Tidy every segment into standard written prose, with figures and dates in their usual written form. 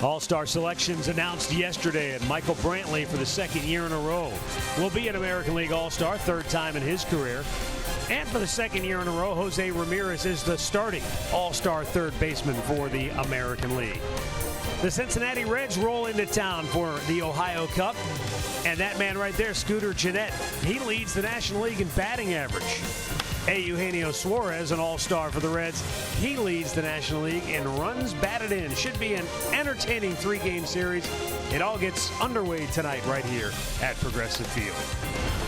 All-Star selections announced yesterday, and Michael Brantley, for the second year in a row, will be an American League All-Star, third time in his career. And for the second year in a row, Jose Ramirez is the starting All-Star third baseman for the American League. The Cincinnati Reds roll into town for the Ohio Cup. And that man right there, Scooter Gennett, he leads the National League in batting average. Eugenio Suarez, an all-star for the Reds, he leads the National League in runs batted in. Should be an entertaining three-game series. It all gets underway tonight right here at Progressive Field.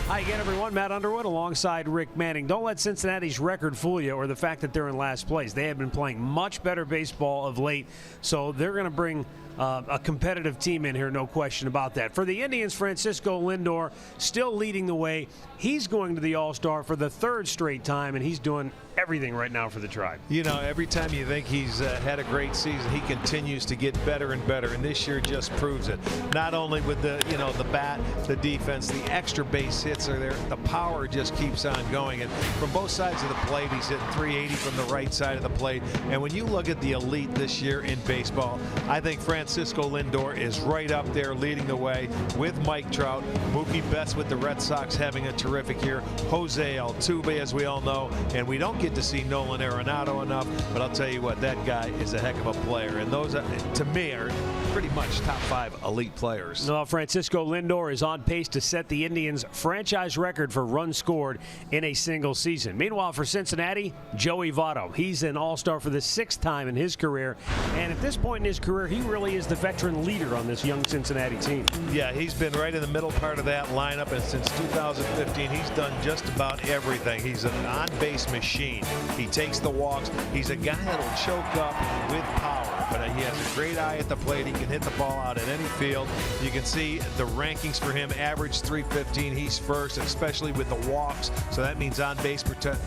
Hi again, everyone. Matt Underwood alongside Rick Manning. Don't let Cincinnati's record fool you, or the fact that they're in last place. They have been playing much better baseball of late, so they're going to bring a competitive team in here, no question about that. For the Indians, Francisco Lindor still leading the way. He's going to the All-Star for the third straight time, and he's doing everything right now for the Tribe. You know, every time you think he's had a great season, he continues to get better and better, and this year just proves it. Not only with the bat, the defense, the extra base hits are there, the power just keeps on going. And from both sides of the plate, he's hitting 380 from the right side of the plate. And when you look at the elite this year in baseball, I think Francisco Lindor is right up there leading the way with Mike Trout. Mookie Betts with the Red Sox having a terrific year. Jose Altuve, as we all know, and we don't get to see Nolan Arenado enough, but I'll tell you what, that guy is a heck of a player, and those to me are pretty much top 5 elite players. Well, Francisco Lindor is on pace to set the Indians' franchise record for runs scored in a single season. Meanwhile, for Cincinnati, Joey Votto, he's an all-star for the 6th time in his career, and at this point in his career, he really is the veteran leader on this young Cincinnati team. Yeah, he's been right in the middle part of that lineup, and since 2015, he's done just about everything. He's an on-base machine. He takes the walks. He's a guy that'll choke up with power, but he has a great eye at the plate. He can hit the ball out in any field. You can see the rankings for him, average 315. He's first, especially with the walks, so that means on-base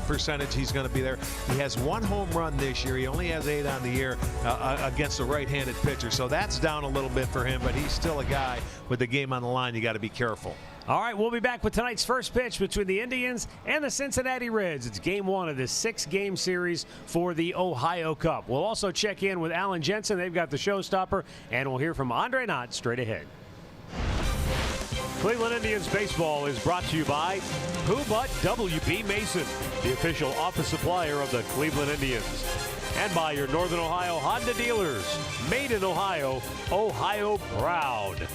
percentage, he's going to be there. He has 1 home run this year. He only has 8 on the year against a right-handed pitcher, so that's down a little bit for him, but he's still a guy with the game on the line. You got to be careful. All right, we'll be back with tonight's first pitch between the Indians and the Cincinnati Reds. It's game 1 of this 6-game series for the Ohio Cup. We'll also check in with Alan Jensen. They've got the showstopper, and we'll hear from Andre Knott straight ahead. Cleveland Indians baseball is brought to you by Who But W.B. Mason, the official office supplier of the Cleveland Indians. And by your Northern Ohio Honda dealers. Made in Ohio, Ohio proud.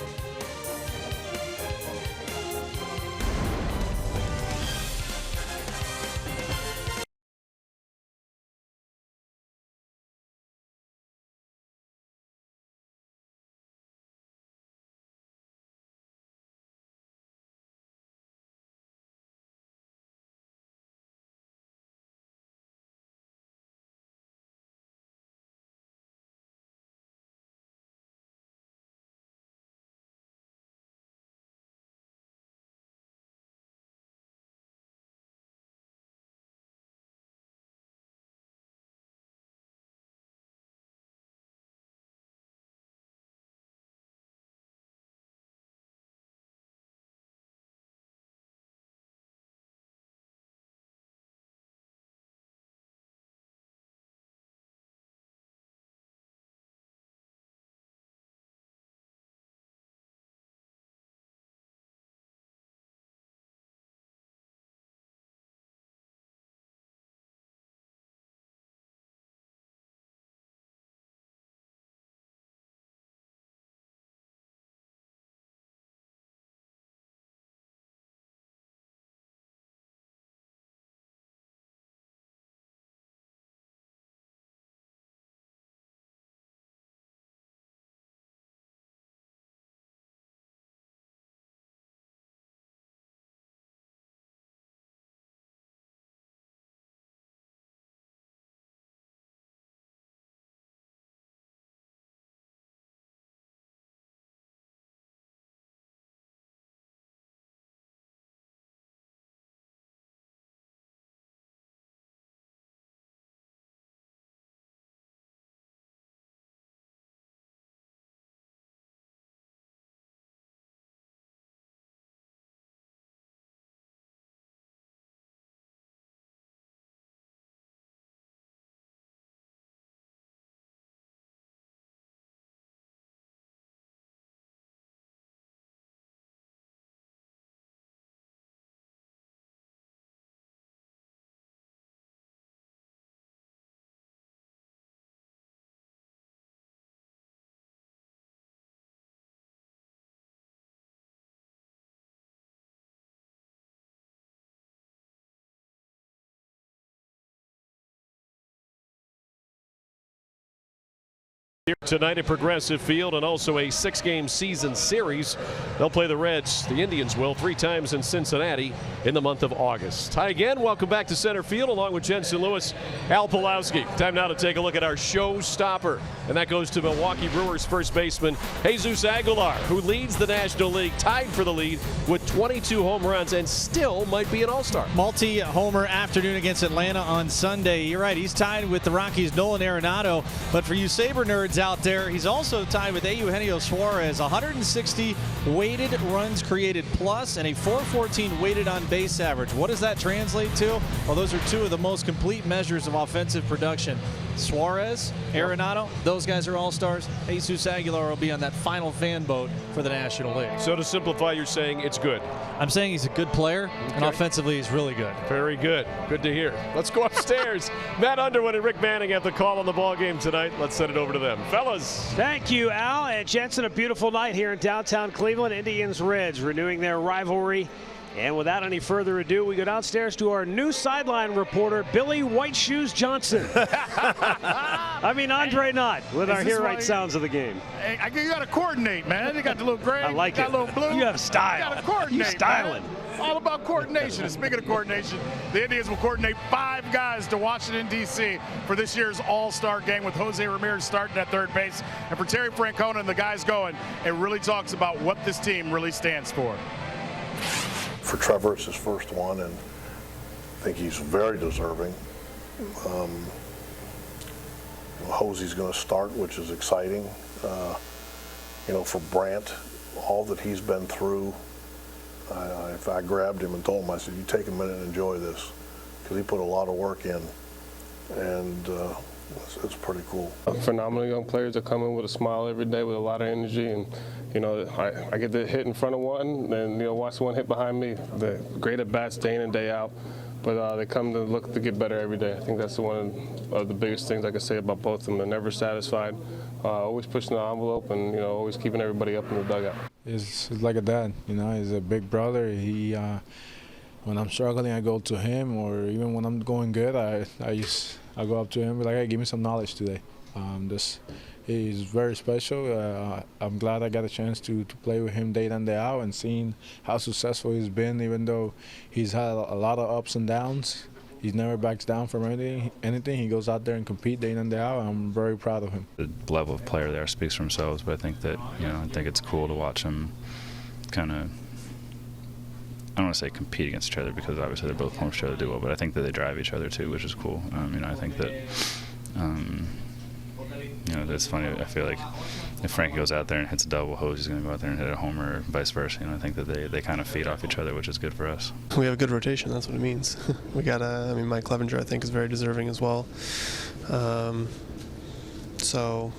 Here tonight at Progressive Field, and also a 6-game season series. They'll play the Reds, the Indians will, 3 times in Cincinnati in the month of August. Hi again, welcome back to center field along with Jensen Lewis, Al Pulowski. Time now to take a look at our showstopper, and that goes to Milwaukee Brewers first baseman Jesus Aguilar, who leads the National League, tied for the lead with 22 home runs and still might be an all-star. Multi-homer afternoon against Atlanta on Sunday. You're right, he's tied with the Rockies' Nolan Arenado, but for you Sabre nerds out there, he's also tied with Eugenio Suarez, 160 weighted runs created plus and a 414 weighted on base average. What does that translate to? Well, those are 2 of the most complete measures of offensive production. Suarez, Arenado, those guys are all-stars. Jesus Aguilar will be on that final fan boat for the National League. So to simplify, you're saying it's good. I'm saying he's a good player, and offensively he's really good. Very good. Good to hear. Let's go upstairs. Matt Underwood and Rick Manning have the call on the ball game tonight. Let's send it over to them. Fellas. Thank you, Al. And Jensen, a beautiful night here in downtown Cleveland. Indians-Reds renewing their rivalry. And without any further ado, we go downstairs to our new sideline reporter, Billy White Shoes Johnson. I mean, Andre Knott with our Hear Right sounds of the game. Hey, you got to coordinate, man. You got the little gray. I like got it. A little blue. You have style. You got to coordinate. You styling. Man. All about coordination. And speaking of coordination, the Indians will coordinate 5 guys to Washington, D.C. for this year's All-Star game with Jose Ramirez starting at third base. And for Terry Francona and the guys going, it really talks about what this team really stands for. For Trevor, it's his first one, and I think he's very deserving. Jose's going to start, which is exciting. For Brant, all that he's been through, if I grabbed him and told him, I said, you take a minute and enjoy this, because he put a lot of work in, and it's pretty cool. Phenomenal young players that come in with a smile every day with a lot of energy, and I get to hit in front of one and watch one hit behind me. They're great at bats day in and day out, but they come to look to get better every day. I think that's one of the biggest things I can say about both of them. They're never satisfied, always pushing the envelope, and always keeping everybody up in the dugout. He's like a dad, he's a big brother. He when I'm struggling, I go to him, or even when I'm going good, I go up to him and be like, hey, give me some knowledge today. He's very special. I'm glad I got a chance to play with him day in and day out, and seeing how successful he's been, even though he's had a lot of ups and downs. He never backs down from anything. He goes out there and compete day in and day out. I'm very proud of him. The level of player there speaks for themselves, but I think that, I think it's cool to watch him kind of, I don't want to say compete against each other, because obviously they're both home each other do well, but I think that they drive each other too, which is cool. I think that, it's funny. I feel like if Frankie goes out there and hits a double, Jose's going to go out there and hit a homer, or vice versa. I think that they kind of feed off each other, which is good for us. We have a good rotation. That's what it means. We got Mike Clevenger, I think, is very deserving as well. So,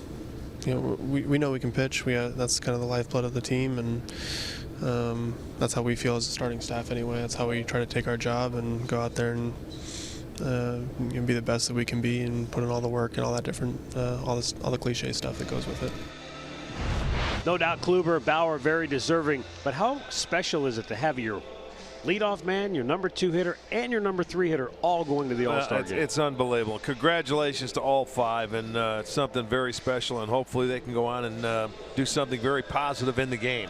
we know we can pitch. That's kind of the lifeblood of the team, and that's how we feel as a starting staff anyway. That's how we try to take our job and go out there and be the best that we can be, and put in all the work and all that different, all the cliche stuff that goes with it. No doubt Kluber, Bauer, very deserving. But how special is it to have your leadoff man, your number 2 hitter, and your number 3 hitter all going to the All-Star game? It's unbelievable. Congratulations to all 5, and it's something very special, and hopefully they can go on and do something very positive in the game.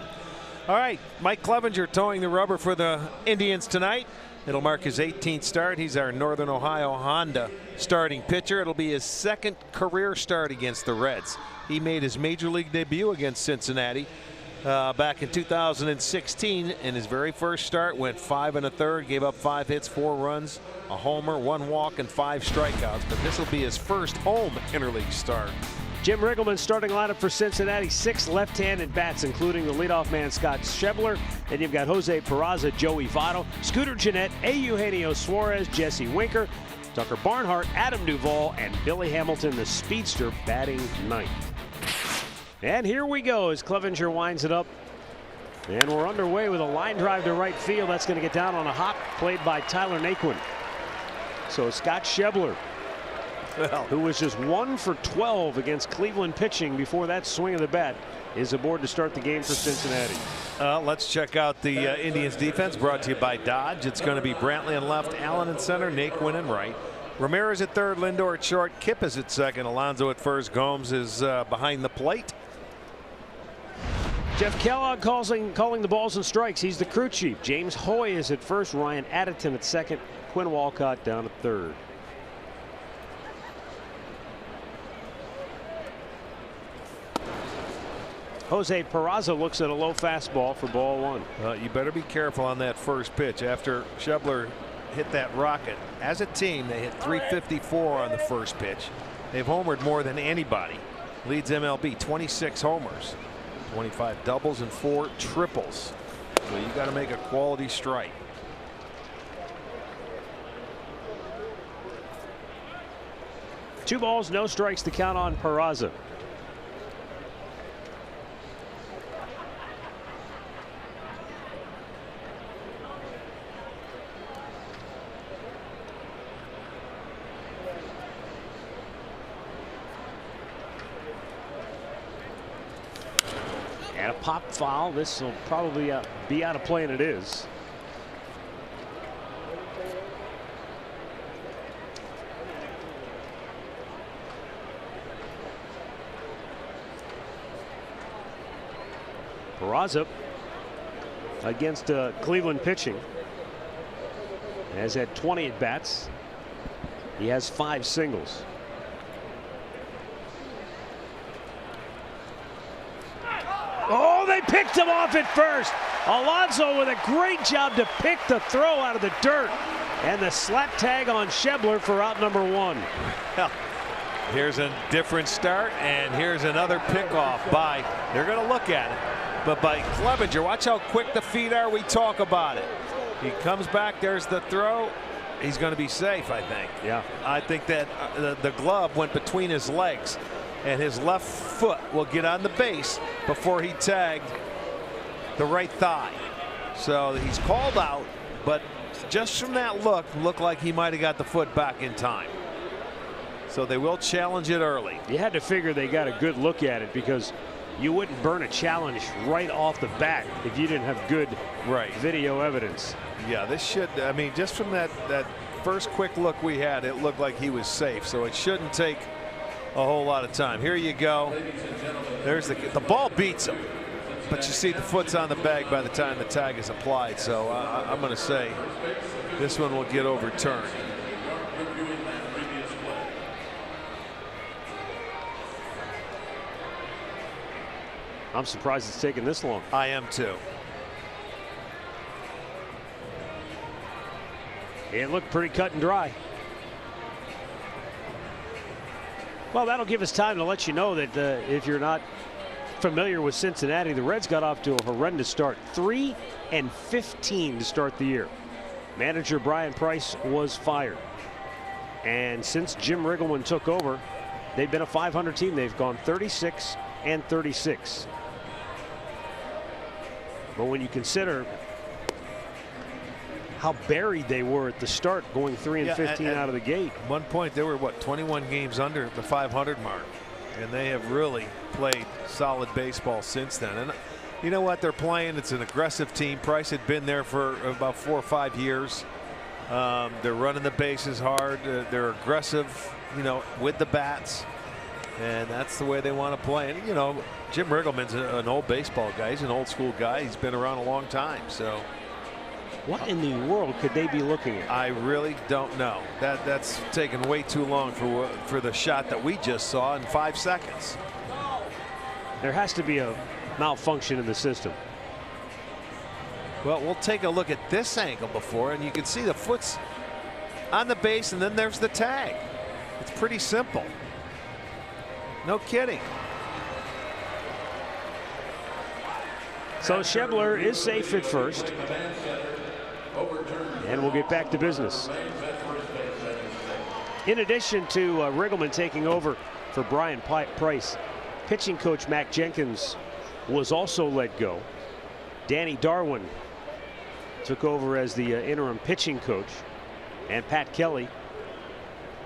All right, Mike Clevenger towing the rubber for the Indians tonight. It'll mark his 18th start. He's our Northern Ohio Honda starting pitcher. It'll be his 2nd career start against the Reds. He made his major league debut against Cincinnati back in 2016. In his very first start, went 5 1/3, gave up 5 hits, 4 runs, a homer, 1 walk, and 5 strikeouts. But this will be his first home interleague start. Jim Riggleman's starting lineup for Cincinnati, 6 left-handed bats, including the leadoff man Scott Schebler. Then you've got Jose Peraza, Joey Votto, Scooter Gennett, Eugenio Suarez, Jesse Winker, Tucker Barnhart, Adam Duvall, and Billy Hamilton, the speedster, batting 9th. And here we go as Clevenger winds it up. And we're underway with a line drive to right field. That's going to get down on a hop, played by Tyler Naquin. So Scott Schebler, who was just 1 for 12 against Cleveland pitching before that swing of the bat, is aboard to start the game for Cincinnati. Let's check out the Indians defense, brought to you by Dodge. It's going to be Brantley in left, Allen in center, Naquin in right, Ramirez at third, Lindor at short, Kip is at second, Alonso at first, Gomes is behind the plate. Jeff Kellogg calling the balls and strikes. He's the crew chief. James Hoy is at first, Ryan Addington at second, Quinn Walcott down at third. Jose Peraza looks at a low fastball for ball one. You better be careful on that first pitch. After Schebler hit that rocket, as a team they hit 354 on the first pitch. They've homered more than anybody. Leads MLB, 26 homers, 25 doubles and 4 triples. So you got to make a quality strike. Two balls, no strikes to count on Peraza. And a pop foul. This will probably be out of play, and it is. Peraza against Cleveland pitching has had 20 at bats. He has 5 singles. Oh, they picked him off at first. Alonso with a great job to pick the throw out of the dirt. And the slap tag on Schebler for out number 1. Well, here's a different start, and here's another pickoff by, they're going to look at it, but by Clevenger. Watch how quick the feet are. We talk about it. He comes back. There's the throw. He's going to be safe, I think. Yeah. I think that the glove went between his legs, and his left foot will get on the base before he tagged the right thigh. So he's called out, but just from that looked like he might have got the foot back in time. So they will challenge it early. You had to figure they got a good look at it, because you wouldn't burn a challenge right off the bat if you didn't have good video evidence. Yeah, this should, I mean, just from that first quick look we had, it looked like he was safe. So it shouldn't take a whole lot of time. Here you go. There's the ball beats him, but you see the foot's on the bag by the time the tag is applied. So I'm going to say this one will get overturned. I'm surprised it's taken this long. I am too. It looked pretty cut and dry. Well, that'll give us time to let you know that if you're not familiar with Cincinnati, the Reds got off to a horrendous start. 3-15 to start the year. Manager Brian Price was fired. And since Jim Riggleman took over, they've been a .500 team. They've gone 36-36. But when you consider how buried they were at the start, going 3-15 out of the gate. At one point, they were, what, 21 games under the 500 mark. And they have really played solid baseball since then. And you know what? They're playing. It's an aggressive team. Price had been there for about 4 or 5 years. They're running the bases hard. They're aggressive, you know, with the bats. And that's the way they want to play. And, you know, Jim Riggleman's an old baseball guy. He's an old school guy. He's been around a long time. So what in the world could they be looking at? I really don't know. That's taken way too long for the shot that we just saw in 5 seconds. There has to be a malfunction in the system. Well, we'll take a look at this angle before, and you can see the foot's on the base, and then there's the tag. It's pretty simple. No kidding. So Schebler is safe at first. And we'll get back to business. In addition to Riggleman taking over for Brian Price, pitching coach Mac Jenkins was also let go. Danny Darwin took over as the interim pitching coach, and Pat Kelly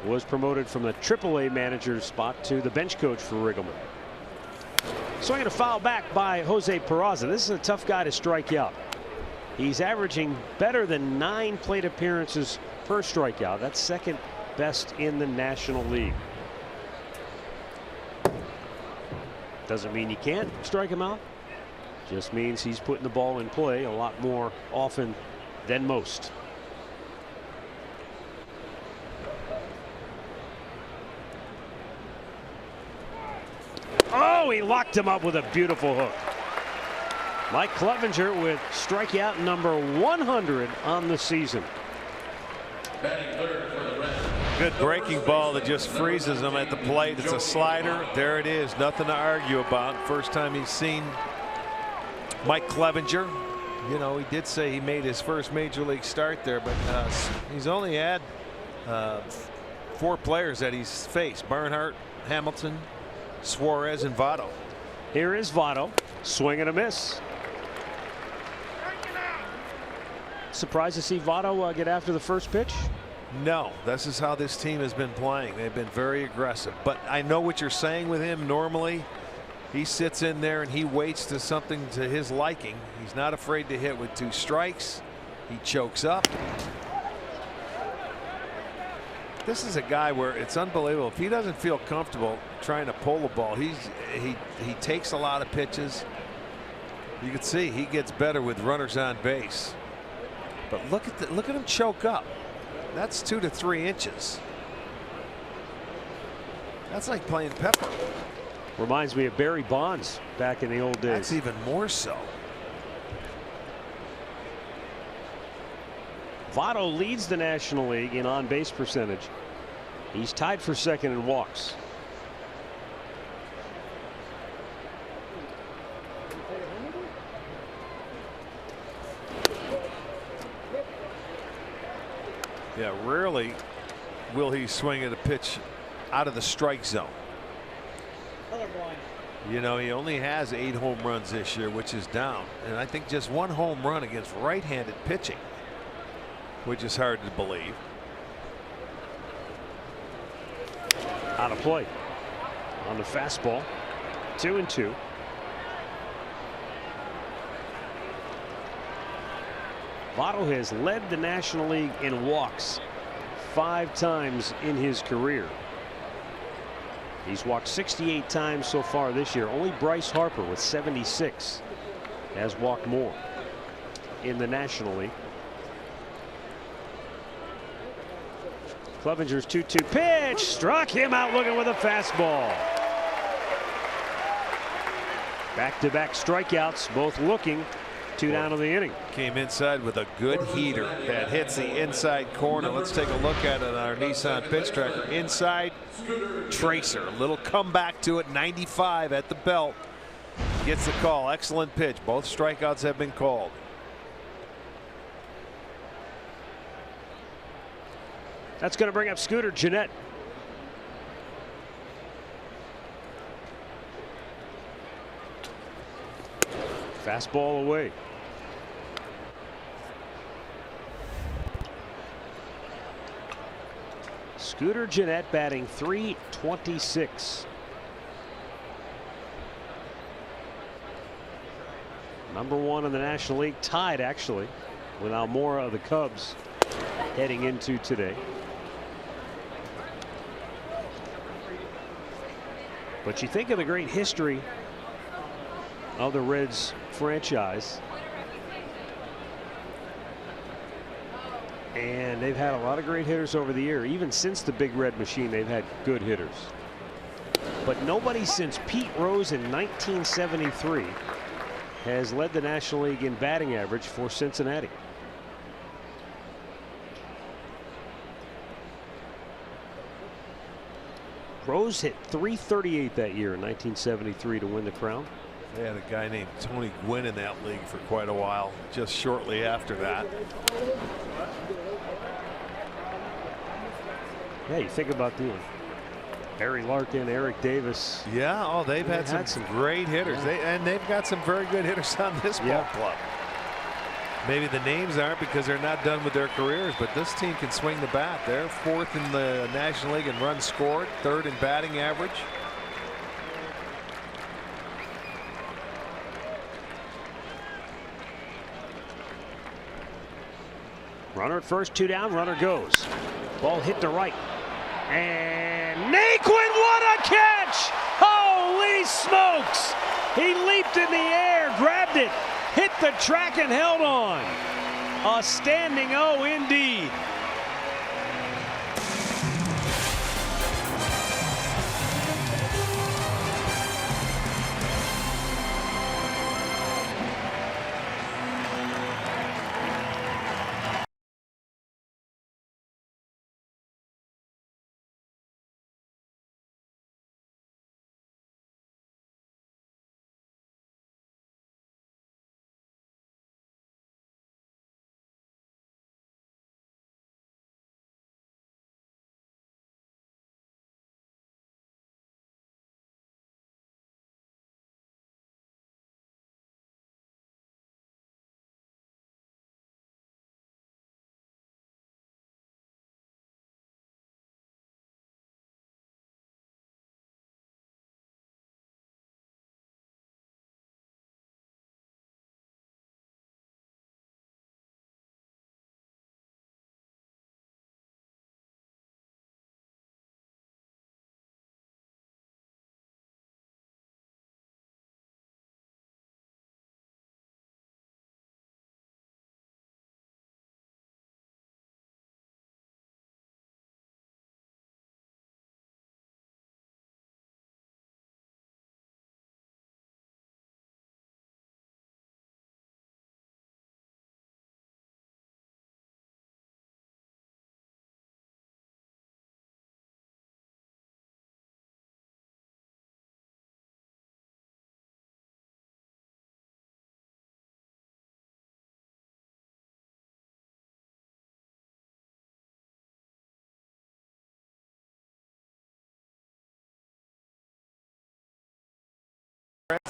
was promoted from the AAA manager spot to the bench coach for Riggleman. Swinging a foul back by Jose Peraza. This is a tough guy to strike out. He's averaging better than 9 plate appearances per strikeout. That's second best in the National League. Doesn't mean you can't strike him out. Just means he's putting the ball in play a lot more often than most. Oh, he locked him up with a beautiful hook. Mike Clevenger with strikeout number 100 on the season. Good breaking ball that just freezes him at the plate. It's a slider. There it is. Nothing to argue about. First time he's seen Mike Clevenger. You know, he did say he made his first major league start there, but he's only had 4 players that he's faced: Barnhart, Hamilton, Suarez, and Votto. Here is Votto. Swing and a miss. Surprised to see Votto get after the first pitch? No, this is how this team has been playing. They've been very aggressive. But I know what you're saying with him. Normally, he sits in there and he waits to something to his liking. He's not afraid to hit with 2 strikes. He chokes up. This is a guy where it's unbelievable. If he doesn't feel comfortable trying to pull the ball, he takes a lot of pitches. You can see he gets better with runners on base. But look at him choke up. That's 2 to 3 inches. That's like playing pepper. Reminds me of Barry Bonds back in the old days. That's even more so. Votto leads the National League in on-base percentage. He's tied for second in walks. Yeah, rarely will he swing at a pitch out of the strike zone. You know, he only has 8 home runs this year, which is down, and I think just 1 home run against right-handed pitching, which is hard to believe. Out of play on the fastball. 2-2. Votto has led the National League in walks 5 times in his career. He's walked 68 times so far this year. Only Bryce Harper with 76 has walked more in the National League. Clevenger's 2-2 pitch struck him out looking with a fastball. Back-to-back strikeouts, both looking. 2 down in the inning. Came inside with a good heater that hits the inside corner. Let's take a look at it on our Nissan pitch tracker. Inside tracer, a little comeback to it. 95 at the belt. Gets the call. Excellent pitch. Both strikeouts have been called. That's going to bring up Scooter Gennett. Fastball away. Scooter Gennett batting .326. Number 1 in the National League, tied actually with Almora of the Cubs heading into today. But you think of the great history of the Reds franchise, and they've had a lot of great hitters over the year. Even since the Big Red Machine, they've had good hitters. But nobody since Pete Rose in 1973 has led the National League in batting average for Cincinnati. Rose hit .338 that year in 1973 to win the crown. They had a guy named Tony Gwynn in that league for quite a while, just shortly after that. Yeah, you think about the Barry Larkin, Eric Davis. Yeah, oh, they've had some great hitters. Yeah. And they've got some very good hitters on this ball club. Maybe the names aren't because they're not done with their careers, but this team can swing the bat. They're 4th in the National League in runs scored, 3rd in batting average. Runner at first, 2 down, runner goes. Ball hit to right. And Naquin, what a catch! Holy smokes! He leaped in the air, grabbed it, hit the track, and held on. A standing O indeed.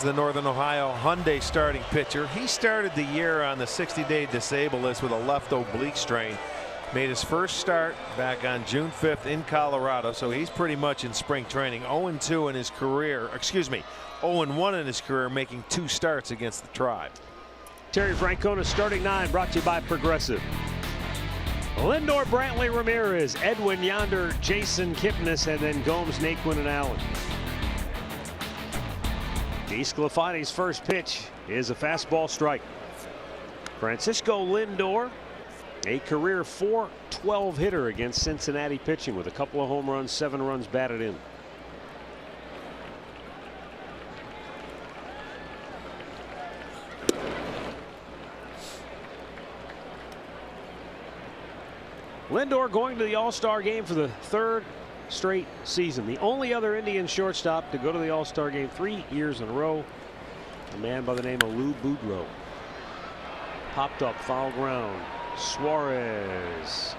The Northern Ohio Hyundai starting pitcher. He started the year on the 60-day disabled list with a left oblique strain. Made his first start back on June 5th in Colorado, so he's pretty much in spring training. 0-2 in his career, 0-1 in his career, making 2 starts against the Tribe. Terry Francona starting 9, brought to you by Progressive. Lindor, Brantley, Ramirez, Edwin Yonder, Jason Kipnis, and then Gomes, Naquin, and Allen. DeSclafani's first pitch is a fastball strike. Francisco Lindor, a career .412 hitter against Cincinnati pitching with a couple of home runs, 7 runs batted in. Lindor going to the All-Star game for the 3rd straight season. The only other Indian shortstop to go to the All-Star game 3 years in a row. A man by the name of Lou Boudreau. Popped up, foul ground. Suarez.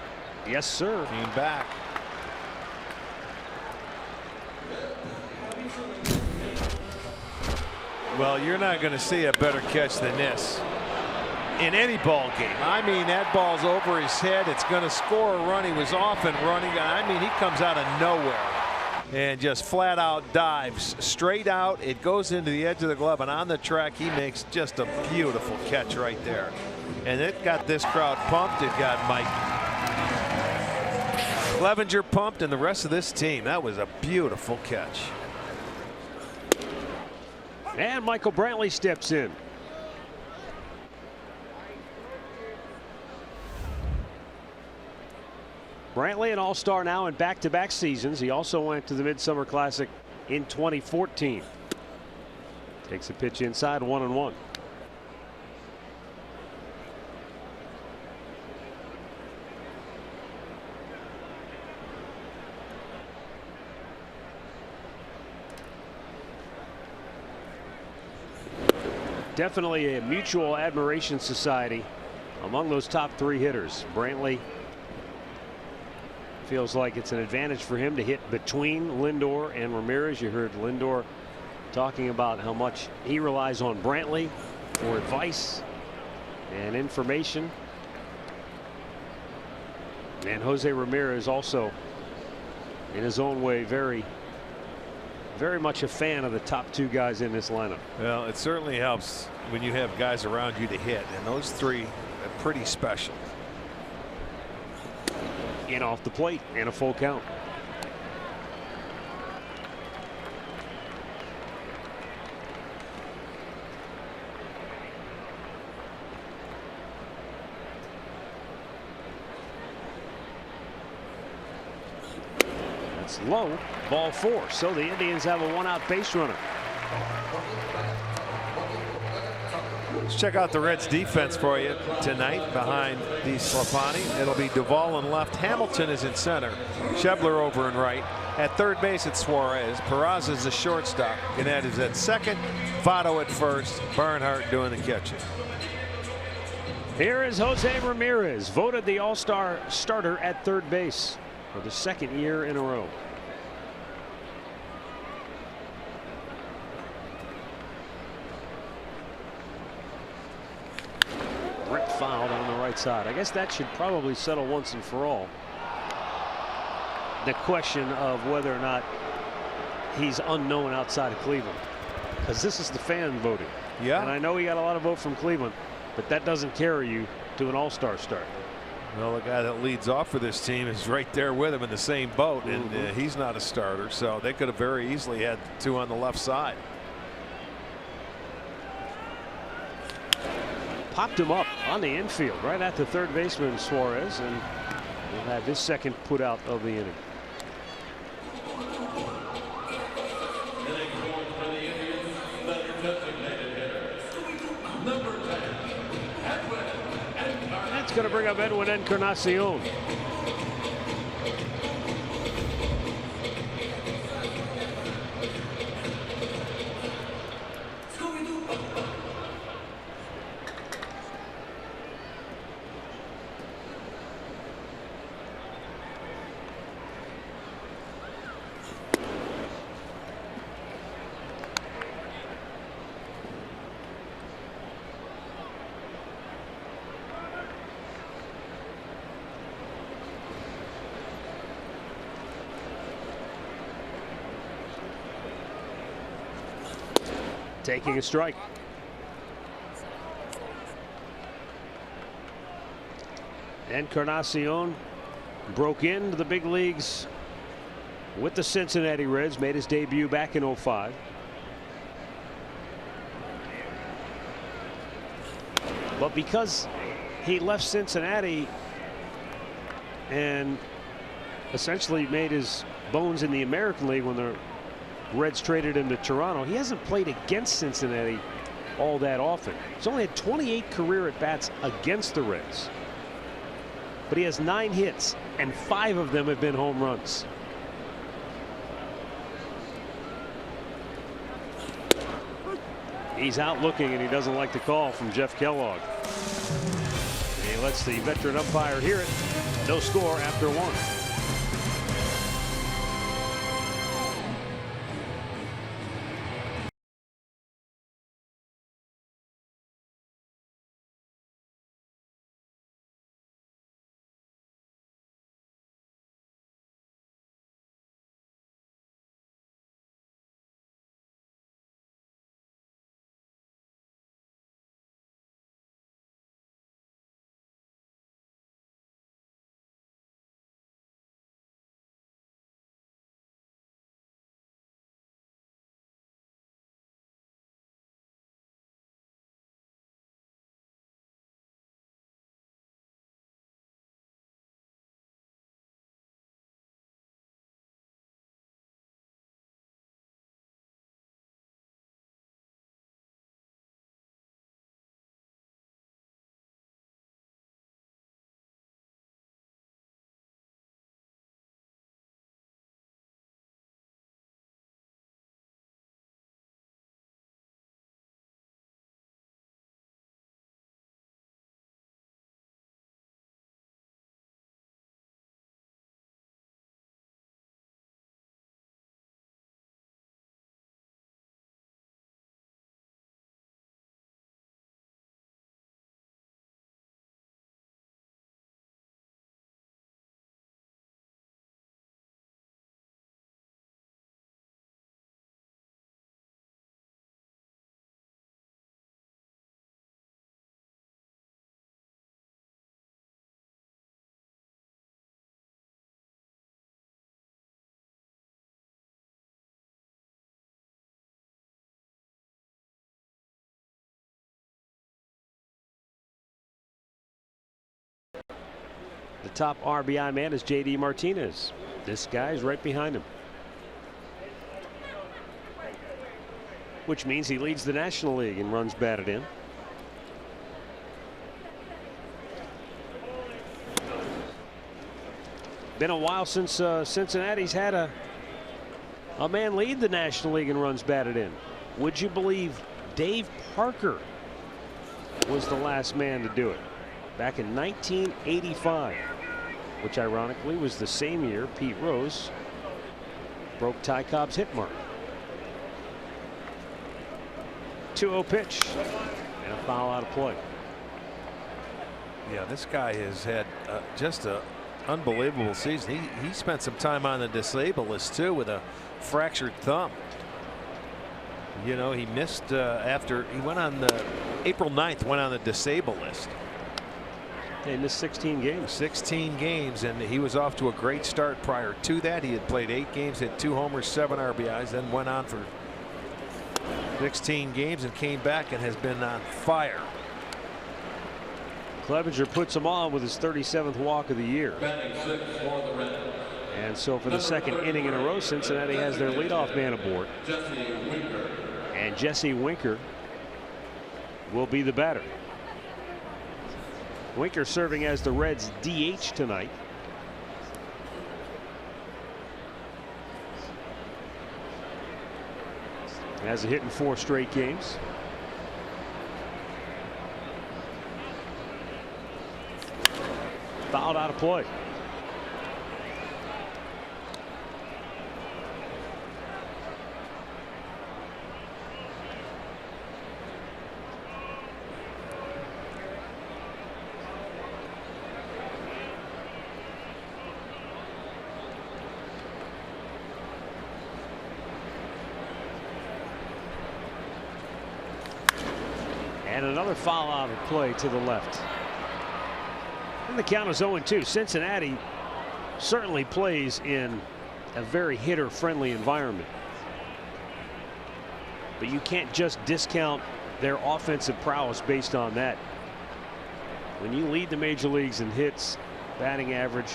Yes, sir. Came back. Well, you're not going to see a better catch than this in any ball game. I mean, that ball's over his head. It's going to score a run. He was off and running. I mean, he comes out of nowhere and just flat out dives straight out. It goes into the edge of the glove, and on the track, he makes just a beautiful catch right there. And it got this crowd pumped. It got Mike Clevenger pumped and the rest of this team. That was a beautiful catch. And Michael Brantley steps in. Brantley, an All-Star now in back-to-back seasons. He also went to the Midsummer Classic in 2014. Takes a pitch inside, 1-1. Definitely a mutual admiration society among those top 3 hitters. Brantley feels like it's an advantage for him to hit between Lindor and Ramirez. You heard Lindor talking about how much he relies on Brantley for advice and information. And Jose Ramirez also, in his own way, very much a fan of the top 2 guys in this lineup. Well, it certainly helps when you have guys around you to hit, and those 3 are pretty special. In off the plate and a full count. It's low, ball 4. So the Indians have a 1-out base runner. Let's check out the Reds defense for you tonight behind the Slapani. It'll be Duvall in left. Hamilton is in center. Schebler over in right. At third base, it's Suarez. Peraza is the shortstop. Gannett is at second. Votto at first. Barnhart doing the catching. Here is Jose Ramirez, voted the All-Star starter at third base for the 2nd year in a row. Rip fouled on the right side. I guess that should probably settle once and for all the question of whether or not he's unknown outside of Cleveland, because this is the fan voting. Yeah. And I know he got a lot of vote from Cleveland, but that doesn't carry you to an All-Star start. Well, the guy that leads off for this team is right there with him in the same boat, and he's not a starter, so they could have very easily had 2 on the left side. Popped him up on the infield right at the third baseman Suarez, and will have his second put out of the inning. That's going to bring up Edwin Encarnacion. Taking a strike. Encarnacion broke into the big leagues with the Cincinnati Reds, made his debut back in '05. But because he left Cincinnati and essentially made his bones in the American League when the Reds traded him to Toronto, he hasn't played against Cincinnati all that often. He's only had 28 career at-bats against the Reds, but he has 9 hits and 5 of them have been home runs. He's out looking, and he doesn't like the call from Jeff Kellogg. He lets the veteran umpire hear it. No score after 1. The top RBI man is J.D. Martinez. This guy's right behind him, which means he leads the National League in runs batted in. Been a while since Cincinnati's had a man lead the National League in runs batted in. Would you believe Dave Parker was the last man to do it back in 1985, which ironically was the same year Pete Rose broke Ty Cobb's hit mark. 2-0 pitch and a foul out of play. Yeah, this guy has had just a unbelievable season. He spent some time on the disabled list too with a fractured thumb. You know, he missed after he went on the April 9th, went on the disabled list. He missed 16 games. 16 games, and he was off to a great start prior to that. He had played 8 games, hit 2 homers, 7 RBIs, then went on for 16 games and came back and has been on fire. Clevenger puts him on with his 37th walk of the year. And so for the second inning in a row, Cincinnati has their leadoff man aboard. And Jesse Winker will be the batter. Winker serving as the Reds' DH tonight. Has a hit in 4 straight games. Fouled out of play. And another foul out of play to the left. And the count is 0-2. Cincinnati certainly plays in a very hitter-friendly environment. But you can't just discount their offensive prowess based on that. When you lead the major leagues in hits, batting average,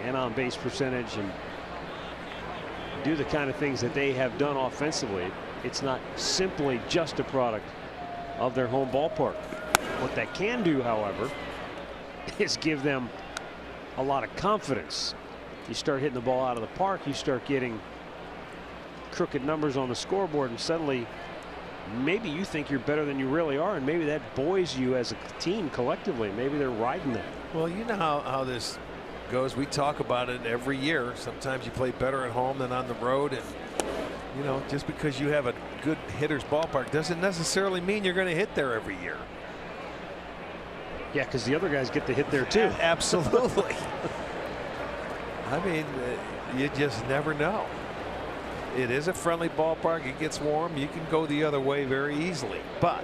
and on base percentage, and do the kind of things that they have done offensively, it's not simply just a product of their home ballpark. What that can do, however, is give them a lot of confidence. You start hitting the ball out of the park, you start getting crooked numbers on the scoreboard, and suddenly maybe you think you're better than you really are, and maybe that buoys you as a team collectively. Maybe they're riding that. Well, you know how this goes. We talk about it every year. Sometimes you play better at home than on the road, and you know, just because you have a good hitter's ballpark doesn't necessarily mean you're going to hit there every year. Yeah, because the other guys get to hit there too. Absolutely. I mean, you just never know. It is a friendly ballpark. It gets warm. You can go the other way very easily, but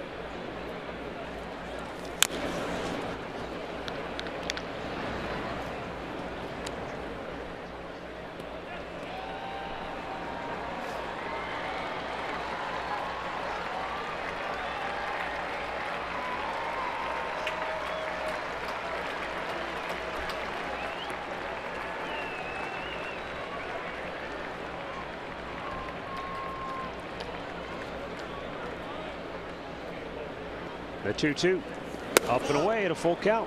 the 2-2 up and away at a full count.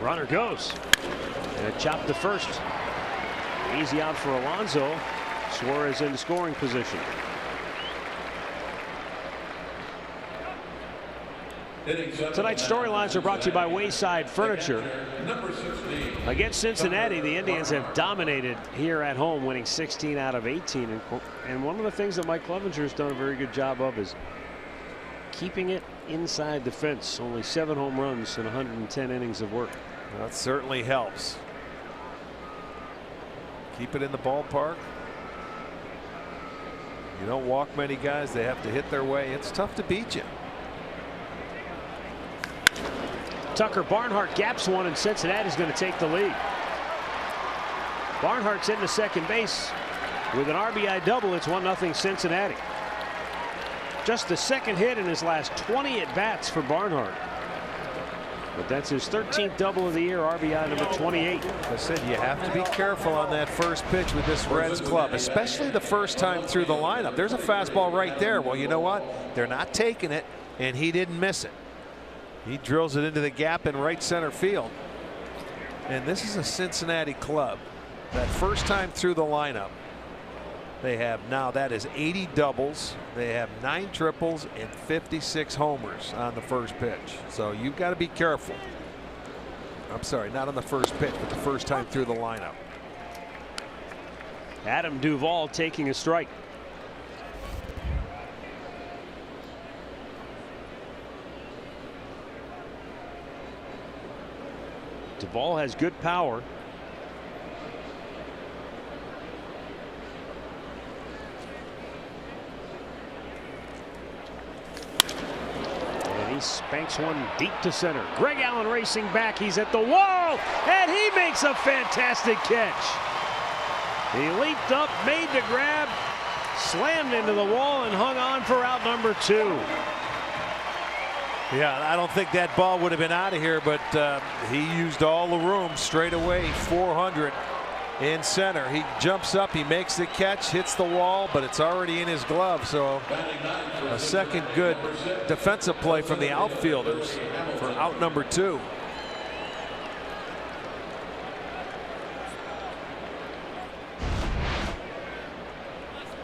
Runner goes, and a chop to first. Easy out for Alonso. Suarez in scoring position. Tonight's storylines are brought to you by Wayside Furniture. Against Cincinnati, the Indians have dominated here at home, winning 16 out of 18. And one of the things that Mike Clevenger has done a very good job of is keeping it inside the fence. Only 7 home runs in 110 innings of work. That certainly helps. Keep it in the ballpark. You don't walk many guys. They have to hit their way. It's tough to beat you. Tucker Barnhart gaps one, and Cincinnati's going to take the lead. Barnhart's into second base with an RBI double. It's 1-0 Cincinnati. Just the second hit in his last 20 at-bats for Barnhart. But that's his 13th double of the year, RBI number 28. I said you have to be careful on that first pitch with this Reds club, especially the first time through the lineup. There's a fastball right there. Well, you know what? They're not taking it, and he didn't miss it. He drills it into the gap in right center field. And this is a Cincinnati club that first time through the lineup. They have now, that is 80 doubles. They have 9 triples and 56 homers on the first pitch. So you've got to be careful. I'm sorry, not on the first pitch, but the first time through the lineup. Adam Duvall taking a strike. Duvall has good power. He spanks one deep to center. Greg Allen racing back. He's at the wall, and he makes a fantastic catch. He leaped up, made the grab, slammed into the wall, and hung on for out number 2. Yeah, I don't think that ball would have been out of here, but he used all the room straight away. 400 in center. He jumps up, he makes the catch, hits the wall, but it's already in his glove. So a second good defensive play from the outfielders for out number 2.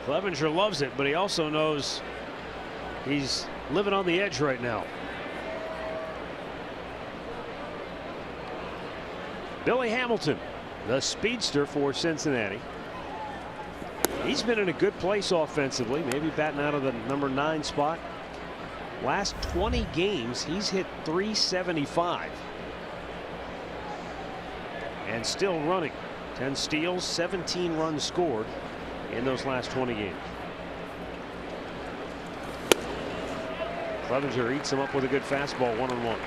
Clevenger loves it, but he also knows he's living on the edge right now. Billy Hamilton, the speedster for Cincinnati. He's been in a good place offensively, maybe batting out of the number 9 spot. Last 20 games, he's hit .375. And still running. 10 steals, 17 runs scored in those last 20 games. Clevenger eats him up with a good fastball, 1-1.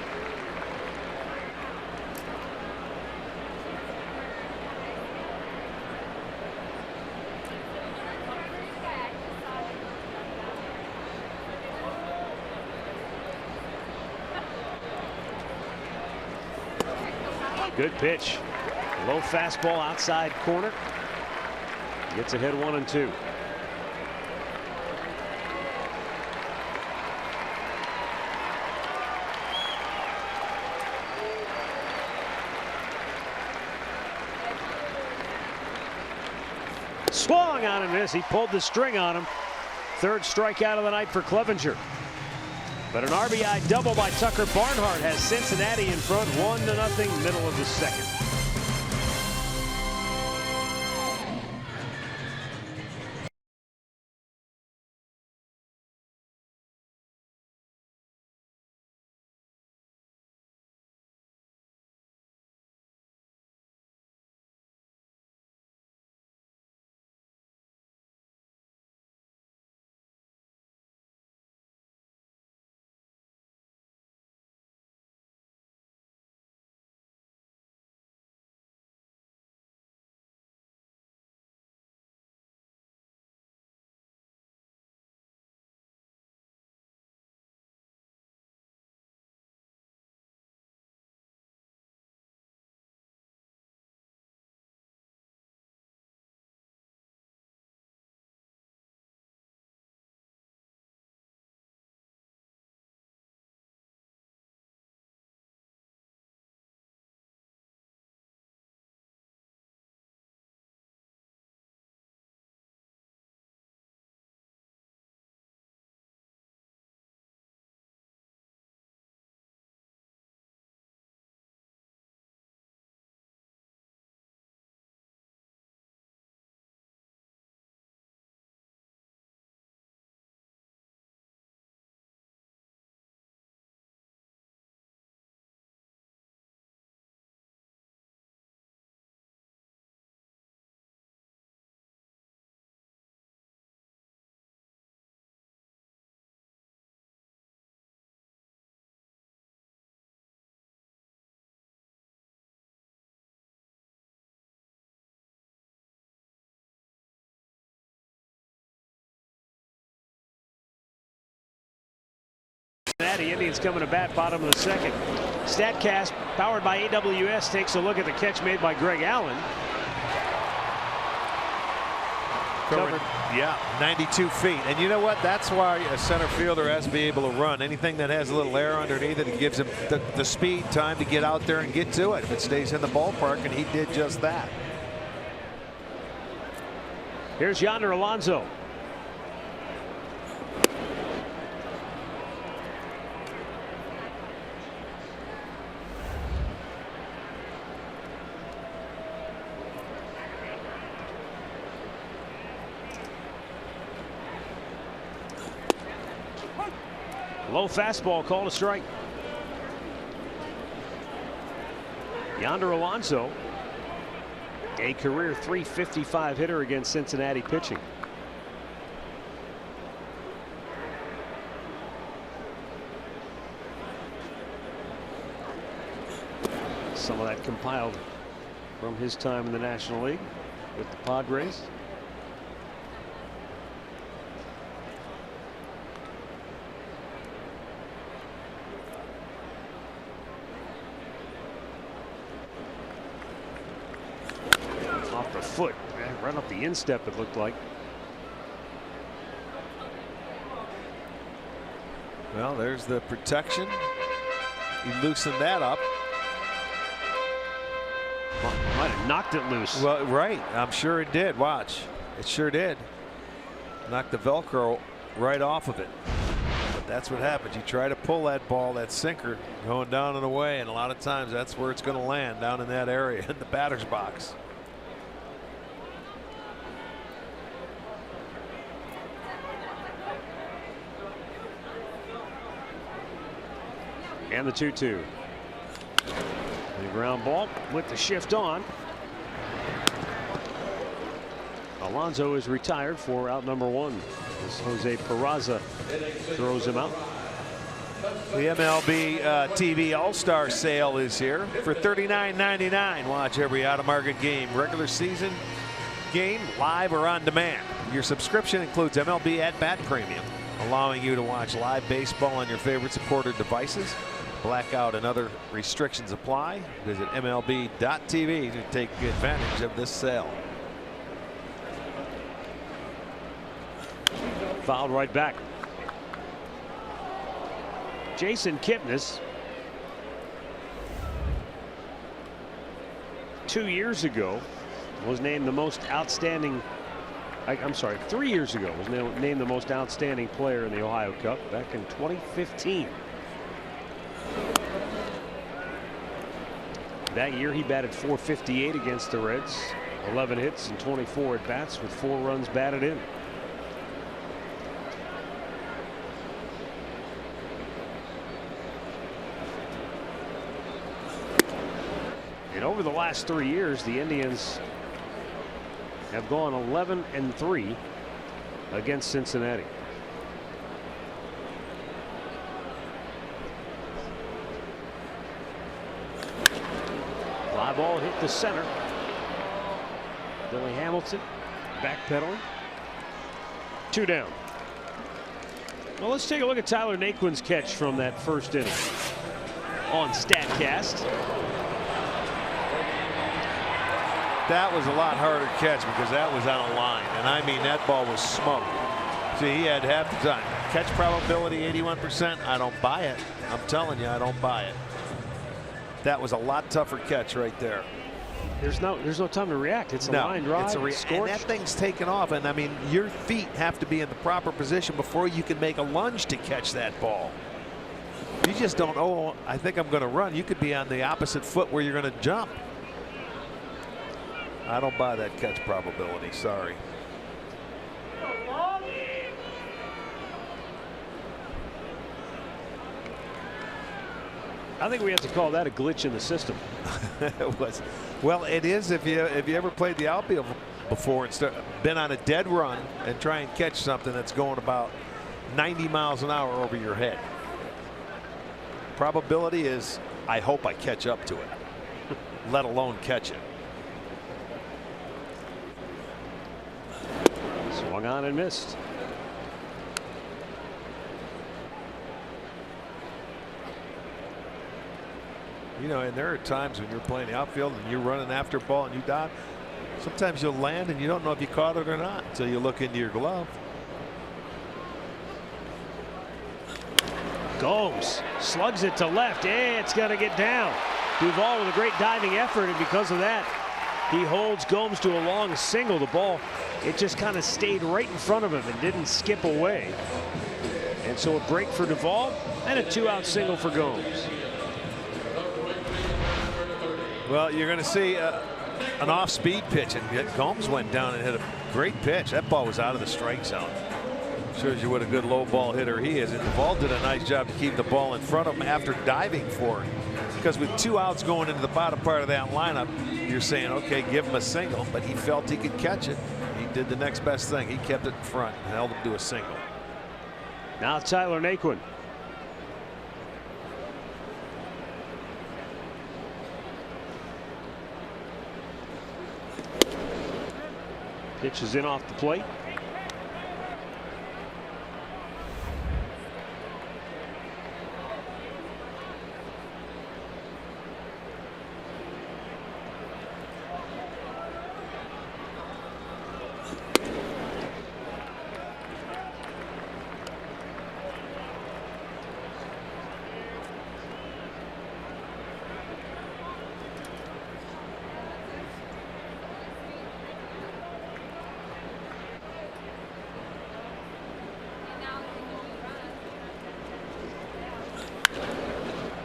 Good pitch. Low fastball outside corner. Gets ahead 1-2. Swung on and miss. He pulled the string on him. Third strikeout of the night for Clevenger. But an RBI double by Tucker Barnhart has Cincinnati in front 1-0, middle of the second. Cincinnati Indians coming to bat, bottom of the second. StatCast, powered by AWS, takes a look at the catch made by Greg Allen. Covered. Yeah, 92 feet. And you know what? That's why a center fielder has to be able to run. Anything that has a little air underneath it, it gives him the speed, time to get out there and get to it if it stays in the ballpark, and he did just that. Here's Yonder Alonso. Low fastball, called a strike. Yonder Alonso, a career .355 hitter against Cincinnati pitching. Some of that compiled from his time in the National League with the Padres. Off the foot, right up the instep, it looked like. Well, there's the protection. He loosened that up. Might have knocked it loose. Well, right. I'm sure it did. Watch. It sure did. Knocked the Velcro right off of it. But that's what happens. You try to pull that ball, that sinker, going down and away, and a lot of times that's where it's going to land, down in that area in the batter's box. And the 2-2. The ground ball with the shift on. Alonso is retired for out number one as Jose Peraza throws him out. The MLB TV All-Star Sale is here for $39.99. Watch every out-of-market game, regular season game, live or on demand. Your subscription includes MLB At-Bat Premium, allowing you to watch live baseball on your favorite supported devices. Blackout and other restrictions apply. Visit MLB.tv to take advantage of this sale. Fouled right back. Jason Kipnis, 2 years ago, was named the most outstanding. I'm sorry, 3 years ago was named the most outstanding player in the Ohio Cup back in 2015. That year he batted .458 against the Reds, 11 hits and 24 at bats with 4 runs batted in. And over the last 3 years, the Indians have gone 11-3 against Cincinnati. Fly ball hit the center. Billy Hamilton backpedaling. 2 down. Well, let's take a look at Tyler Naquin's catch from that first inning on StatCast. That was a lot harder catch because that was on a line, and I mean that ball was smoked. See, he had half the time. Catch probability 81%. I don't buy it. I'm telling you, I don't buy it. That was a lot tougher catch right there. There's no time to react. It's a line drive. And that thing's taken off, and I mean your feet have to be in the proper position before you can make a lunge to catch that ball. You just don't. Oh, I think I'm going to run. You could be on the opposite foot where you're going to jump. I don't buy that catch probability. Sorry. I think we have to call that a glitch in the system. It was. Well, it is if you ever played the outfield before and been on a dead run and try and catch something that's going about 90 miles an hour over your head. Probability is I hope I catch up to it, let alone catch it. Swung on and missed. You know, and there are times when you're playing the outfield and you're running after a ball and you dive. Sometimes you'll land and you don't know if you caught it or not until you look into your glove. Gomes slugs it to left. It's going to get down. Duvall with a great diving effort, and because of that, he holds Gomes to a long single. The ball, it just kind of stayed right in front of him and didn't skip away. And so a break for Duvall and a 2-out single for Gomes. Well, you're going to see an off-speed pitch, and yet Gomes went down and hit a great pitch. That ball was out of the strike zone. Shows you what a good low ball hitter he is. And Duvall did a nice job to keep the ball in front of him after diving for it. Because with 2 outs going into the bottom part of that lineup, you're saying, okay, give him a single, but he felt he could catch it. He did the next best thing. He kept it in front and held him to a single. Now Tyler Naquin. Pitch is in off the plate.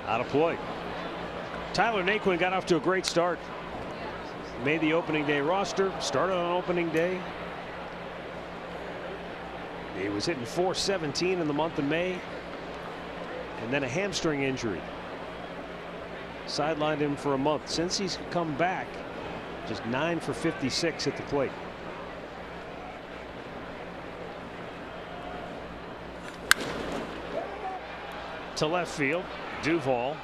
Out of play. Tyler Naquin got off to a great start. Made the opening day roster, started on opening day. He was hitting .417 in the month of May, and then a hamstring injury sidelined him for a month. Since he's come back, just 9 for 56 at the plate. To left field. Duvall,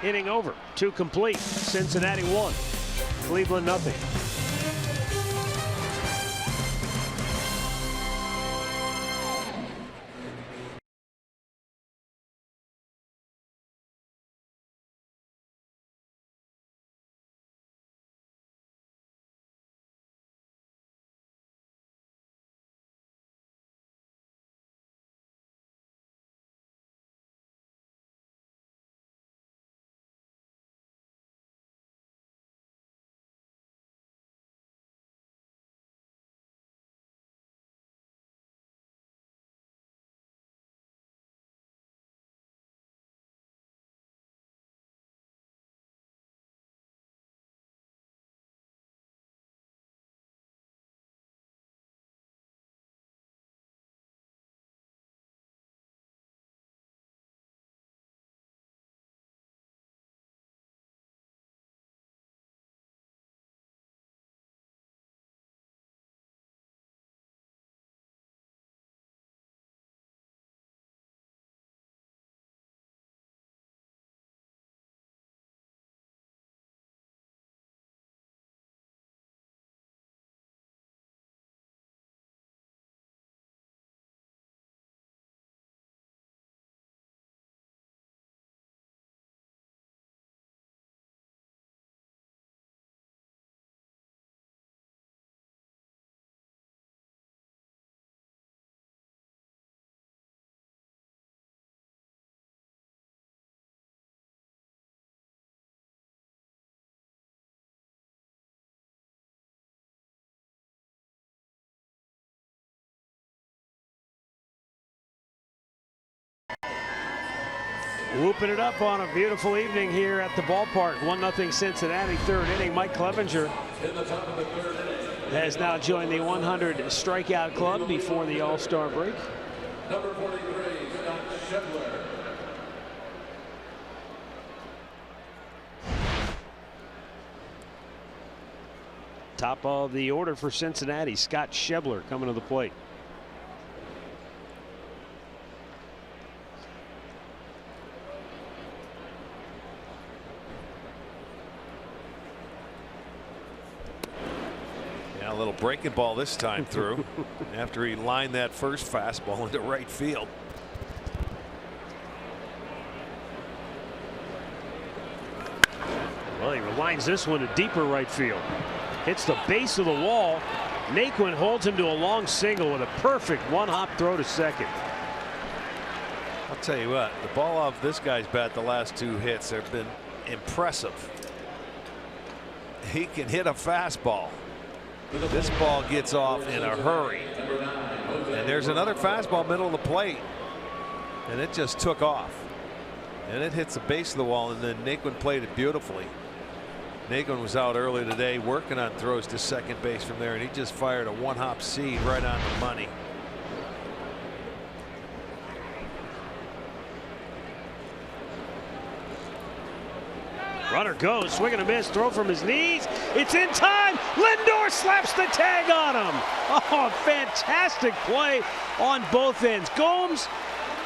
inning over, 2 complete. Cincinnati 1, Cleveland nothing. Whooping it up on a beautiful evening here at the ballpark. 1-0 Cincinnati, 3rd inning. Mike Clevenger has now joined the 100 strikeout club before the All-Star break. Number 43, Scott Schebler. Top of the order for Cincinnati, Scott Schebler coming to the plate. A little breaking ball this time through after he lined that first fastball into right field. Well, he lines this one to deeper right field. Hits the base of the wall. Naquin holds him to a long single with a perfect one-hop throw to second. I'll tell you what, the ball off this guy's bat the last 2 hits have been impressive. He can hit a fastball. This ball gets off in a hurry. And there's another fastball middle of the plate. And it just took off. And it hits the base of the wall, and then Naquin played it beautifully. Naquin was out early today working on throws to second base from there, and he just fired a one-hop seed right on the money. Runner goes, swing and a miss, throw from his knees. It's in time. Lindor slaps the tag on him. Oh, fantastic play on both ends. Gomes,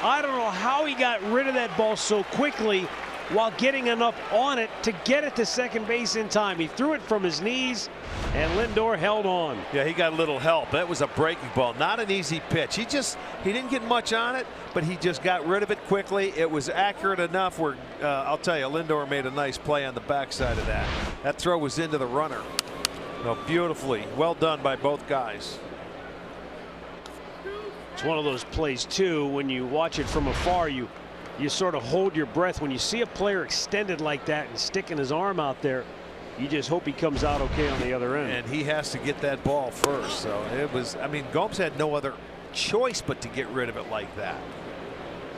I don't know how he got rid of that ball so quickly while getting enough on it to get it to second base in time. He threw it from his knees, and Lindor held on. Yeah, he got a little help. That was a breaking ball, not an easy pitch. He didn't get much on it, but he just got rid of it quickly. It was accurate enough where I'll tell you, Lindor made a nice play on the backside of that. That throw was into the runner. No, beautifully well done by both guys. It's one of those plays too, when you watch it from afar, you sort of hold your breath. When you see a player extended like that and sticking his arm out there, you just hope he comes out okay on the other end. And he has to get that ball first. So it was, I mean, Gomes had no other choice but to get rid of it like that.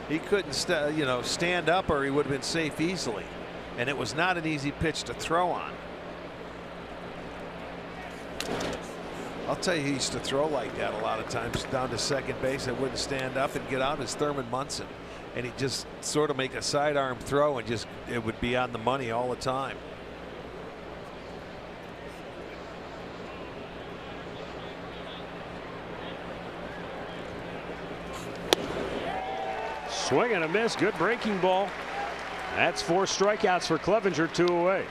He couldn't stand up, or he would have been safe easily. And it was not an easy pitch to throw on. I'll tell you, he used to throw like that a lot of times down to second base and wouldn't stand up and get out as Thurman Munson. And he'd just sort of make a sidearm throw and just it would be on the money all the time. Swing and a miss. Good breaking ball. That's 4 strikeouts for Clevenger, 2 away.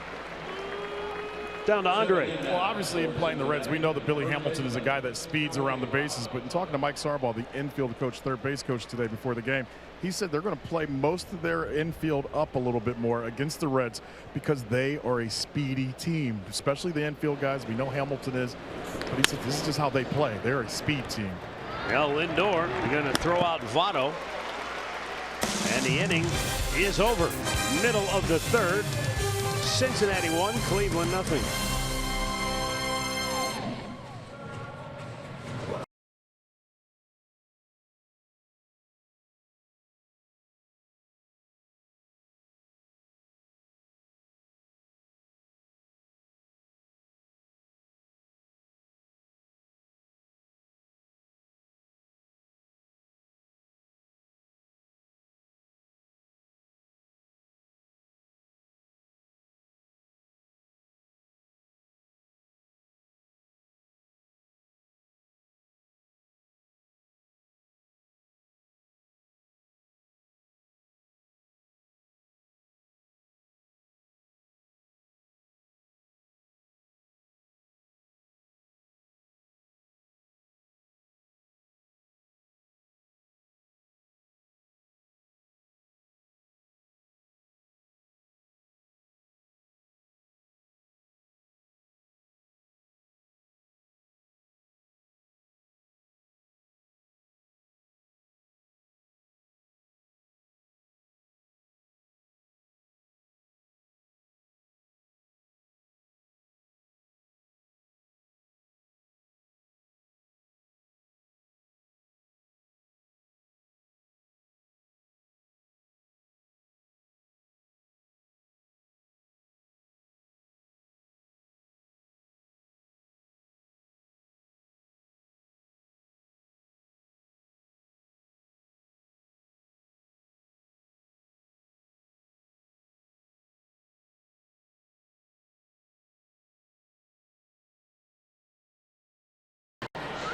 Down to Andre. Well, obviously in playing the Reds, we know that Billy Hamilton is a guy that speeds around the bases, but in talking to Mike Sarbaugh, the infield coach, third base coach today before the game, he said they're going to play most of their infield up a little bit more against the Reds because they are a speedy team, especially the infield guys. We know Hamilton is, but he said this is just how they play. They're a speed team. Well, Lindor going to throw out Votto, and the inning is over. Middle of the third. Cincinnati 1, Cleveland 0.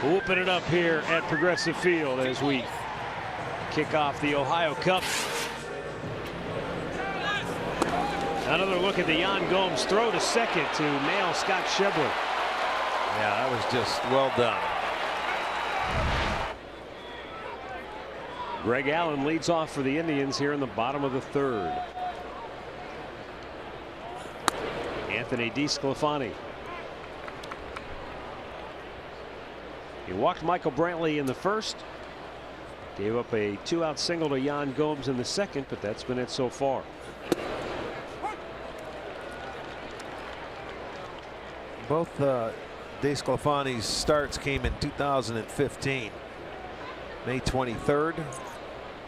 Whooping it up here at Progressive Field as we kick off the Ohio Cup. Another look at the Yan Gomes throw to second to nail Scott Schebler. Yeah, that was just well done. Greg Allen leads off for the Indians here in the bottom of the third. Anthony DeSclafani. He walked Michael Brantley in the first. Gave up a 2-out single to Jan Gomes in the second, but that's been it so far. Both DeSclafani's starts came in 2015. May 23rd.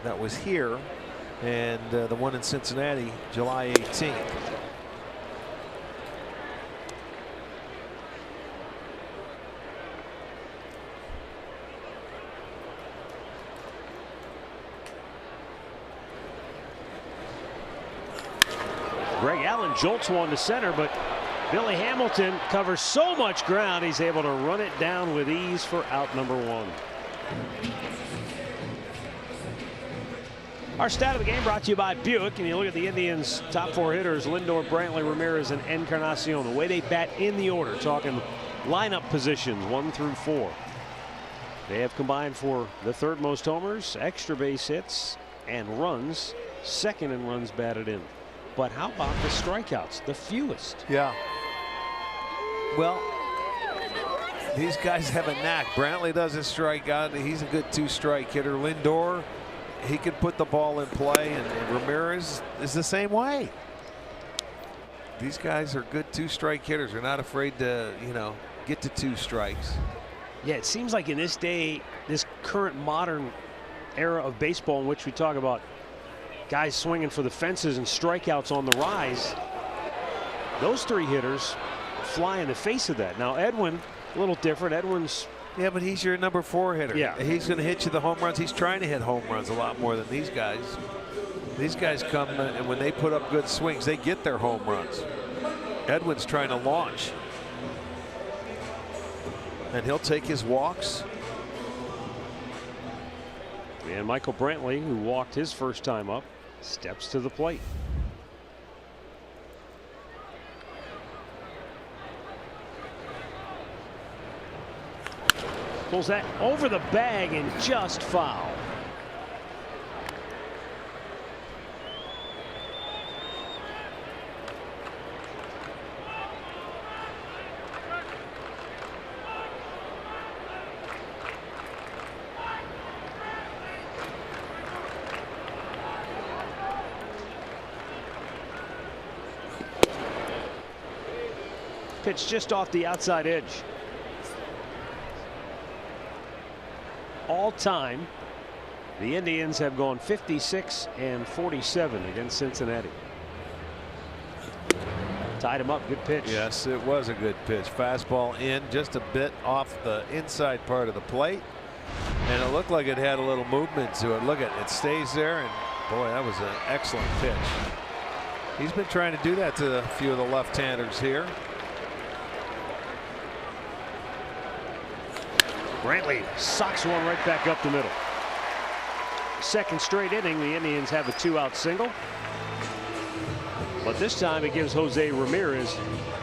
That was here. And the one in Cincinnati, July 18th. Greg Allen jolts one to center, but Billy Hamilton covers so much ground he's able to run it down with ease for out number 1. Our stat of the game brought to you by Buick, and you look at the Indians' top 4 hitters: Lindor, Brantley, Ramirez, and Encarnacion. The way they bat in the order, talking lineup positions 1 through 4. They have combined for the 3rd most homers, extra base hits, and runs, 2nd in runs batted in. But how about the strikeouts? The fewest. Yeah. Well, these guys have a knack. Brantley doesn't strike out. He's a good 2-strike hitter. Lindor, he can put the ball in play, and Ramirez is the same way. These guys are good 2-strike hitters. They're not afraid to, get to 2 strikes. Yeah, it seems like in this day, this current modern era of baseball in which we talk about guys swinging for the fences and strikeouts on the rise, those 3 hitters fly in the face of that. Now Edwin, a little different. Edwin's, yeah, but he's your number 4 hitter. Yeah, he's going to hit you the home runs. He's trying to hit home runs a lot more than these guys. These guys come, and when they put up good swings, they get their home runs. Edwin's trying to launch, and he'll take his walks. And Michael Brantley, who walked his first time up, steps to the plate. Pulls that over the bag and just foul. Pitch just off the outside edge. All time, the Indians have gone 56 and 47 against Cincinnati. Tied him up. Good pitch. Yes, it was a good pitch. Fastball in just a bit off the inside part of the plate, and it looked like it had a little movement to it. Look at it, it stays there, and boy, that was an excellent pitch. He's been trying to do that to a few of the left-handers here. Brantley socks one right back up the middle. Second straight inning, the Indians have a 2-out single. But this time it gives Jose Ramirez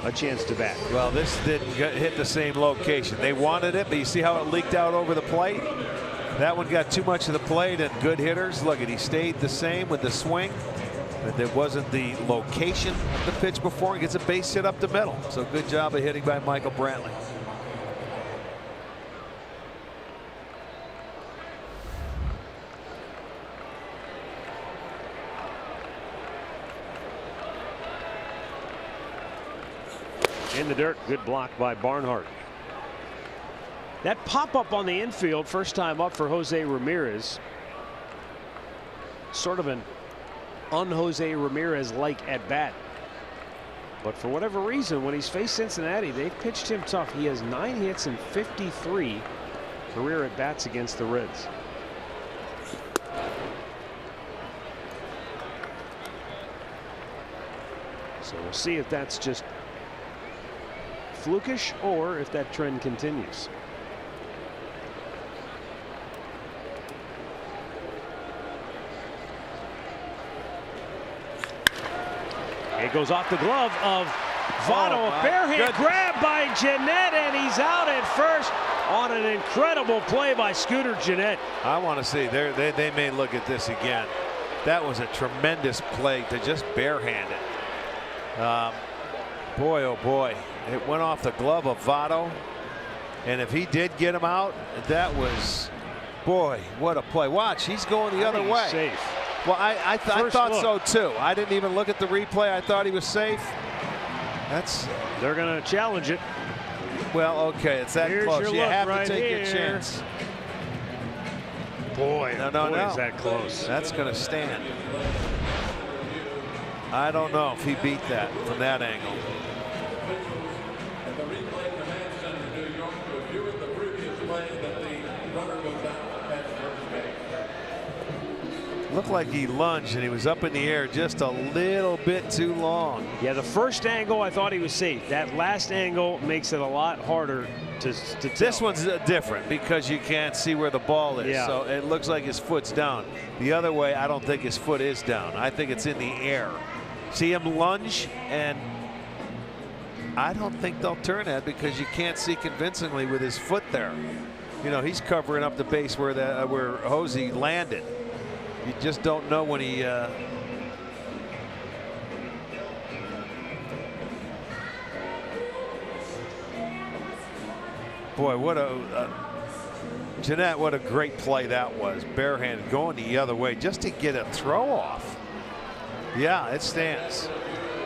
a chance to bat. Well, this didn't hit the same location. They wanted it, but you see how it leaked out over the plate? That one got too much of the plate, and good hitters, look at, he stayed the same with the swing. But it wasn't the location of the pitch before. He gets a base hit up the middle. So good job of hitting by Michael Brantley. In the dirt, good block by Barnhart. That pop-up on the infield, first time up for Jose Ramirez. Sort of an un-Jose Ramirez-like at-bat. But for whatever reason, when he's faced Cincinnati, they've pitched him tough. He has 9 hits and 53 career at-bats against the Reds. So we'll see if that's just flukish or if that trend continues. It goes off the glove of Votto. A barehand grab by Jeanette, and he's out at first on an incredible play by Scooter Jeanette. I want to see, they may look at this again. That was a tremendous play to just barehand it. Boy, oh boy, it went off the glove of Votto. And if he did get him out, that was, boy, what a play. Watch, he's going the other way. He's safe. Well, I thought so too. I didn't even look at the replay. I thought he was safe. They're going to challenge it. Well, okay, it's that Here's close. your You look have right to take here. your chance. Boy, No. is that close. That's going to stand. I don't know if he beat that from that angle. And the replay command center in New York reviewing the previous play that the runner was out at first base. Looked like he lunged and he was up in the air just a little bit too long. Yeah, the first angle I thought he was safe. That last angle makes it a lot harder to tell. This one's different because you can't see where the ball is. Yeah. So it looks like his foot's down. The other way, I don't think his foot is down. I think it's in the air. See him lunge, and I don't think they'll turn that because you can't see convincingly with his foot there. You know, he's covering up the base where Hosey landed. You just don't know when he boy, what a Jeanette, what a great play that was. Barehanded going the other way just to get a throw off. Yeah, it stands.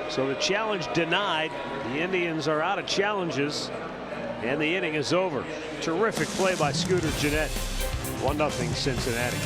So the challenge denied. The Indians are out of challenges, and the inning is over. Terrific play by Scooter Gennett. 1-0 Cincinnati.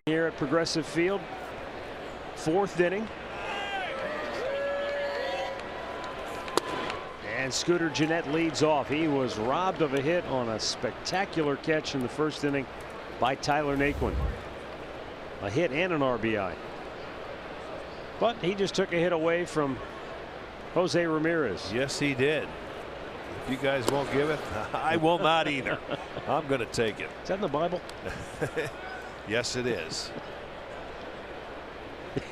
Here at Progressive Field, 4th inning. And Scooter Gennett leads off. He was robbed of a hit on a spectacular catch in the 1st inning by Tyler Naquin. A hit and an RBI. But he just took a hit away from Jose Ramirez. Yes, he did. If you guys won't give it, I will not either. I'm going to take it. Is that in the Bible? Yes, it is.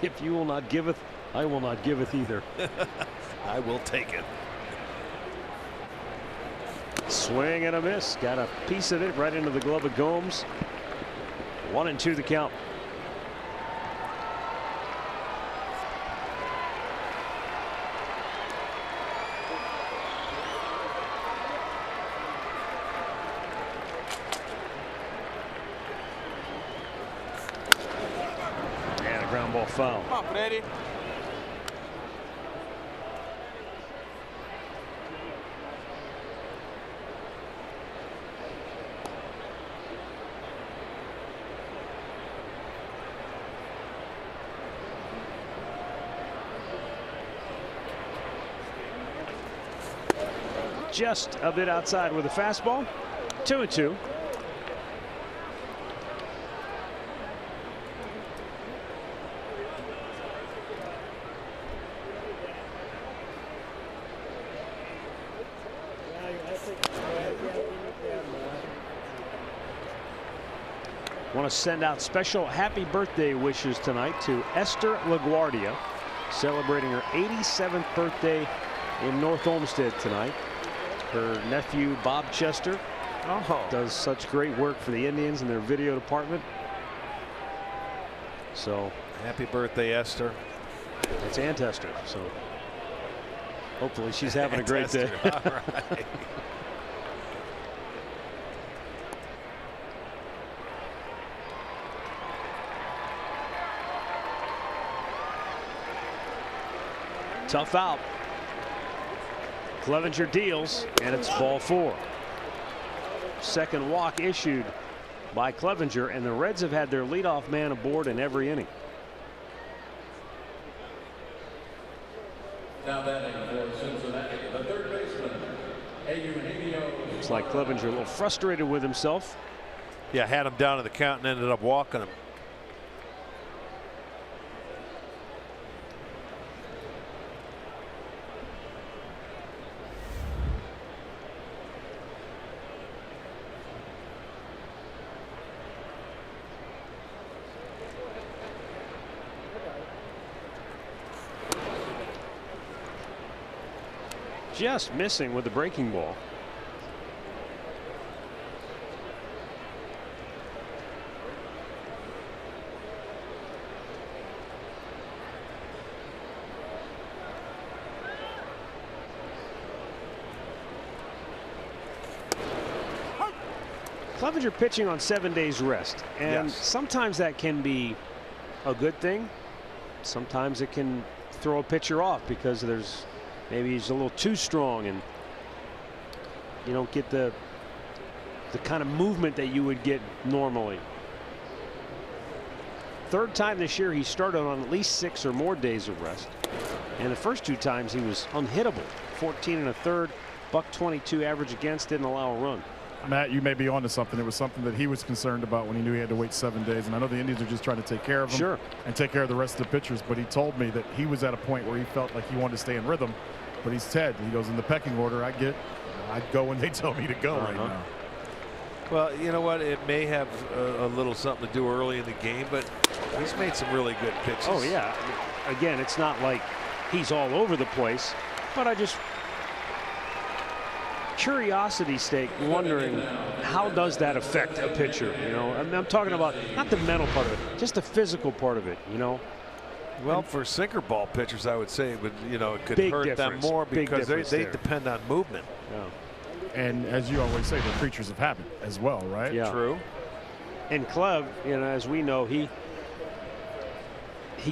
If you will not giveth, I will not giveth either. I will take it. Swing and a miss. Got a piece of it right into the glove of Gomes. 1-2 the count. And a ground ball foul. Come on, Freddy. Just a bit outside with a fastball. 2-2. Want to send out special happy birthday wishes tonight to Esther LaGuardia, celebrating her 87th birthday in North Olmsted tonight. Her nephew Bob Chester does such great work for the Indians in their video department. So happy birthday, Esther. It's Aunt Esther, so hopefully she's having a great day. All right. Tough out. Clevenger deals, and it's ball 4. Second walk issued by Clevenger, and the Reds have had their leadoff man aboard in every inning. Now batting for Cincinnati, the third baseman, Looks like Clevenger a little frustrated with himself. Yeah, had him down to the count and ended up walking him. Just missing with the breaking ball. Clevenger pitching on 7 days rest, and sometimes that can be a good thing. Sometimes it can throw a pitcher off because there's maybe he's a little too strong and you don't get the kind of movement that you would get normally. Third time this year he started on at least 6 or more days of rest, and the first 2 times he was unhittable. 14 1/3, .122 average against, didn't allow a run. Matt, you may be onto something. It was something that he was concerned about when he knew he had to wait 7 days. And I know the Indians are just trying to take care of him and take care of the rest of the pitchers. But he told me that he was at a point where he felt like he wanted to stay in rhythm. But he's Ted. He goes, in the pecking order, I'd go when they tell me to go right now. Well, you know what? It may have a little something to do early in the game, but he's made some really good pitches. Oh, yeah. Again, it's not like he's all over the place, but I just curiosity stake wondering how does that affect a pitcher, you know. I'm talking about not the mental part of it, just the physical part of it, you know. Well, for sinker ball pitchers, I would say it would, you know, it could Big hurt difference. them more Big because difference they there. depend on movement. Yeah. And as you always say, they're creatures of habit as well, right? Yeah. True. And Clev, you know, as we know, he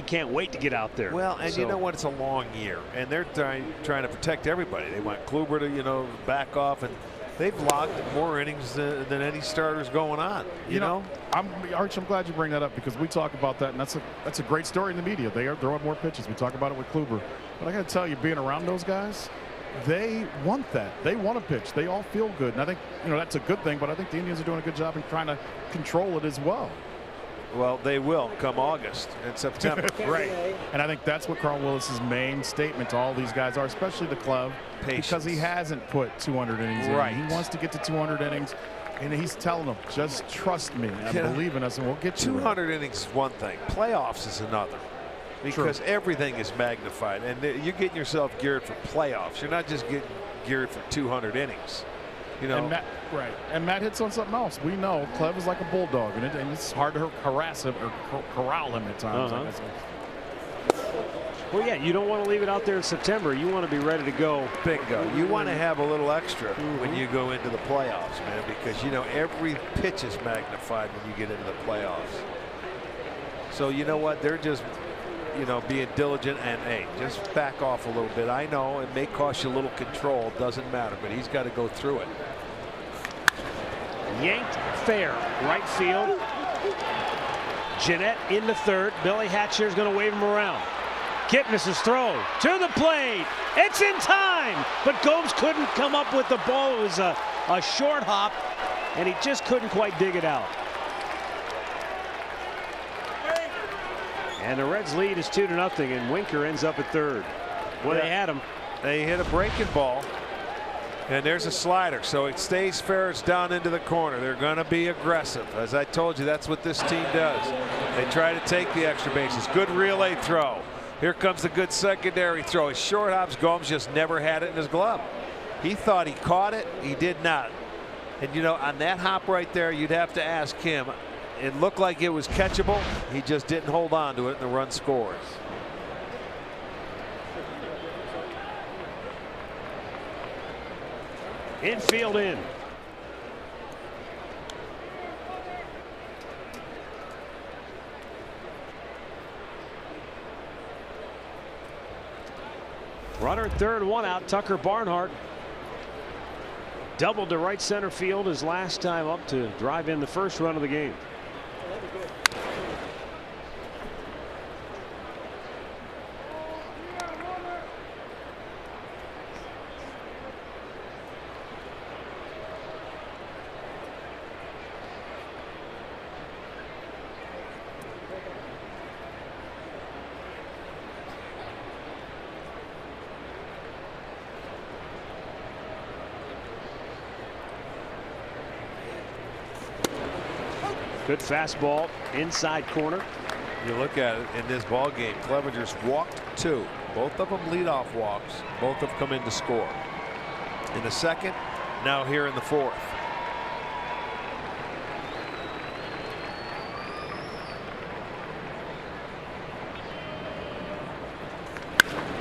can't wait to get out there. Well, and you know what? It's a long year, and they're trying to protect everybody. They want Kluber to, you know, back off, and they've logged more innings than any starters going on. You know? Arch, I'm glad you bring that up because we talk about that, and that's a great story in the media. They are throwing more pitches. We talk about it with Kluber, but I got to tell you, being around those guys, they want that. They want to pitch. They all feel good, and I think, you know, that's a good thing. But I think the Indians are doing a good job in trying to control it as well. Well, they will come August and September. Right. And I think that's what Carl Willis's main statement to all these guys are, especially the club, because he hasn't put 200 innings in. Right. He wants to get to 200 innings, and he's telling them, just trust me and believe in us, and we'll get 200 innings is one thing. Playoffs is another. Because everything is magnified, and you're getting yourself geared for playoffs. You're not just getting geared for 200 innings. You know, and Matt hits on something else. We know Clev is like a bulldog, and it's hard to harass him or corral him at times. Well, yeah, you don't want to leave it out there in September. You want to be ready to go. Bingo. You want to have a little extra when you go into the playoffs, man, because, you know, every pitch is magnified when you get into the playoffs. So, you know what? They're just, you know, being diligent and, hey, just back off a little bit. I know it may cost you a little control. Doesn't matter, but he's got to go through it. Yanked fair, right field. Jeanette into third. Billy Hatcher is going to wave him around. Kipnis' throw to the plate. It's in time, but Gomes couldn't come up with the ball. It was a short hop, and he just couldn't quite dig it out. And the Reds lead is 2-0, and Winker ends up at third. Well, they had him. They hit a breaking ball, and there's a slider, so it stays fair. It's down into the corner. They're going to be aggressive. As I told you, that's what this team does. They try to take the extra bases. Good relay throw. Here comes the good secondary throw. His short hops. Gomes just never had it in his glove. He thought he caught it. He did not. And you know, on that hop right there, you'd have to ask him. It looked like it was catchable. He just didn't hold on to it, and the run scores. Infield in. Runner at third, one out. Tucker Barnhart doubled to right center field his last time up to drive in the first run of the game. Good fastball inside corner. You look at it in this ball game, Clevenger's walked 2. Both of them leadoff walks. Both have come in to score. In the second, now here in the fourth.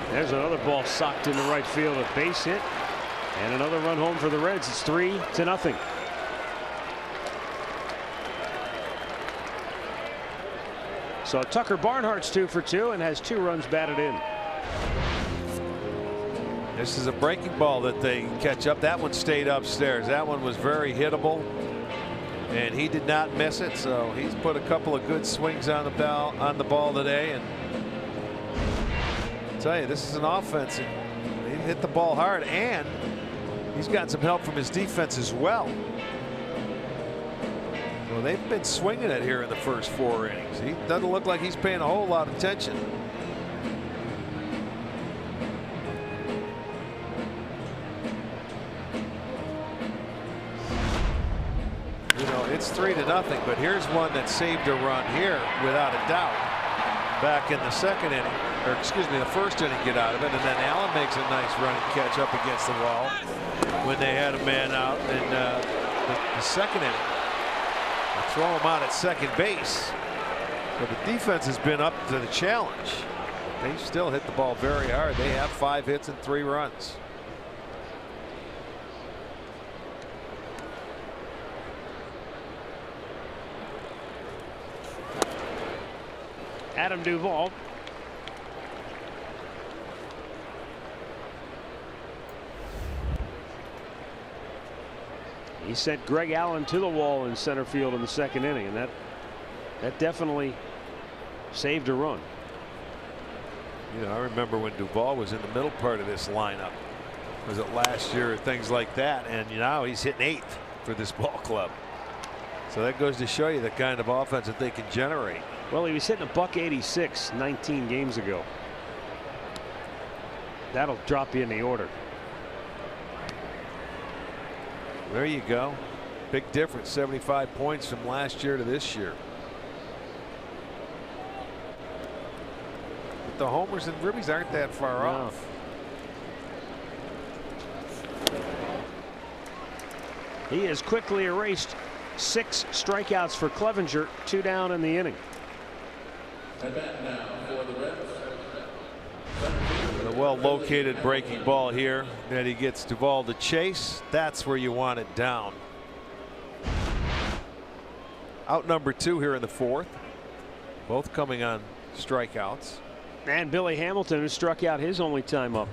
There's another ball socked into right field, a base hit, and another run home for the Reds. It's 3-0. So Tucker Barnhart's 2 for 2 and has 2 runs batted in. This is a breaking ball that they catch up. That one stayed upstairs. That one was very hittable, and he did not miss it. So he's put a couple of good swings on the ball today. And I'll tell you, this is an offense. He hit the ball hard, and he's got some help from his defense as well. Well, they've been swinging it here in the first 4 innings. He doesn't look like he's paying a whole lot of attention. You know, it's 3-0, but here's one that saved a run here without a doubt. Back in the second inning, or excuse me, the first inning, get out of it, and then Allen makes a nice running catch up against the wall when they had a man out in the second inning. Throw him out at second base. But the defense has been up to the challenge. They still hit the ball very hard. They have 5 hits and 3 runs. Adam Duvall. He sent Greg Allen to the wall in center field in the second inning, and that definitely saved a run. You know, I remember when Duvall was in the middle part of this lineup. Was it last year or things like that? And now he's hitting 8th for this ball club. So that goes to show you the kind of offense that they can generate. Well, he was hitting $186 19 games ago. That'll drop you in the order. There you go. Big difference, 75 points from last year to this year. But the homers and ribbies aren't that far off. He has quickly erased 6 strikeouts for Clevenger, 2 down in the inning. And back now for the Reds. A well-located breaking ball here that he gets Duvall to chase. That's where you want it down. Out number 2 here in the fourth. Both coming on strikeouts. And Billy Hamilton, who struck out his only time up.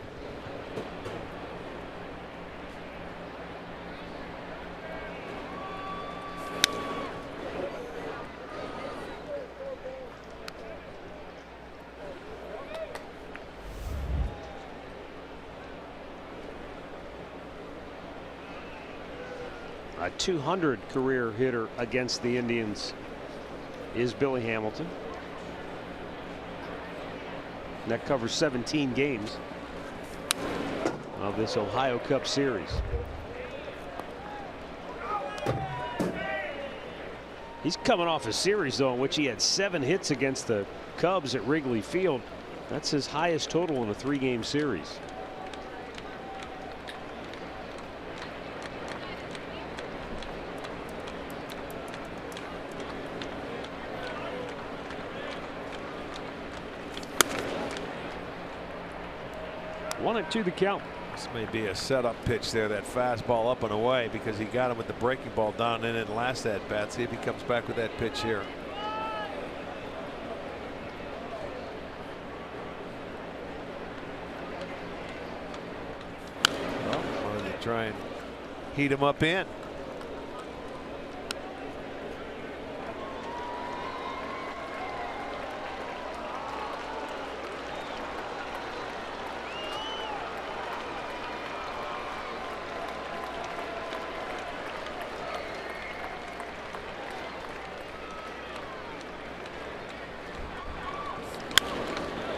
A .200 career hitter against the Indians is Billy Hamilton. And that covers 17 games of this Ohio Cup series. He's coming off a series, though, in which he had 7 hits against the Cubs at Wrigley Field. That's his highest total in a 3-game series. One and 2 the count. This may be a setup pitch there, that fastball up and away, because he got him with the breaking ball down in it last at bat. See if he comes back with that pitch here. Well, wanted to try and heat him up in.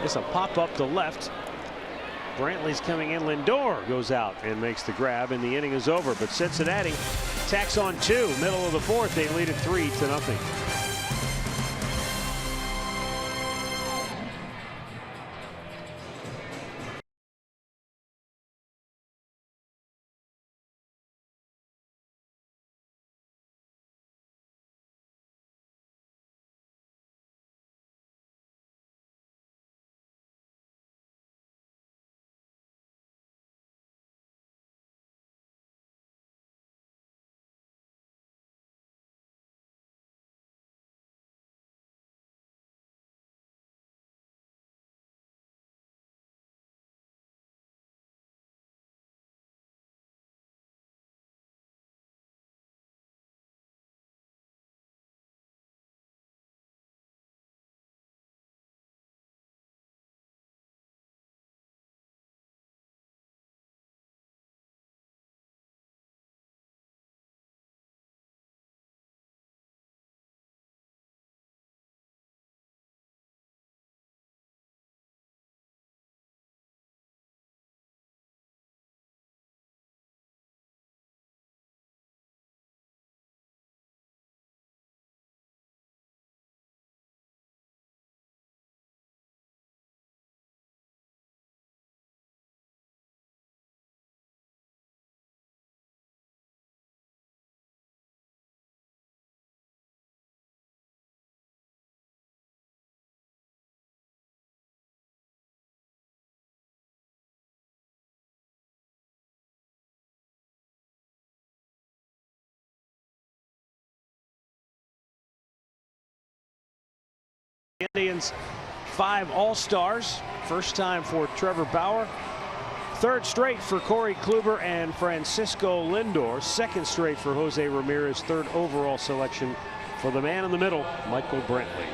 It's a pop up to left. Brantley's coming in. Lindor goes out and makes the grab, and the inning is over. But Cincinnati tacks on 2. Middle of the 4th, they lead it 3-0. Indians 5 All-Stars. First time for Trevor Bauer. 3rd straight for Corey Kluber and Francisco Lindor. 2nd straight for Jose Ramirez. 3rd overall selection for the man in the middle, Michael Brantley.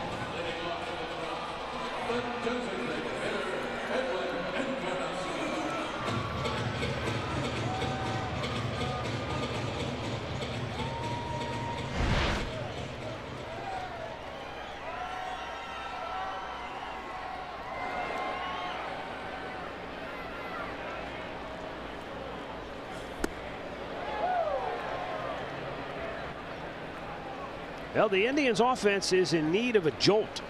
Well, the Indians offense is in need of a jolt.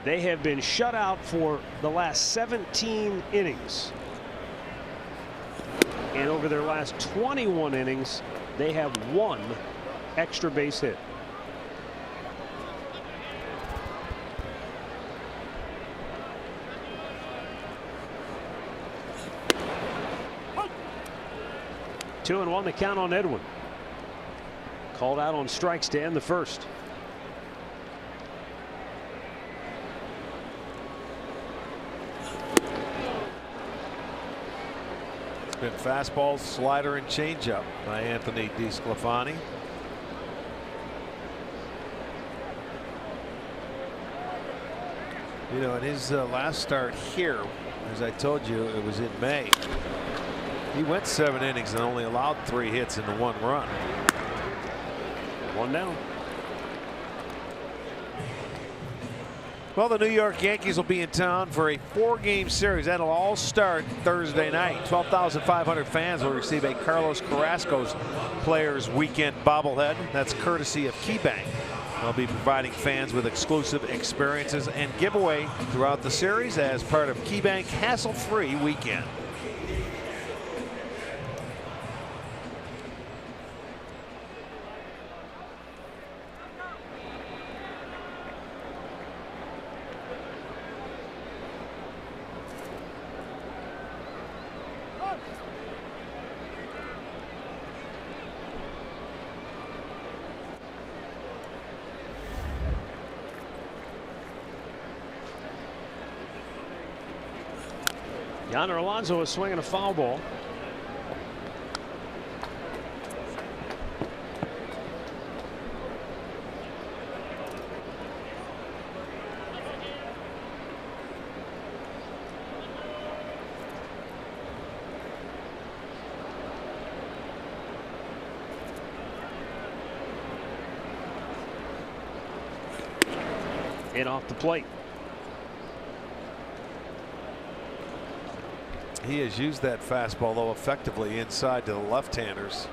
They have been shut out for the last 17 innings. And over their last 21 innings, they have 1 extra base hit. Two and 1 the count on Edwin. Called out on strikes to end the first. It's been fastball, slider, and changeup by Anthony DeSclafani. You know, in his last start here, as I told you, it was in May. He went 7 innings and only allowed 3 hits and 1 run. 1 down. Well, the New York Yankees will be in town for a 4-game series. That'll all start Thursday night. 12,500 fans will receive a Carlos Carrasco's Players Weekend bobblehead. That's courtesy of KeyBank. They'll be providing fans with exclusive experiences and giveaway throughout the series as part of KeyBank Hassle-Free Weekend. Yonder Alonso is swinging a foul ball. In off the plate. He has used that fastball, though, effectively inside to the left-handers.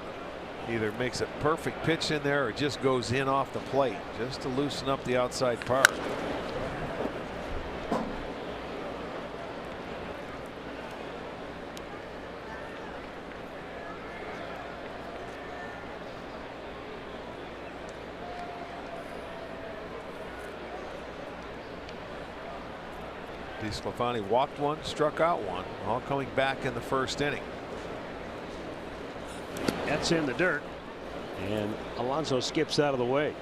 Either makes a perfect pitch in there or just goes in off the plate just to loosen up the outside part. DeSclafani walked 1, struck out 1, all coming back in the first inning. That's in the dirt, and Alonso skips out of the way.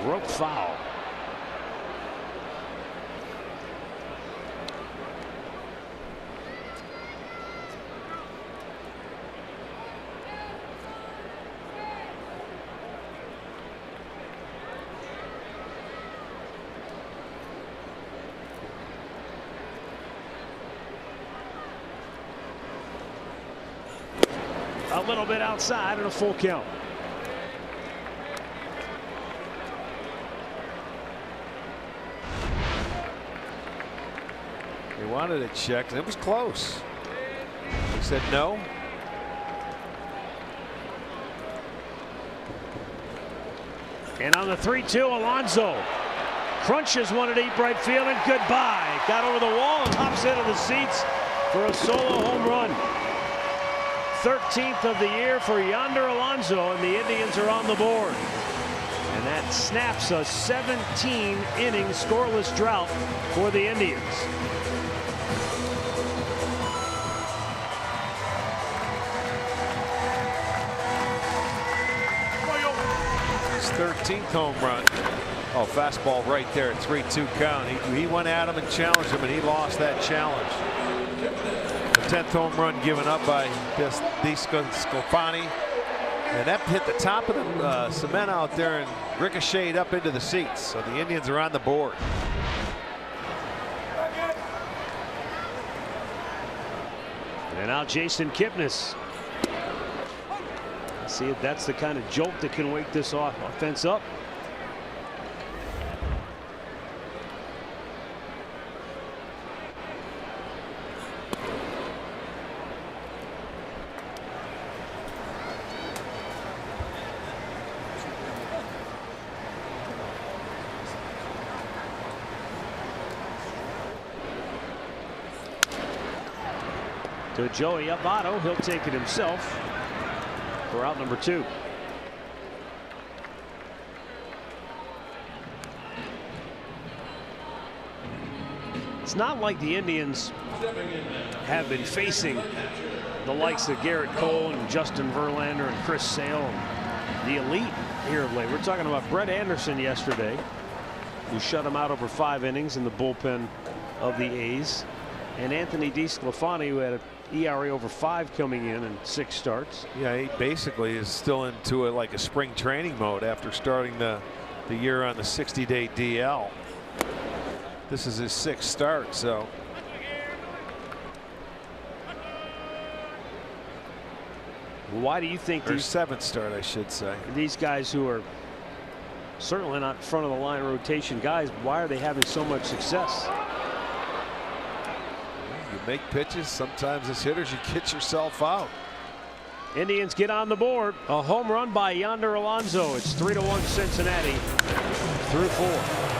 Rope foul. A little bit outside and a full count. He wanted it checked, and it was close. He said no. And on the 3-2, Alonso crunches one to deep right field, and goodbye. Got over the wall and hops into the seats for a solo home run. 13th of the year for Yonder Alonso, and the Indians are on the board. And that snaps a 17-inning scoreless drought for the Indians. His 13th home run. Oh, fastball right there at 3-2 count. He went at him and challenged him, and he lost that challenge. The 10th home run given up by DeSclafani, and that hit the top of the cement out there and ricocheted up into the seats. So the Indians are on the board. And now Jason Kipnis. See if that's the kind of jolt that can wake this offense up. To Joey Votto, he'll take it himself for out number 2. It's not like the Indians have been facing the likes of Garrett Cole and Justin Verlander and Chris Sale and the elite here of late. We're talking about Brett Anderson yesterday. who shut him out over 5 innings in the bullpen of the A's, and Anthony DeSclafani, who had an ERA over 5 coming in 6 starts. Yeah, he basically is still into like a spring training mode after starting the year on the 60-day DL. This is his 6th start, so. Why do you think Or these 7th start, I should say. These guys who are certainly not front of the line rotation guys, why are they having so much success? You make pitches, sometimes as hitters you get yourself out. Indians get on the board. A home run by Yonder Alonso. It's 3-1 Cincinnati through 4.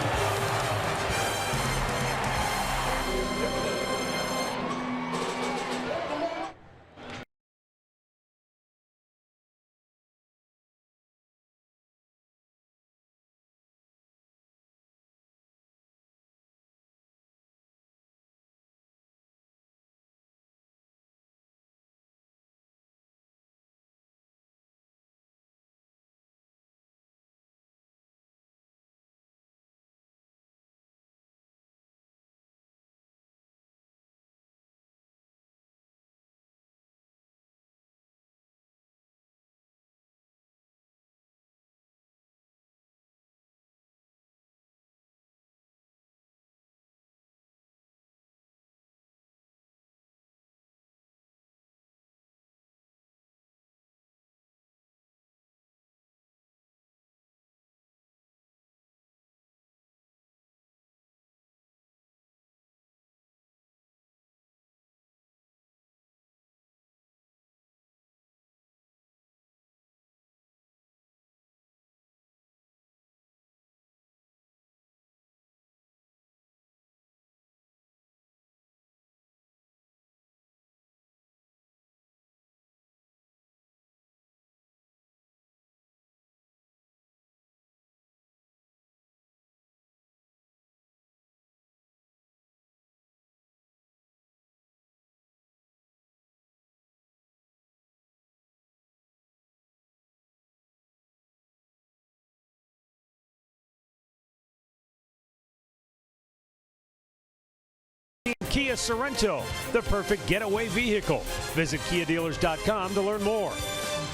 Kia Sorrento, the perfect getaway vehicle. Visit KiaDealers.com to learn more.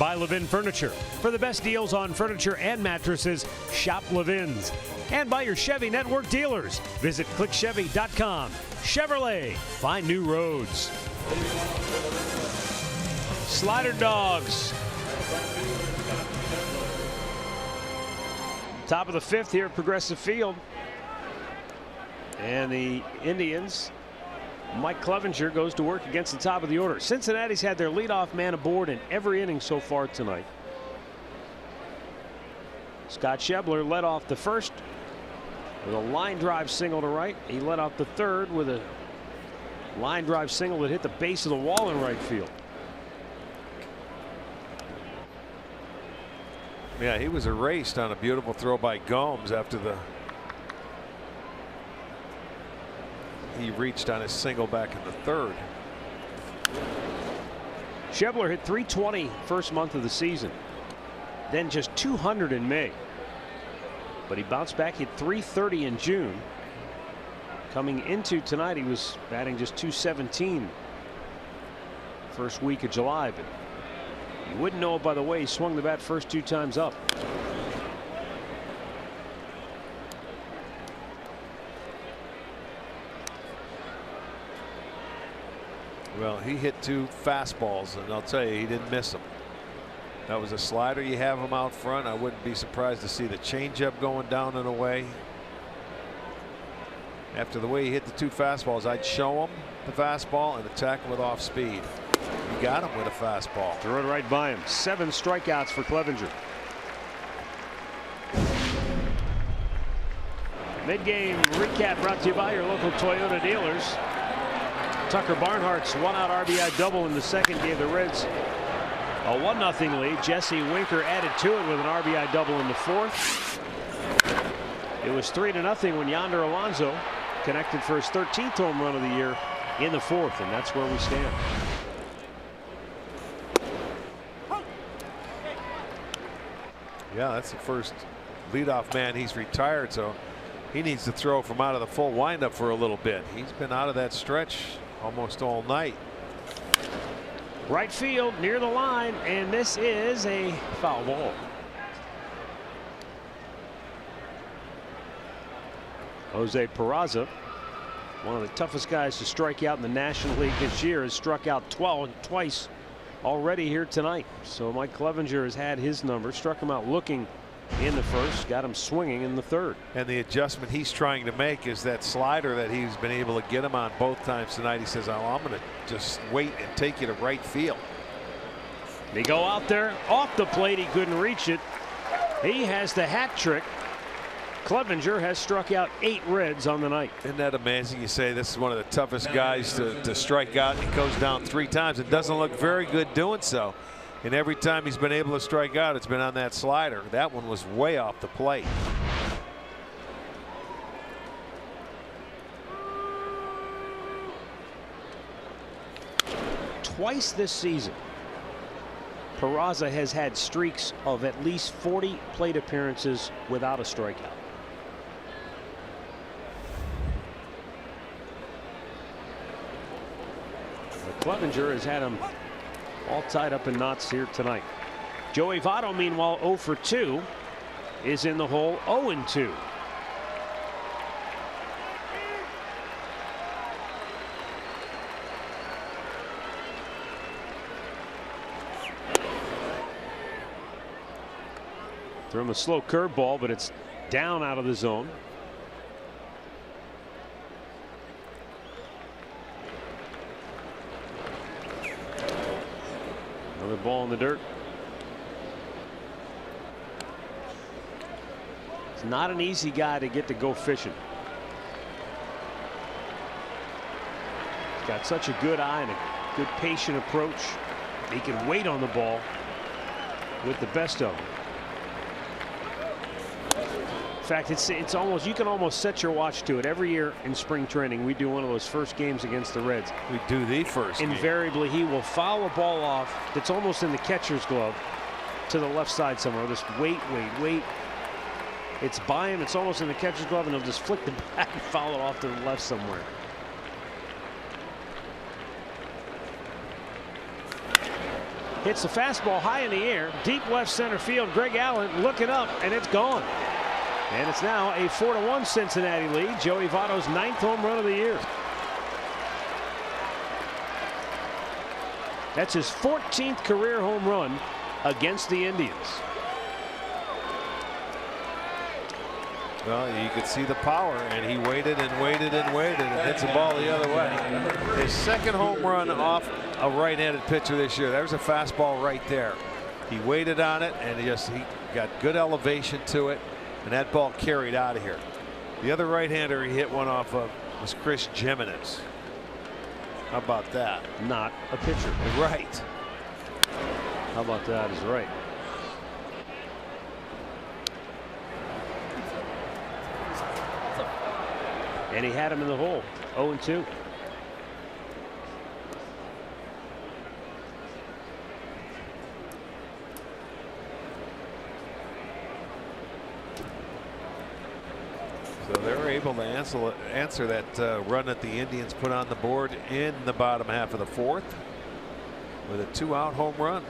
By Levin Furniture. For the best deals on furniture and mattresses, shop Levin's. And by your Chevy Network dealers. Visit ClickChevy.com. Chevrolet, find new roads. Slider Dogs. Top of the 5th here at Progressive Field. And the Indians, Mike Clevenger goes to work against the top of the order. Cincinnati's had their leadoff man aboard in every inning so far tonight. Scott Schebler led off the first with a line drive single to right. He led off the third with a line drive single that hit the base of the wall in right field. Yeah, he was erased on a beautiful throw by Gomes after he reached on his single back in the 3rd. Schebler hit .320 first month of the season, then just .200 in May, but he bounced back, hit .330 in June. Coming into tonight, he was batting just .217 first week of July, but you wouldn't know it by the way he swung the bat first 2 times up. Well, he hit 2 fastballs, and I'll tell you, he didn't miss them. That was a slider. You have him out front. I wouldn't be surprised to see the changeup going down and away. After the way he hit the 2 fastballs, I'd show him the fastball and attack him with off speed. He got him with a fastball. Threw it right by him. 7 strikeouts for Clevenger. Mid-game recap brought to you by your local Toyota dealers. Tucker Barnhart's 1-out RBI double in the second gave the Reds a 1-0 lead. Jesse Winker added to it with an RBI double in the 4th. It was 3-0 when Yonder Alonso connected for his 13th home run of the year in the 4th, and that's where we stand. Yeah, that's the first leadoff man he's retired, so He needs to throw from out of the full windup for a little bit. He's been out of that stretch almost all night. Right field near the line, and this is a foul ball. Jose Peraza, one of the toughest guys to strike out in the National League this year, has struck out twice already here tonight. So Mike Clevenger has had his number, struck him out looking in the first, got him swinging in the third. And the adjustment he's trying to make is that slider that he's been able to get him on both times tonight. He says, oh, I'm going to just wait and take you to right field. They go out there off the plate. He couldn't reach it. He has the hat trick. Clevenger has struck out 8 Reds on the night. Isn't that amazing? You say this is one of the toughest guys to strike out. He goes down 3 times and doesn't look very good doing so. And every time he's been able to strike out, it's been on that slider. That one was way off the plate. Twice this season, Peraza has had streaks of at least 40 plate appearances without a strikeout. But Clevenger has had him all tied up in knots here tonight. Joey Votto, meanwhile, 0 for 2, is in the hole 0-2. Threw him a slow curveball, but it's down out of the zone. Another ball in the dirt. It's not an easy guy to get to go fishing. He's got such a good eye and a good patient approach. He can wait on the ball with the best of them. In fact, it's almost, you can almost set your watch to it. Every year in spring training, we do one of those first games against the Reds. We do the first Invariably, he will foul a ball off that's almost in the catcher's glove to the left side somewhere. Just wait. It's by him. It's almost in the catcher's glove, and he'll just flick the bat and foul it off to the left somewhere. Hits the fastball high in the air, deep left center field. Greg Allen looking up, and it's gone. And it's now a 4-1 Cincinnati lead. Joey Votto's 9th home run of the year. That's his 14th career home run against the Indians. Well, you could see the power, and he waited and waited and waited and hits the ball the other way. His 2nd home run off a right-handed pitcher this year. There's a fastball right there. He waited on it, and he got good elevation to it, and that ball carried out of here. The other right-hander he hit one off of was Chris Jimenez. How about that? Not a pitcher. Right. How about that is right. And he had him in the hole. 0-2. So they were able to answer that run that the Indians put on the board in the bottom half of the 4th with a 2-out home run.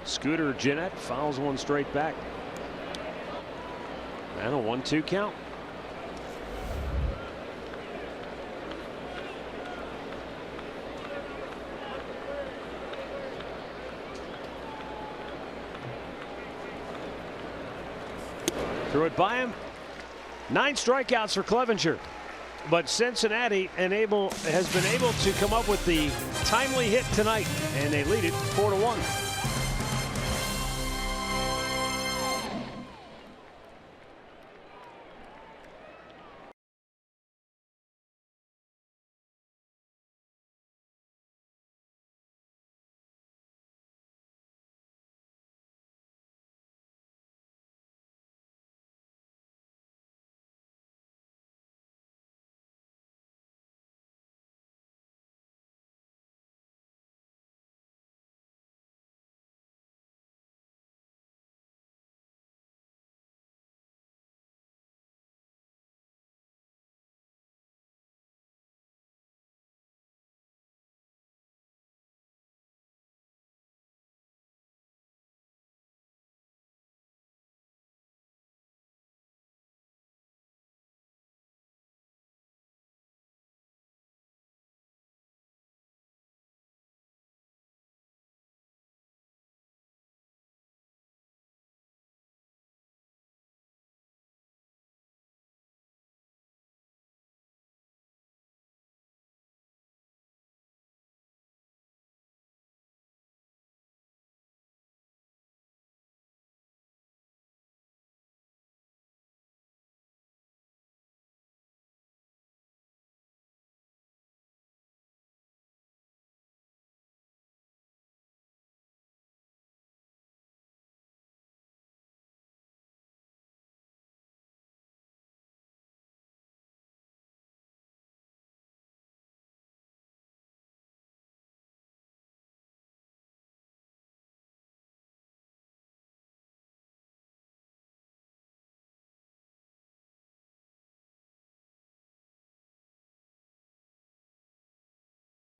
Scooter Gennett fouls one straight back. And a 1-2 count. Threw it by him. 9 strikeouts for Clevenger. But Cincinnati has been able to come up with the timely hit tonight, and they lead it 4-1.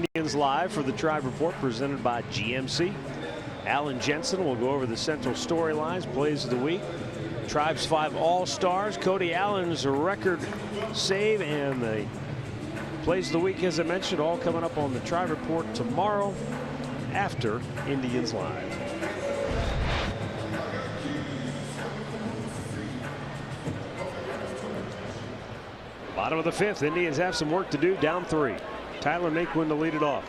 Indians Live for the Tribe Report presented by GMC. Alan Jensen will go over the central storylines, plays of the week. Tribe's 5 All-Stars, Cody Allen's record save, and the plays of the week, as I mentioned, all coming up on the Tribe Report tomorrow after Indians Live. Bottom of the 5th, Indians have some work to do, down 3. Tyler Naquin to lead it off.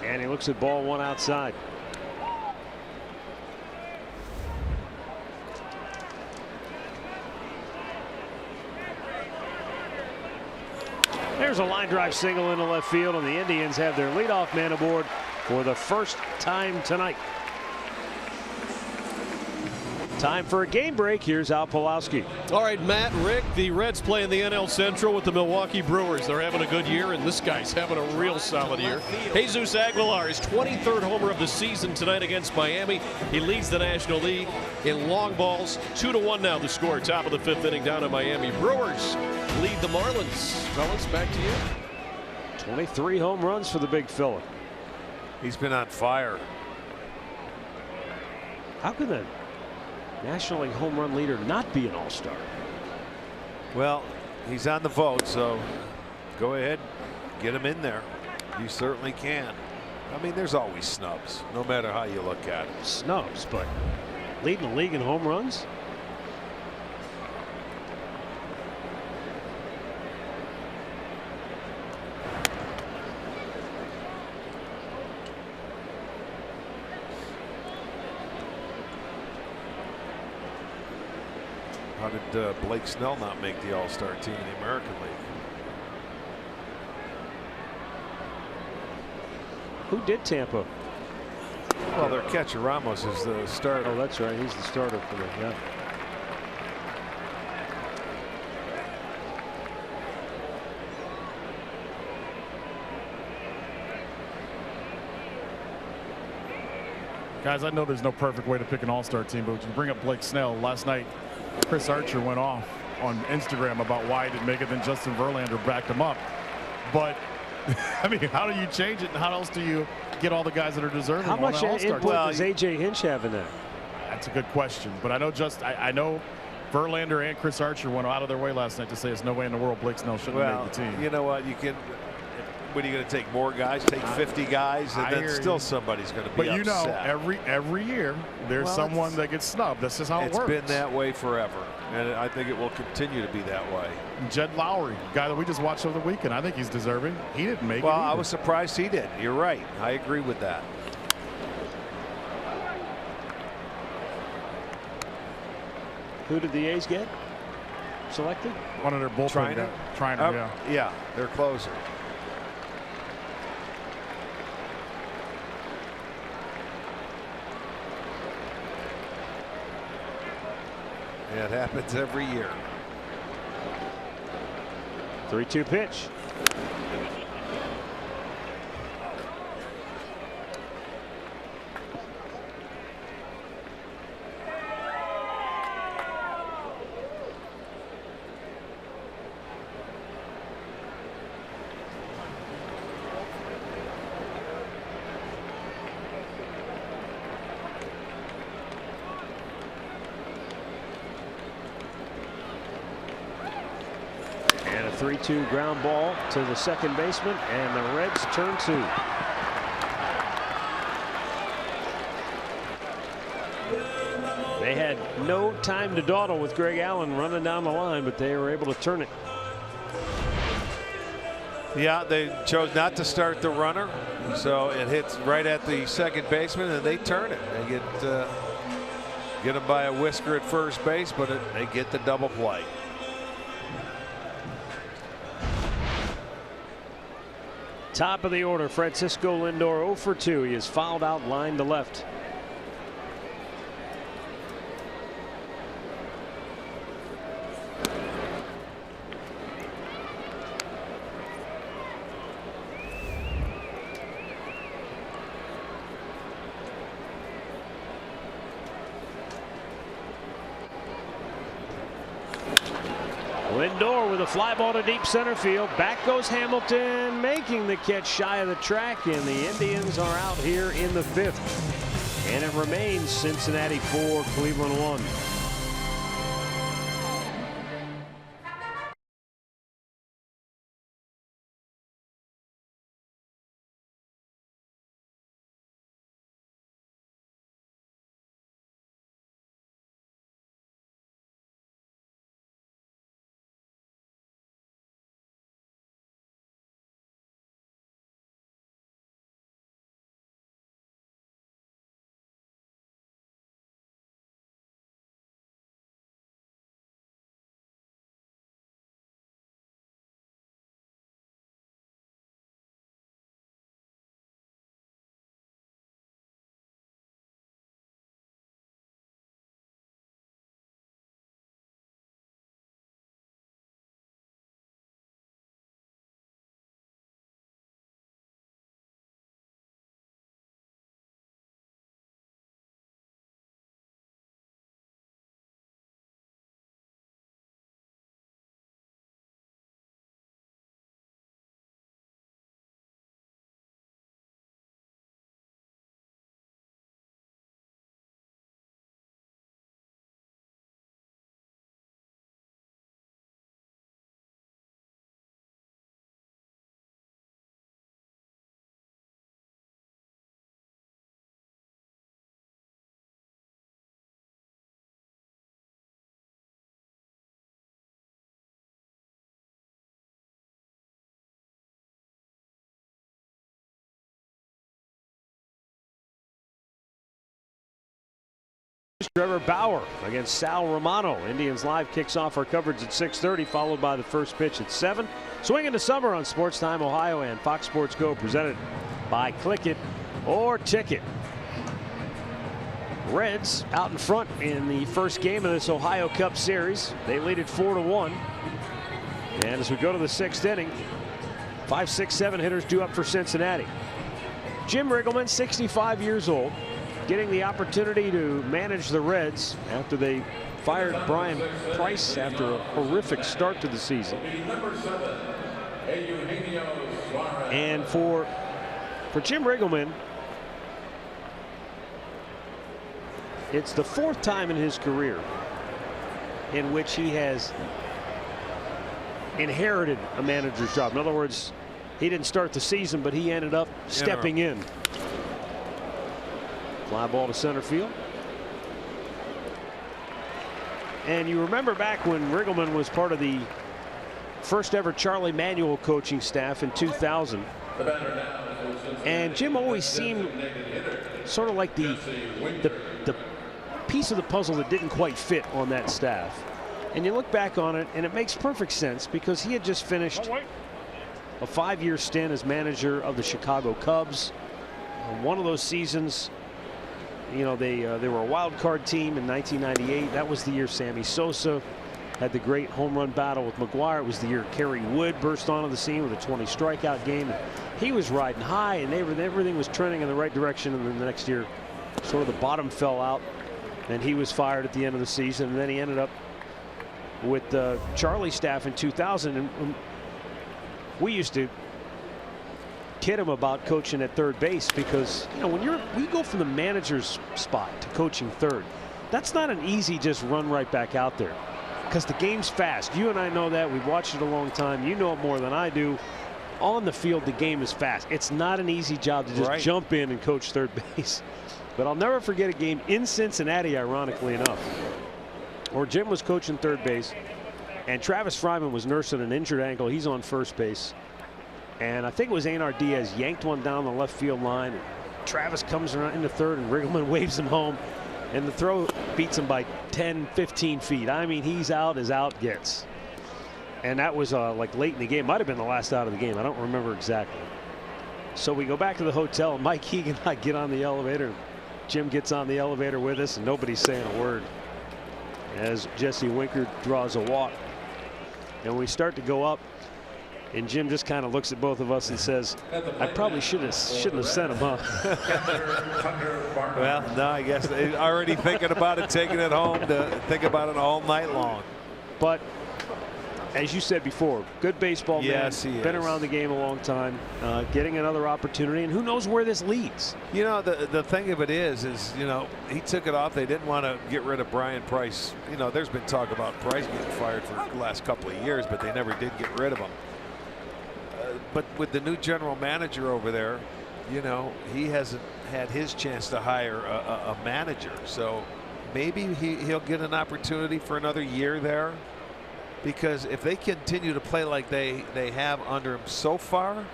And he looks at ball 1 outside. There's a line drive single into left field, and the Indians have their leadoff man aboard for the first time tonight. Time for a game break. Here's Al Pawlowski. All right, Matt, Rick, the Reds play in the NL Central with the Milwaukee Brewers. They're having a good year, and this guy's having a real solid year. Jesus Aguilar, his 23rd homer of the season tonight against Miami. He leads the National League in long balls. 2-1 now the score. Top of the 5th inning down in Miami. Brewers lead the Marlins. Fellas, back to you. 23 home runs for the big fella. He's been on fire. How could the National League home run leader not be an all-star? Well, he's on the vote, so go ahead, get him in there. You certainly can. I mean, there's always snubs, no matter how you look at it. Snubs, but leading the league in home runs? How did Blake Snell not make the All-Star team in the American League? Who did Tampa? Well, their catcher Ramos is the starter. Oh, that's right. He's the starter for them. Yeah. Guys, I know there's no perfect way to pick an all-star team, but you bring up Blake Snell. Last night, Chris Archer went off on Instagram about why he didn't make it, then Justin Verlander backed him up. But, I mean, how do you change it, and how else do you get all the guys that are deserving How on much that all-star input team? does A.J. Hinch have in that? That's a good question. But I know I know Verlander and Chris Archer went out of their way last night to say there's no way in the world Blake Snell shouldn't Well, make the team. you know what? You can. What are you going to take? More guys? Take 50 guys, and then still somebody's going to be But you upset. know, every year there's someone that gets snubbed. That's just how it works. It's been that way forever, and I think it will continue to be that way. Jed Lowry, guy that we just watched over the weekend, I think he's deserving. He didn't make it. Well, I either. was surprised he did. You're right. I agree with that. Who did the A's get selected? One of their bullpen guys. Trainer, yeah. Yeah, their closer. Yeah, it happens every year. 3-2 pitch. And a 3-2 ground ball to the second baseman, and the Reds turn 2. They had no time to dawdle with Greg Allen running down the line, but they were able to turn it. Yeah, they chose not to start the runner, so it hits right at the second baseman, and they turn it. They get him by a whisker at first base, but they get the double play. Top of the order, Francisco Lindor 0 for 2. He is fouled out line to left. Lindor with a fly ball to deep center field. Back goes Hamilton, making the catch shy of the track, and the Indians are out here in the 5th. And it remains Cincinnati 4, Cleveland 1. Trevor Bauer against Sal Romano. Indians Live kicks off our coverage at 6:30, followed by the first pitch at 7. Swing into summer on Sports Time Ohio and Fox Sports Go, presented by Click It or Ticket. Reds out in front in the first game of this Ohio Cup Series. They lead it 4-1. And as we go to the 6th inning, 5, 6, 7 hitters due up for Cincinnati. Jim Riggleman, 65 years old, getting the opportunity to manage the Reds after they fired Brian Price after a horrific start to the season. And for Jim Riggleman, it's the 4th time in his career in which he has inherited a manager's job. In other words, he didn't start the season, but he ended up stepping in. Fly ball to center field. And you remember back when Riggleman was part of the first ever Charlie Manuel coaching staff in 2000. And Jim always seemed sort of like the piece of the puzzle that didn't quite fit on that staff. And you look back on it and it makes perfect sense, because he had just finished a 5-year stint as manager of the Chicago Cubs. One of those seasons, you know, they were a wild card team in 1998. That was the year Sammy Sosa had the great home run battle with McGuire. It was the year Kerry Wood burst onto the scene with a 20 strikeout game. And he was riding high, and everything was trending in the right direction. And then the next year, sort of the bottom fell out, and he was fired at the end of the season. And then he ended up with Charlie's staff in 2000. And we used to kid him about coaching at third base, because, you know, when you go from the manager's spot to coaching third, that's not an easy just run right back out there, because the game's fast. You and I know that. We've watched it a long time. You know it more than I do. On the field, the game is fast. It's not an easy job to just jump in and coach third base. But I'll never forget a game in Cincinnati, ironically enough, where Jim was coaching third base and Travis Fryman was nursing an injured ankle. He's on first base. And I think it was Einar Diaz yanked one down the left field line. And Travis comes around into third, and Riggleman waves him home. And the throw beats him by 10, 15 feet. I mean, he's out as out gets. And that was like late in the game. Might have been the last out of the game. I don't remember exactly. So we go back to the hotel, and Mike Hegan and I get on the elevator. Jim gets on the elevator with us, and nobody's saying a word as Jesse Winker draws a walk. And we start to go up, and Jim just kind of looks at both of us and says, I probably shouldn't have sent him, huh? Well, no, I guess they're already thinking about it, taking it home to think about it all night long. But as you said before, good baseball man. Yes, he been is. around the game a long time, getting another opportunity, and who knows where this leads. You know, the thing of it is, you know, he took it off. They didn't want to get rid of Brian Price. You know, there's been talk about Price getting fired for the last couple of years, but they never did get rid of him. But with the new general manager over there, you know, he hasn't had his chance to hire a manager. So maybe he'll get an opportunity for another year there. Because if they continue to play like they have under him so far,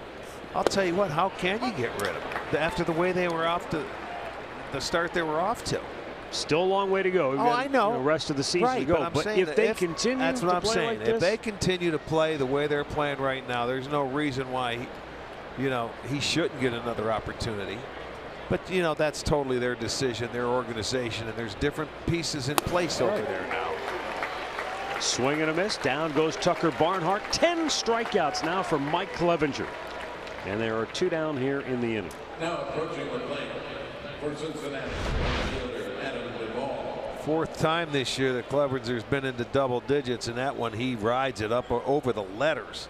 I'll tell you what, how can you get rid of them after the way they were off to the start they were off to? Still a long way to go. We've got, I know. The rest of the season to go. But I'm saying if they continue that's what to I'm play saying. like this, if they continue to play the way they're playing right now, there's no reason why he shouldn't get another opportunity. But you know, that's totally their decision, their organization, and there's different pieces in place over there now. Swing and a miss. Down goes Tucker Barnhart. 10 strikeouts now for Mike Clevenger. And there are 2 down here in the inning. Now approaching the plate for Cincinnati, fielder Adam Duvall. 4th time this year that Clevenger's been into double digits, and that one he rides it up over the letters.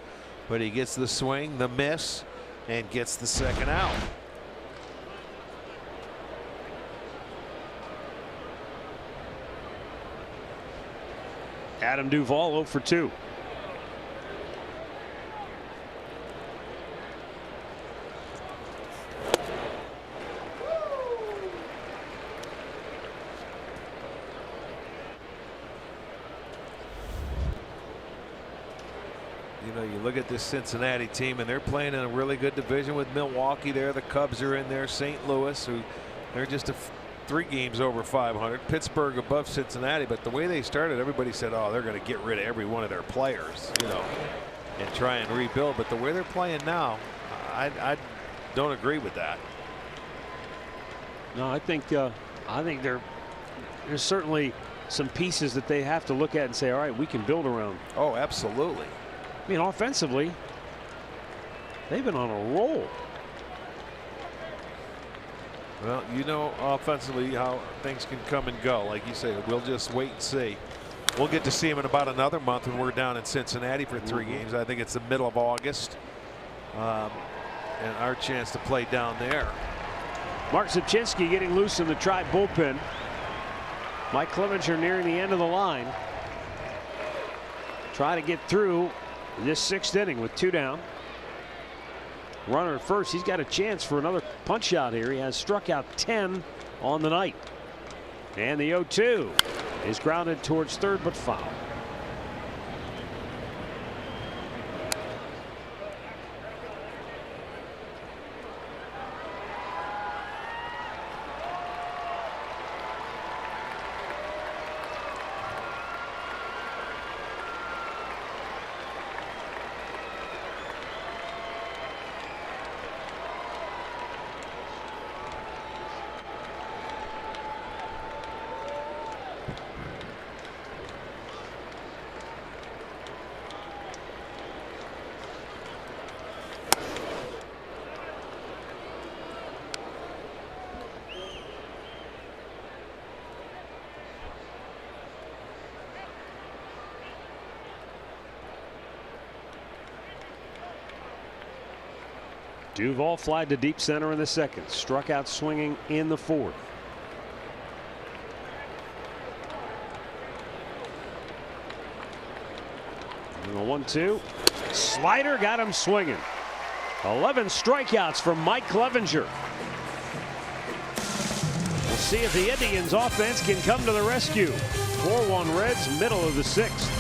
But he gets the swing, the miss, and gets the 2nd out. Adam Duvall 0 for 2. You know, you look at this Cincinnati team, and they're playing in a really good division with Milwaukee there. The Cubs are in there. St. Louis, who they're just 3 games over 500. Pittsburgh above Cincinnati, but the way they started, everybody said, oh, they're going to get rid of every one of their players, you know, and try and rebuild. But the way they're playing now, I don't agree with that. No, I think there's certainly some pieces that they have to look at and say, all right, we can build around. Oh, absolutely. I mean, offensively, they've been on a roll. Well, you know, offensively how things can come and go. Like you say, we'll just wait and see. We'll get to see him in about another month when we're down in Cincinnati for 3 games. I think it's the middle of August. And our chance to play down there. Mark Zipchinski getting loose in the Tribe bullpen. Mike Clevenger nearing the end of the line. Try to get through this 6th inning with 2 down. Runner at first. He's got a chance for another punch out here. He has struck out 10 on the night. And the 0-2 is grounded towards third, but foul. Duvall flied to deep center in the 2nd. Struck out swinging in the 4th. And the 1-2. Slider got him swinging. 11 strikeouts from Mike Clevenger. We'll see if the Indians offense can come to the rescue. 4-1 Reds, middle of the 6th.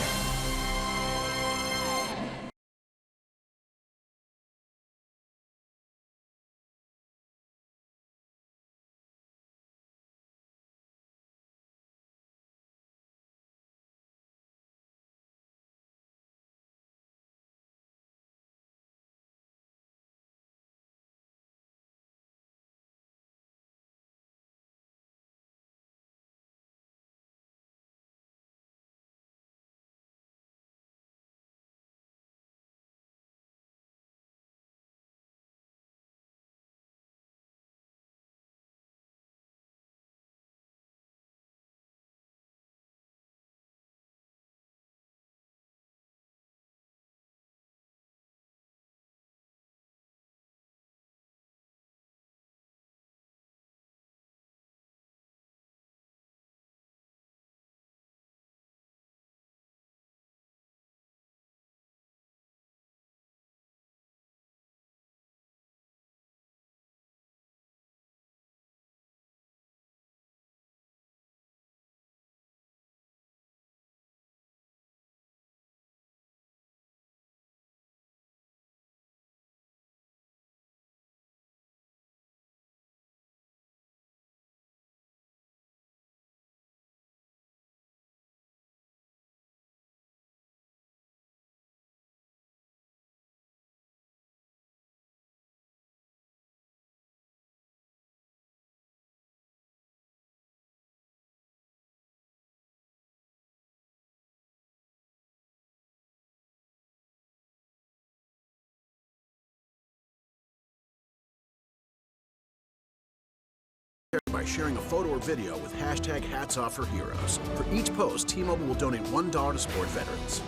by sharing a photo or video with hashtag HatsOffForHeroes. For each post, T-Mobile will donate $1 to support veterans.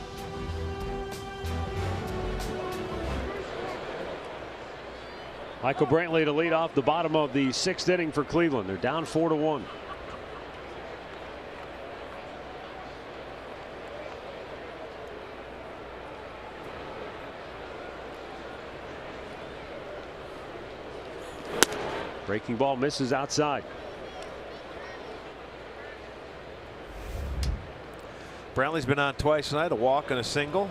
Michael Brantley to lead off the bottom of the 6th inning for Cleveland. They're down 4-1. Breaking ball misses outside. Brantley's been on twice tonight, a walk and a single.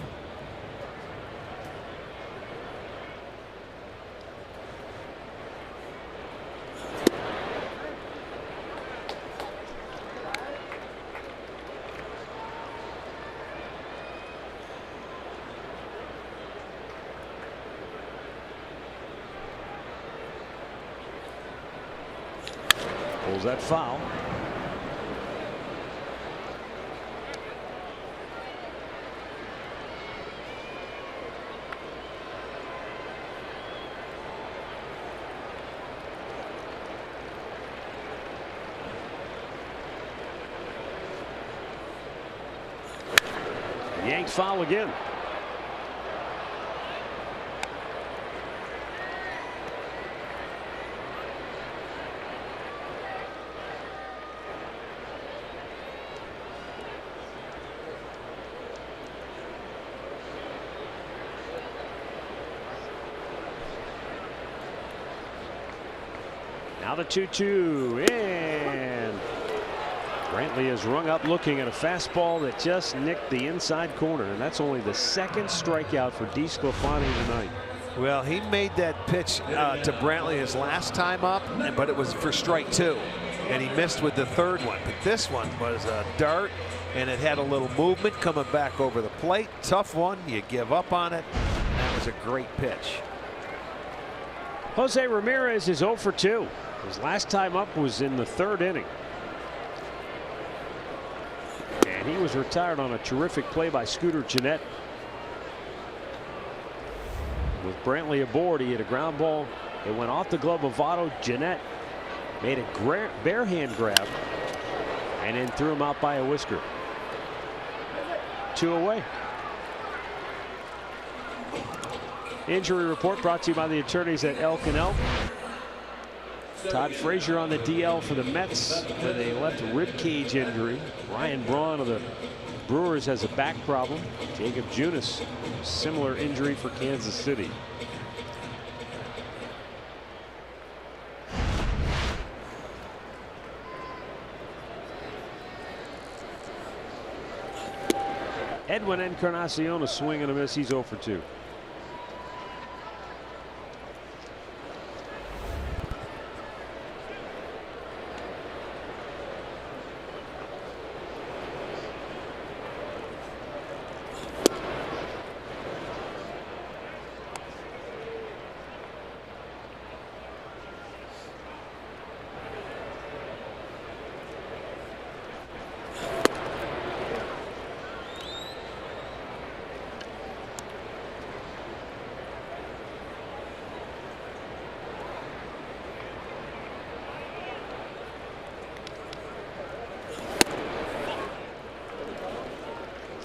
Pulls that foul. Yanked foul again. Now the 2-2, and Brantley is rung up looking at a fastball that just nicked the inside corner, and that's only the 2nd strikeout for DeSclafani tonight. Well, he made that pitch to Brantley his last time up, but it was for strike 2, and he missed with the 3rd one. But this one was a dart, and it had a little movement coming back over the plate. Tough one, you give up on it, and that was a great pitch. Jose Ramirez is 0 for 2. His last time up was in the 3rd inning. And he was retired on a terrific play by Scooter Gennett. With Brantley aboard, he hit a ground ball. It went off the glove of Otto. Gennett made a bare hand grab and then threw him out by a whisker. 2 away. Injury report brought to you by the attorneys at El Canal. Todd Frazier on the DL for the Mets with a left rib cage injury. Ryan Braun of the Brewers has a back problem. Jacob Junis, similar injury for Kansas City. Edwin Encarnacion, a swing and a miss. He's 0 for 2.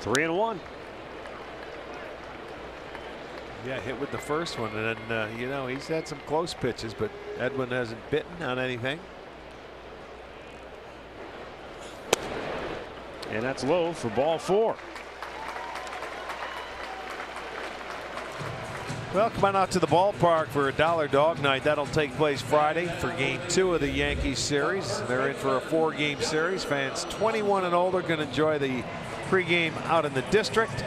Three and one. Yeah, hit with the first one, and then you know, he's had some close pitches, but Edwin hasn't bitten on anything. And that's low for ball 4. Well, come on out to the ballpark for a $1 Dog Night. That'll take place Friday for Game 2 of the Yankees series. They're in for a 4-game series. Fans 21 and older can enjoy the pregame out in the district.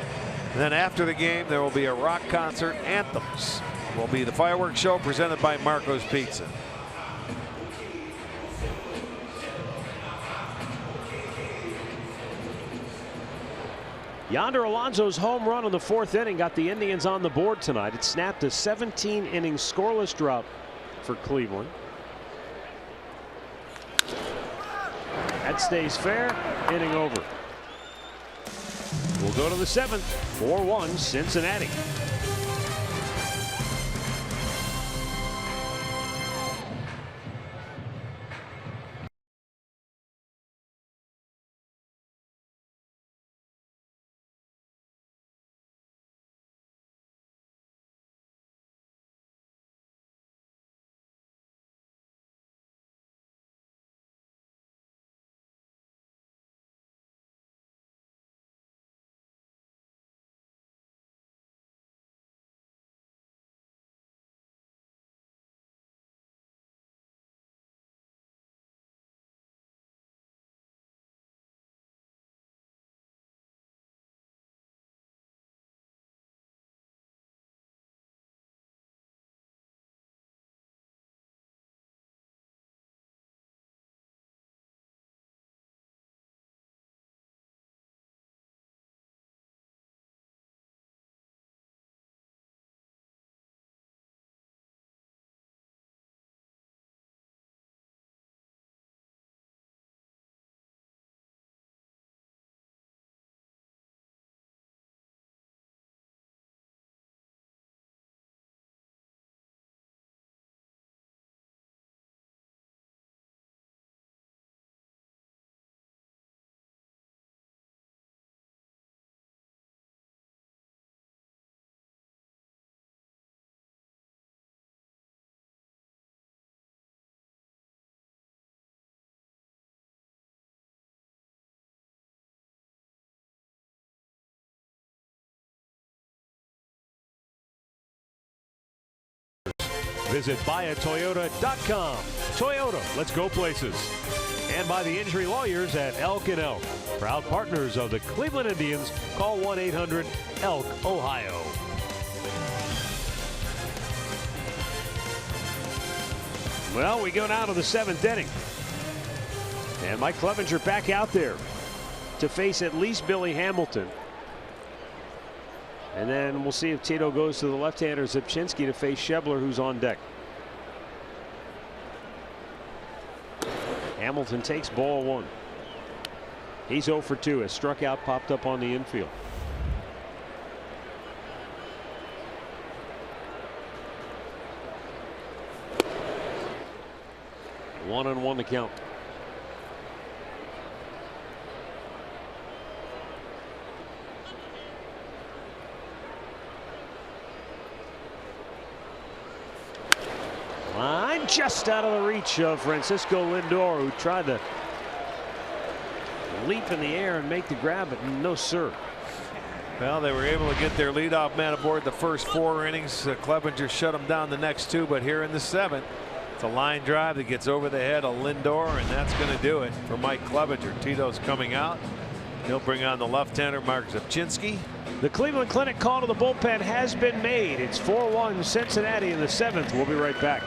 And then after the game, there will be a rock concert. Anthems will be the fireworks show presented by Marco's Pizza. Yonder Alonso's home run on the 4th inning got the Indians on the board tonight. It snapped a 17-inning scoreless drought for Cleveland. That stays fair. Inning over. We'll go to the 7th. 4-1 Cincinnati. Visit buyatoyota.com. Toyota, let's go places. And by the injury lawyers at Elk & Elk. Proud partners of the Cleveland Indians. Call 1-800-ELK, Ohio. Well, we go now to the 7th inning. And Mike Clevenger back out there to face at least Billy Hamilton. And then we'll see if Tito goes to the left-hander Zipchinski to face Shebler, who's on deck. Hamilton takes ball 1. He's 0 for 2 as struck out popped up on the infield. One and one to count. Line just out of the reach of Francisco Lindor, who tried to leap in the air and make the grab, but no sir. Well, they were able to get their leadoff man aboard the first 4 innings. Clevenger shut them down the next 2, but here in the 7th, it's a line drive that gets over the head of Lindor, and that's going to do it for Mike Clevenger. Tito's coming out. He'll bring on the left-hander Mark Zipchinski. The Cleveland Clinic call to the bullpen has been made. It's 4-1 Cincinnati in the 7th. We'll be right back.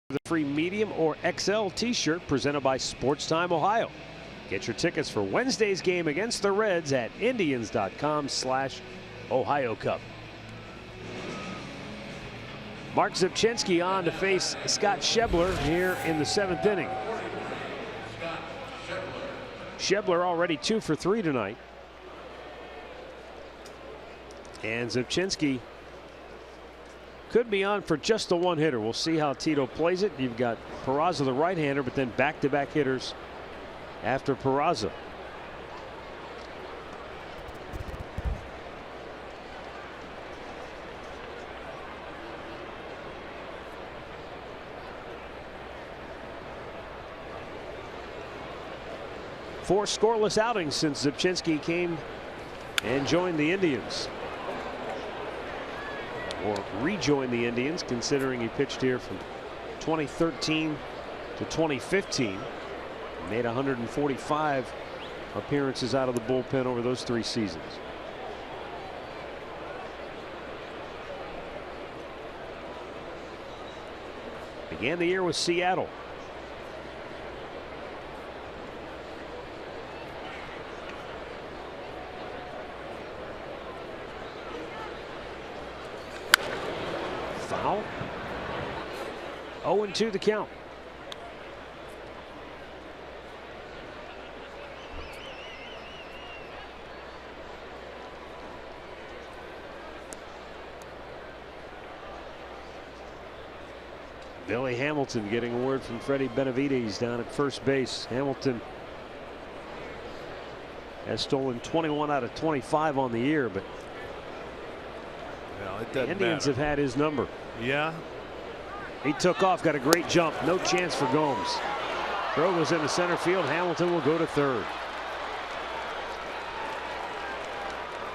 The free medium or XL t-shirt presented by Sportstime Ohio. Get your tickets for Wednesday's game against the Reds at Indians.com/Ohio Cup. Mark Zipchinski on to face Scott Shebler here in the 7th inning. Shebler already 2 for 3 tonight. And Zipchinski could be on for just the 1 hitter. We'll see how Tito plays it. You've got Peraza, the right-hander, but then back-to-back hitters after Peraza. Four scoreless outings since Zipchinski came and joined the Indians. Or rejoined the Indians, considering he pitched here from 2013 to 2015. Made 145 appearances out of the bullpen over those 3 seasons. Began the year with Seattle. Foul. 0-2 the count. Billy Hamilton getting a word from Freddie Benavides down at first base. Hamilton has stolen 21 out of 25 on the year, but Well, it the doesn't Indians matter. have had his number. Yeah. He took off, got a great jump. No chance for Gomes. Throw goes into center field. Hamilton will go to third.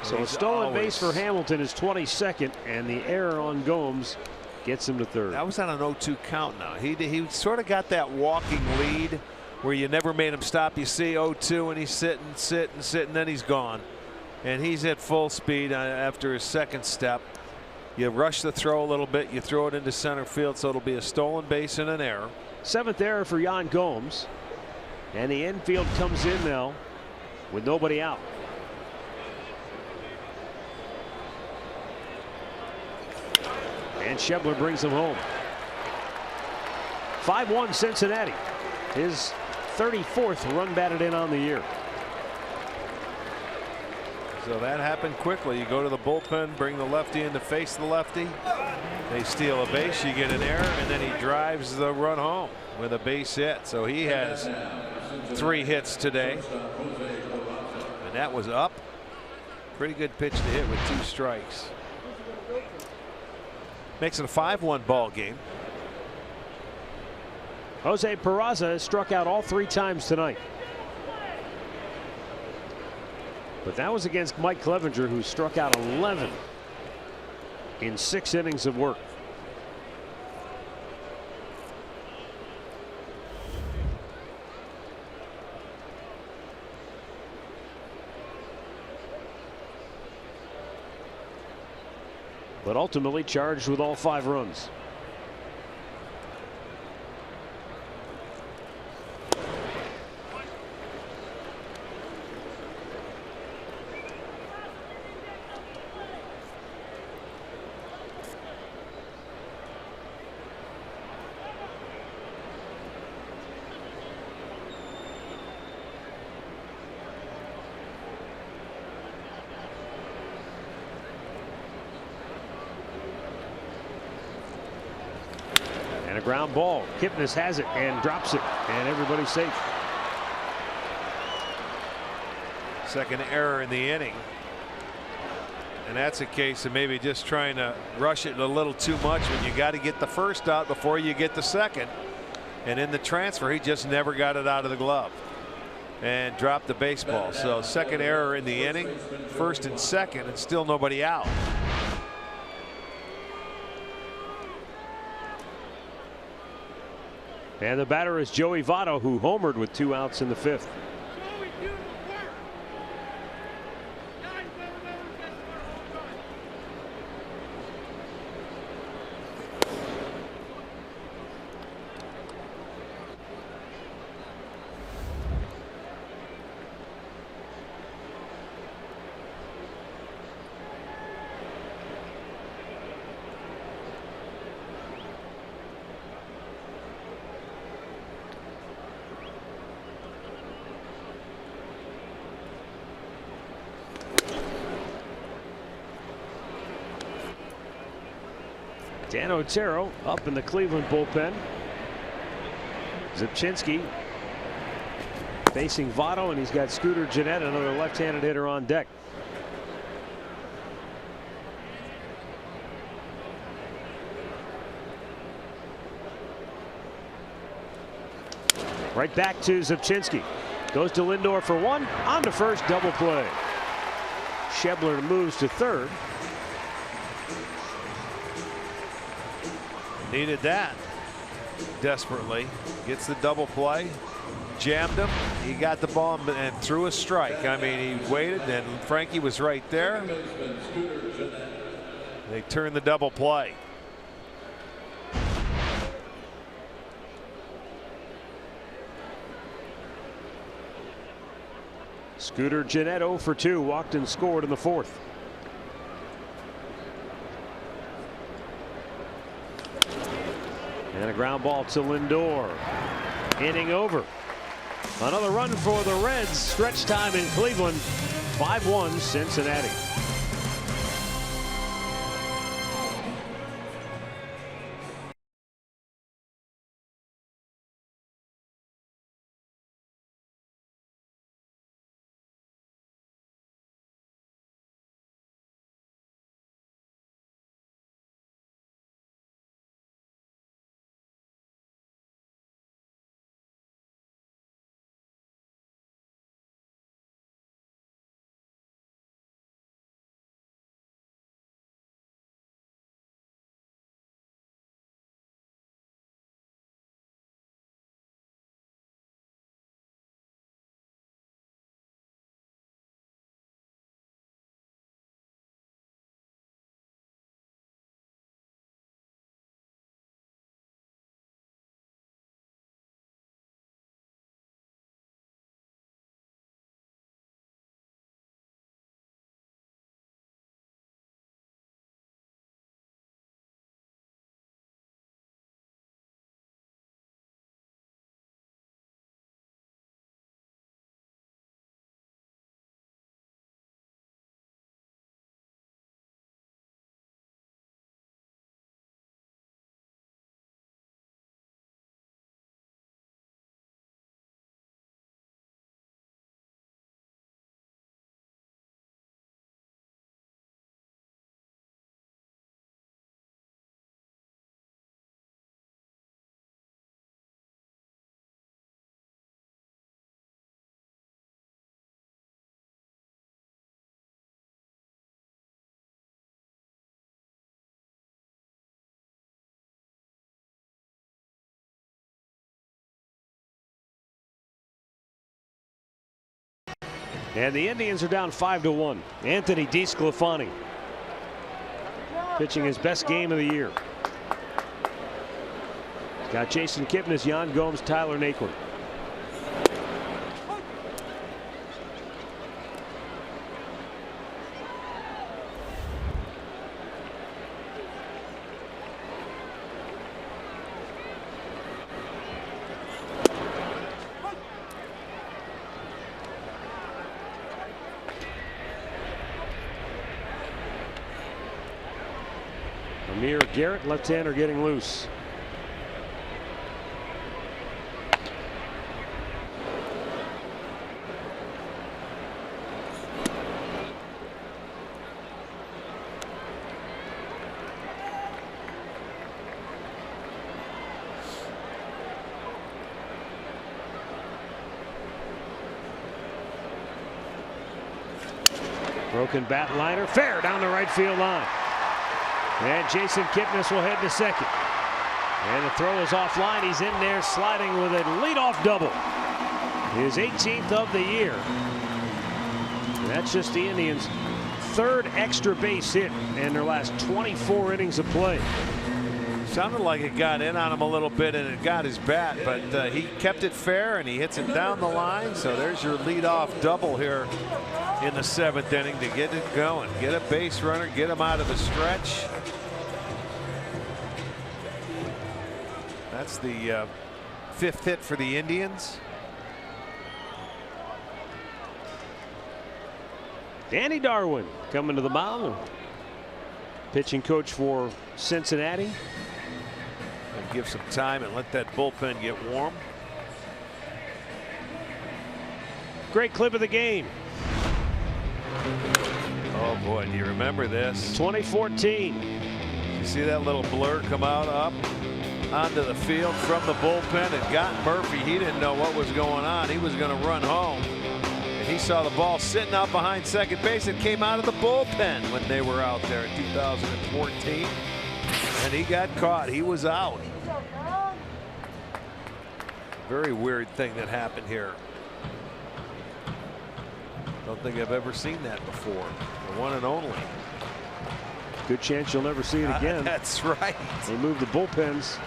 So a stolen base for Hamilton is 22nd, and the error on Gomes gets him to third. That was on an 0-2 count now. He sort of got that walking lead where you never made him stop. You see 0-2 and he's sitting, and then he's gone. And he's at full speed after his second step. You rush the throw a little bit. You throw it into center field, so it'll be a stolen base and an error. 7th error for Yan Gomes. And the infield comes in now with nobody out. And Schebler brings him home. 5-1 Cincinnati. His 34th run batted in on the year. So that happened quickly. You go to the bullpen, bring the lefty in to face the lefty. They steal a base, you get an error, and then he drives the run home with a base hit. So he has 3 hits today. And that was up. Pretty good pitch to hit with 2 strikes. Makes it a 5-1 ball game. Jose Peraza has struck out all 3 times tonight. But that was against Mike Clevenger, who struck out 11 in 6 innings of work. But ultimately charged with all 5 runs. And a ground ball. Kipnis has it and drops it, and everybody's safe. Second error in the inning. And that's a case of maybe just trying to rush it a little too much when you got to get the first out before you get the second. And in the transfer, he just never got it out of the glove and dropped the baseball. So second error in the inning, first and second, and still nobody out. And the batter is Joey Votto, who homered with 2 outs in the 5th. Dan Otero up in the Cleveland bullpen. Zipchinski facing Votto, and he's got Scooter Gennett, another left-handed hitter, on deck. Right back to Zipchinski. Goes to Lindor for 1. On to first, double play. Schebler moves to third. Needed that desperately. Gets the double play. Jammed him. He got the ball and threw a strike. I mean, he waited, and Frankie was right there. They turned the double play. Scooter Gennett 0 for 2, walked and scored in the 4th. And a ground ball to Lindor. Inning over. Another run for the Reds. Stretch time in Cleveland. 5-1 Cincinnati. And the Indians are down 5-1. Anthony DeSclafani pitching his best game of the year. He's got Jason Kipnis, Yan Gomes, Tyler Naquin. Amir Garrett, left-hander, getting loose. Broken bat liner, fair down the right field line. And Jason Kipnis will head to second. And the throw is offline. He's in there sliding with a leadoff double. His 18th of the year. And that's just the Indians' third extra base hit in their last 24 innings of play. Sounded like it got in on him a little bit and it got his bat, but he kept it fair and he hits it down the line. So there's your leadoff double here in the 7th inning to get it going. Get a base runner, get him out of the stretch. That's the 5th hit for the Indians. Danny Darwin coming to the mound. Pitching coach for Cincinnati. And give some time and let that bullpen get warm. Great clip of the game. Oh boy, do you remember this? 2014. You see that little blur come out up onto the field from the bullpen and got Murphy. He didn't know what was going on. He was going to run home. And he saw the ball sitting out behind second base. It came out of the bullpen when they were out there in 2014. And he got caught. He was out. Very weird thing that happened here. Don't think I've ever seen that before. The one and only. Good chance you'll never see it again. That's right. They moved the bullpens.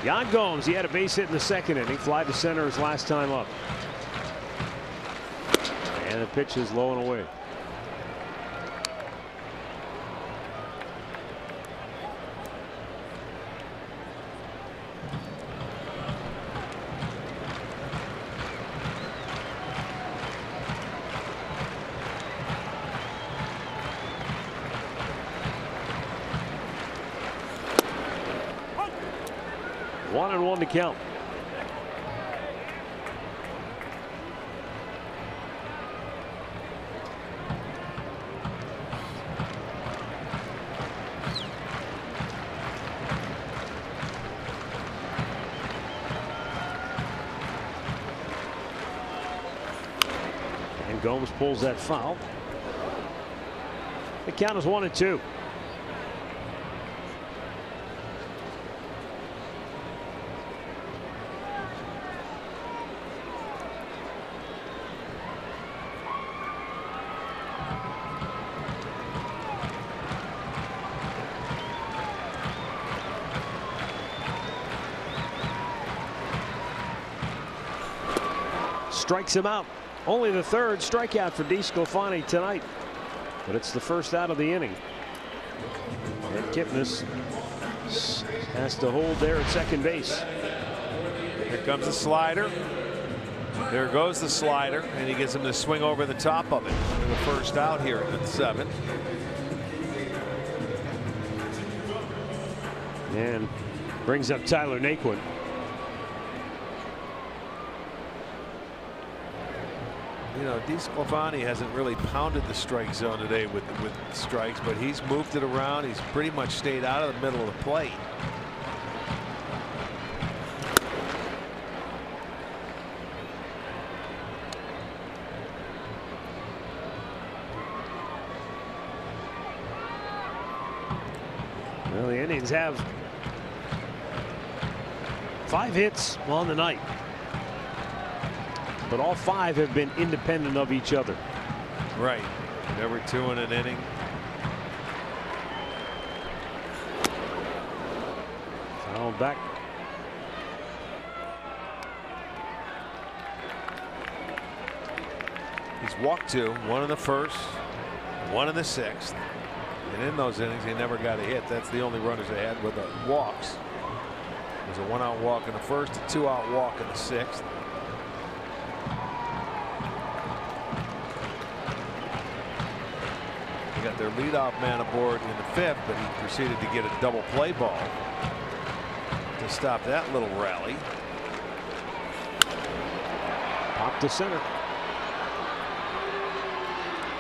Yan Gomes, he had a base hit in the 2nd inning. Fly to center his last time up. And the pitch is low and away. One and one to count. And Gomes pulls that foul. The count is 1-2. Strikes him out. Only the 3rd strikeout for DeSclafani tonight, but it's the 1st out of the inning. And Kipnis has to hold there at second base. Here comes the slider. There goes the slider, and he gets him to swing over the top of it for the 1st out here in the 7th. And brings up Tyler Naquin. You know, DeSclafani hasn't really pounded the strike zone today with strikes, but he's moved it around. He's pretty much stayed out of the middle of the plate. Well, the Indians have 5 hits on the night. but all 5 have been independent of each other. Right. Never 2 in an inning. Foul back. He's walked 2, 1 in the first, 1 in the 6th. And in those innings, he never got a hit. That's the only runners they had with the walks. There's a 1-out walk in the first, a 2-out walk in the 6th. They got their leadoff man aboard in the 5th, but he proceeded to get a double play ball to stop that little rally. Pop to center.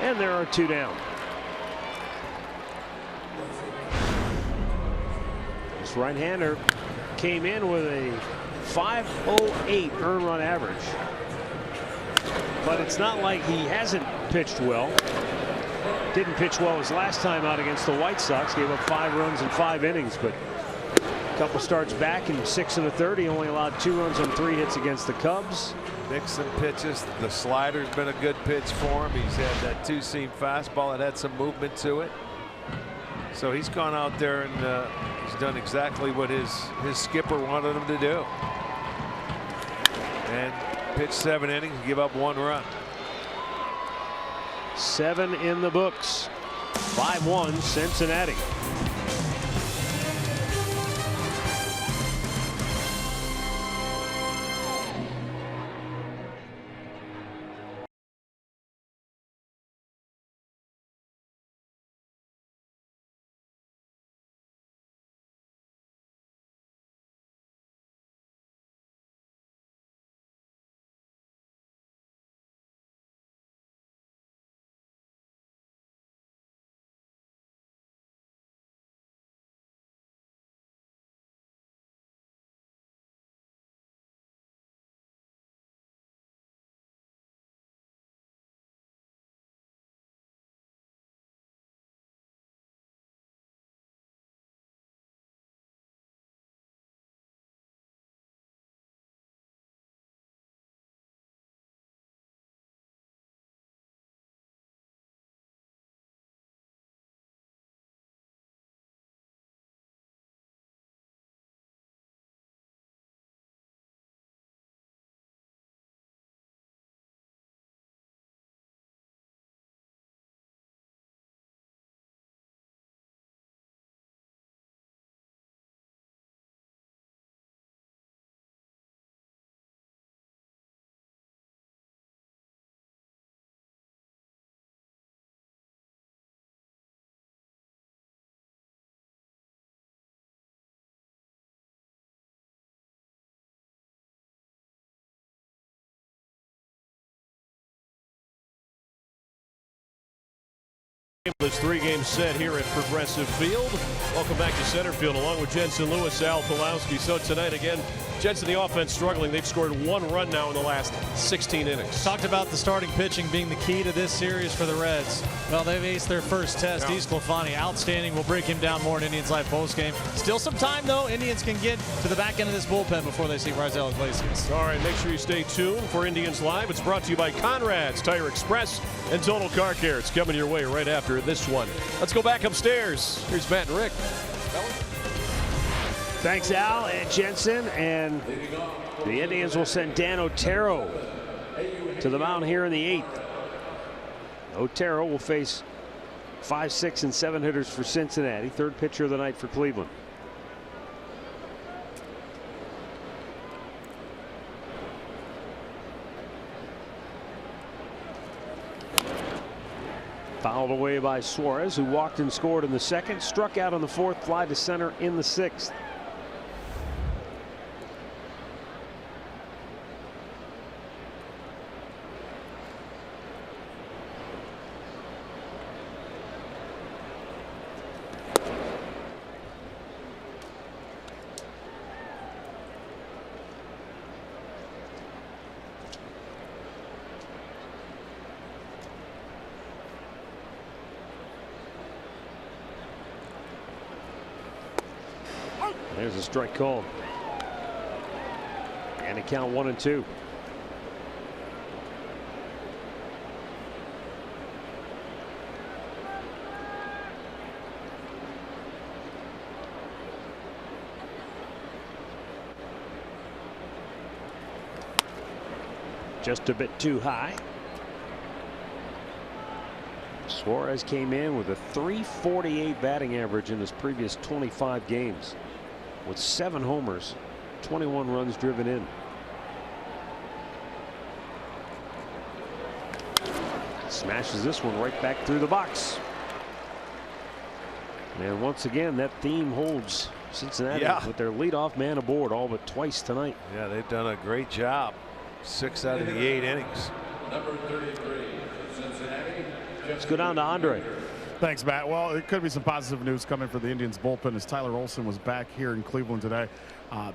And there are 2 down. This right-hander came in with a .508 earned run average. But it's not like he hasn't pitched well. Didn't pitch well his last time out against the White Sox. Gave up 5 runs in 5 innings, but a couple starts back in 6 1/3. He only allowed 2 runs on 3 hits against the Cubs. Mixing pitches. The slider's been a good pitch for him. He's had that 2-seam fastball that had some movement to it. So he's gone out there and he's done exactly what his skipper wanted him to do. And pitched 7 innings, give up 1 run. 7 in the books. 5-1 Cincinnati. This 3-game set here at Progressive Field. Welcome back to center field along with Jensen Lewis, Al Pulowski. So tonight again, Jensen, the offense struggling. They've scored 1 run now in the last 16 innings. Talked about the starting pitching being the key to this series for the Reds. Well, they've aced their first test. Yeah. Esclafani, outstanding. We'll break him down more in Indians Live postgame. Still some time, though. Indians can get to the back end of this bullpen before they see Raisel Iglesias. All right, make sure you stay tuned for Indians Live. It's brought to you by Conrad's Tire Express and Total Car Care. It's coming your way right after this one. Let's go back upstairs. Here's Matt and Rick. Thanks, Al and Jensen. And the Indians will send Dan Otero to the mound here in the 8th. Otero will face 5, 6, and 7 hitters for Cincinnati. 3rd pitcher of the night for Cleveland. Fouled away by Suarez, who walked and scored in the 2nd, struck out on the 4th, fly to center in the 6th. There's a strike called. And a count 1-2. just a bit too high. Suarez came in with a .348 batting average in his previous 25 games with 7 homers, 21 runs driven in. Smashes this one right back through the box. And once again, that theme holds. Cincinnati with their leadoff man aboard all but twice tonight. Yeah, they've done a great job. 6 out of the 8 innings. Number 33, Cincinnati. Let's go down to Andre. Thanks, Matt. Well, it could be some positive news coming for the Indians bullpen as Tyler Olson was back here in Cleveland today.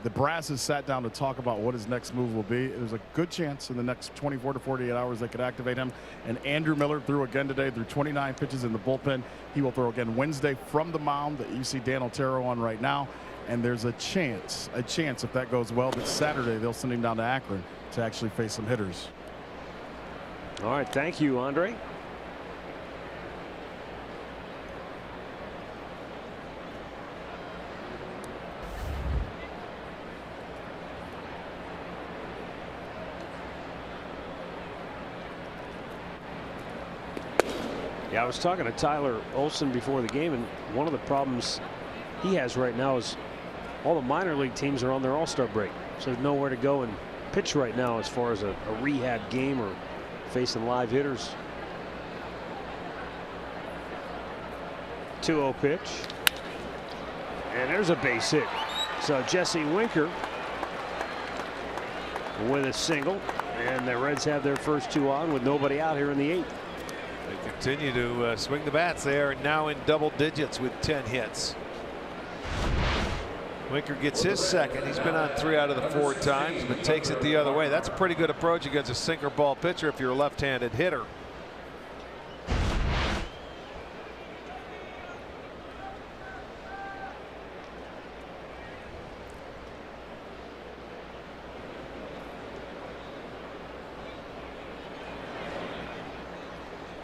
The brass has sat down to talk about what his next move will be. There's a good chance in the next 24 to 48 hours they could activate him. And Andrew Miller threw again today, threw 29 pitches in the bullpen. He will throw again Wednesday from the mound that you see Dan Otero on right now. And there's a chance if that goes well, that Saturday they'll send him down to Akron to actually face some hitters. All right, thank you, Andre. Yeah, I was talking to Tyler Olson before the game, and one of the problems he has right now is all the minor league teams are on their all-star break, so there's nowhere to go and pitch right now as far as a rehab game or facing live hitters. 2-0 pitch, and there's a base hit. So Jesse Winker with a single, and the Reds have their first 2 on with nobody out here in the 8th. They continue to swing the bats. They are now in double digits with 10 hits. Winker gets his second. He's been on 3 out of the 4 times, but takes it the other way. That's a pretty good approach against a sinker ball pitcher if you're a left-handed hitter.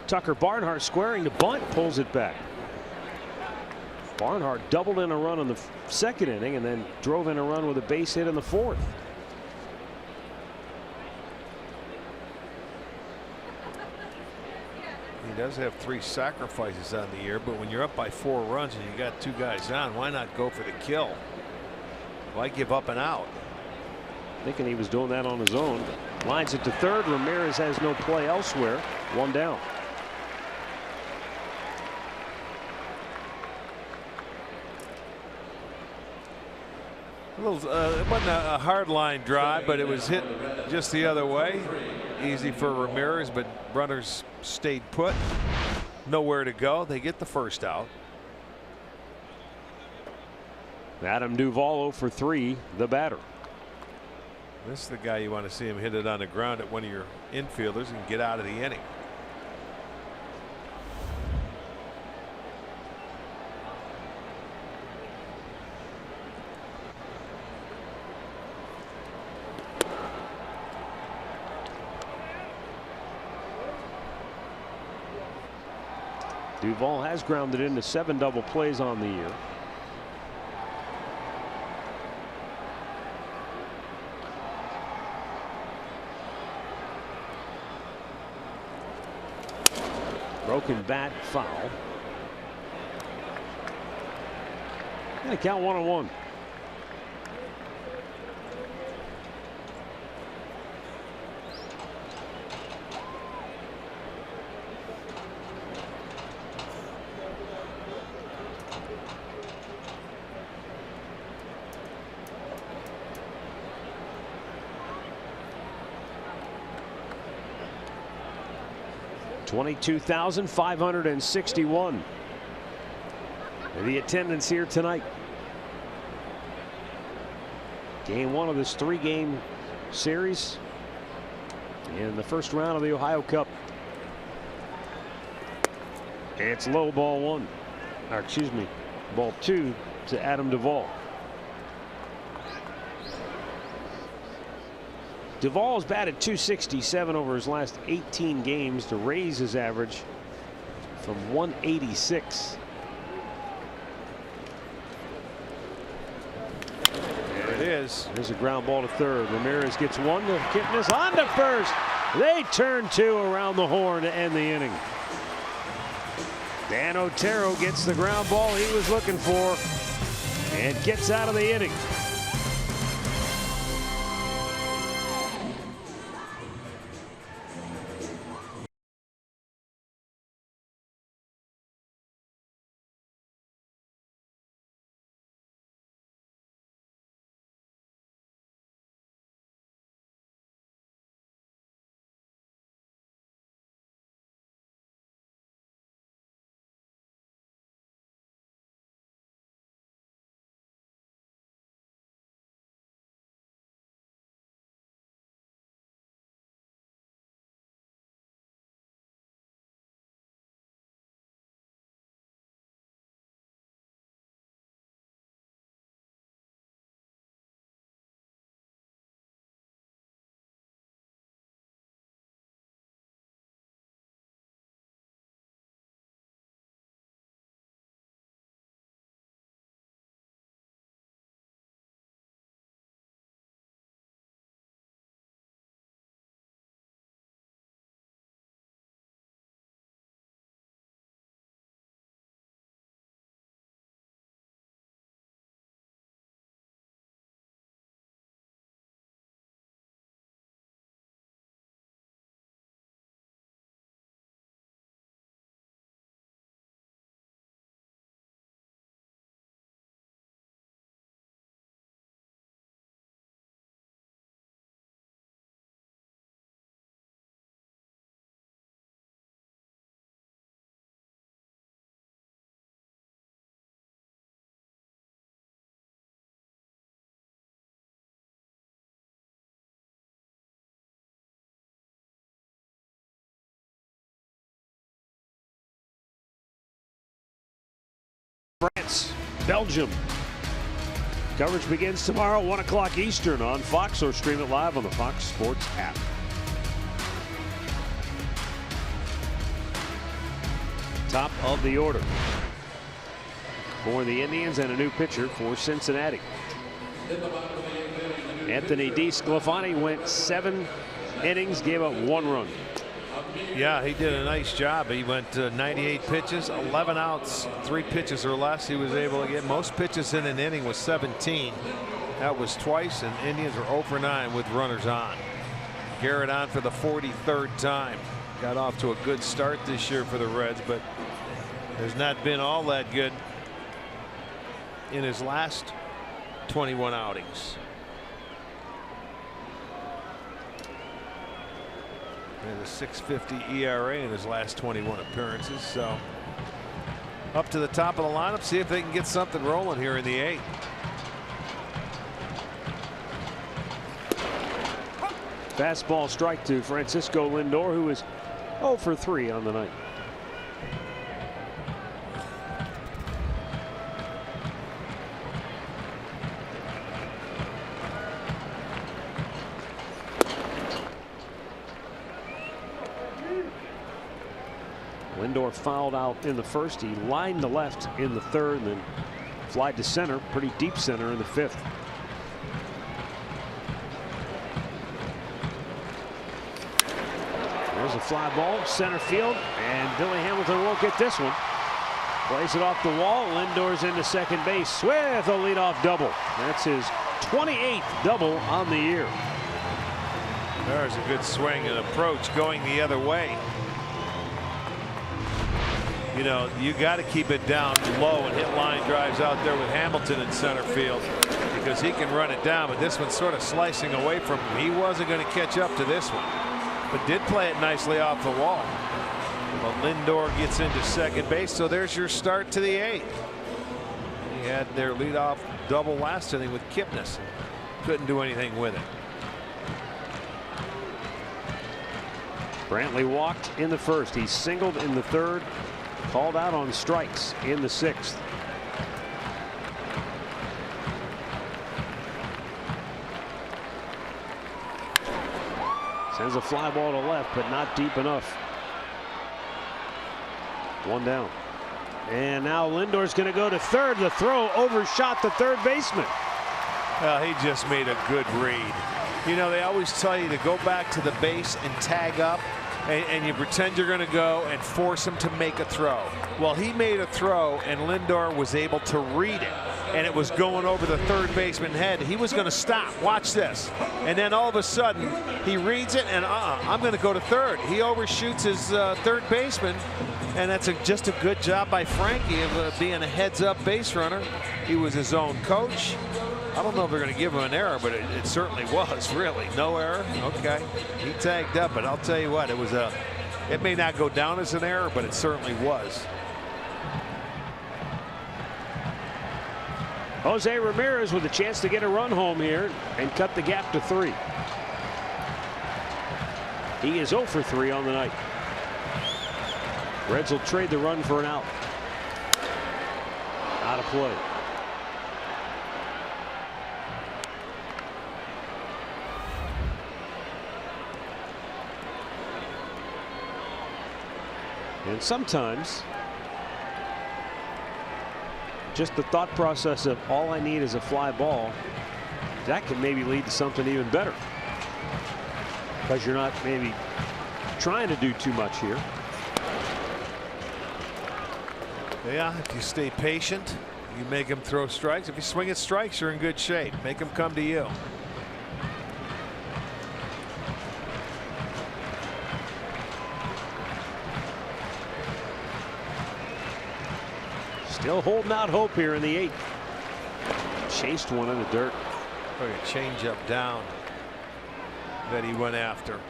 Tucker Barnhart squaring to bunt, pulls it back. Barnhart doubled in a run in the 2nd inning and then drove in a run with a base hit in the 4th. He does have 3 sacrifices on the year, but when you're up by 4 runs and you got 2 guys on, why not go for the kill? Why give up and out? Thinking he was doing that on his own. Lines it to 3rd. Ramirez has no play elsewhere. 1 down. It wasn't a hard line drive, but it was hit just the other way. Easy for Ramirez, but runners stayed put. Nowhere to go. They get the first out. Adam Duvall 0 for 3, the batter. This is the guy you want to see him hit it on the ground at one of your infielders and get out of the inning. Duvall has grounded into 7 double plays on the year. Broken bat, foul. And count 1-1. $22,561. The attendance here tonight. Game 1 of this 3-game series in the first round of the Ohio Cup. It's low, ball 1, or excuse me, ball 2 to Adam Duvall. Duvall has batted .267 over his last 18 games to raise his average from 186. is. There's a ground ball to third. Ramirez gets one to Kipnis on to first. They turn two around the horn to end the inning. Dan Otero gets the ground ball he was looking for and gets out of the inning. France, Belgium. Coverage begins tomorrow, 1 o'clock Eastern on Fox, or stream it live on the Fox Sports app. Top of the order for the Indians and a new pitcher for Cincinnati. Anthony DeSclafani went 7 innings, gave up 1 run. Yeah, he did a nice job. He went 98 pitches, 11 outs, 3 pitches or less. He was able to get most pitches in an inning was 17. That was twice, and Indians were 0 for 9 with runners on. Garrett on for the 43rd time. Got off to a good start this year for the Reds, but has not been all that good in his last 21 outings. And a 6.50 ERA in his last 21 appearances. So up to the top of the lineup, see if they can get something rolling here in the 8th. Fastball strike to Francisco Lindor, who is 0 for 3 on the night. Lindor fouled out in the first. He lined to left in the third, and then flied to center, pretty deep center in the 5th. There's a fly ball, center field, and Billy Hamilton won't get this one. Plays it off the wall. Lindor's into second base with a leadoff double. That's his 28th double on the year. There's a good swing and approach going the other way. You know, you got to keep it down low and hit line drives out there with Hamilton in center field, because he can run it down, but this one's sort of slicing away from him. He wasn't going to catch up to this one, but did play it nicely off the wall. But Lindor gets into second base, so there's your start to the 8th. He had their leadoff double last inning with Kipnis. Couldn't do anything with it. Brantley walked in the first. He singled in the third. Called out on strikes in the 6th. Sends a fly ball to left, but not deep enough. 1 down. And now Lindor's going to go to third. The throw overshot the third baseman. Well, he just made a good read. You know, they always tell you to go back to the base and tag up, and you pretend you're going to go and force him to make a throw. Well, he made a throw, and Lindor was able to read it, and it was going over the third baseman head. He was going to stop. Watch this. And then all of a sudden, he reads it, and I'm going to go to third. He overshoots his third baseman, and that's just a good job by Frankie of being a heads-up base runner. He was his own coach. I don't know if they're going to give him an error, but it certainly was, really. No error? Okay. He tagged up, but I'll tell you what, it may not go down as an error, but it certainly was. Jose Ramirez with a chance to get a run home here and cut the gap to 3. He is 0 for 3 on the night. Reds will trade the run for an out. Out of play. And sometimes just the thought process of all I need is a fly ball, that can maybe lead to something even better, because you're not maybe trying to do too much here. Yeah, if you stay patient, you make him throw strikes. If you swing at strikes, you're in good shape. Make him come to you. Still holding out hope here in the 8th. Chased one in the dirt. Oh, a change up down that he went after.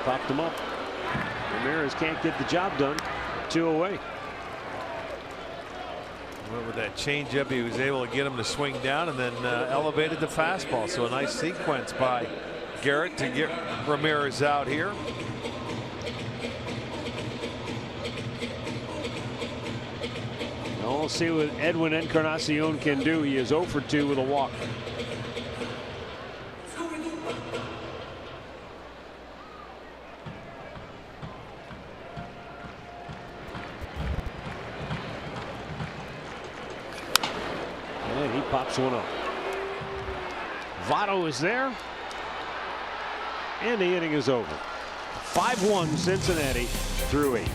Popped him up. Ramirez can't get the job done. 2 away. Well, with that changeup, he was able to get him to swing down and then elevated the fastball. So a nice sequence by Garrett to get Ramirez out here. Now we'll see what Edwin Encarnacion can do. He is 0 for 2 with a walk. Pops one up. Votto is there, and the inning is over. 5-1 Cincinnati through 8.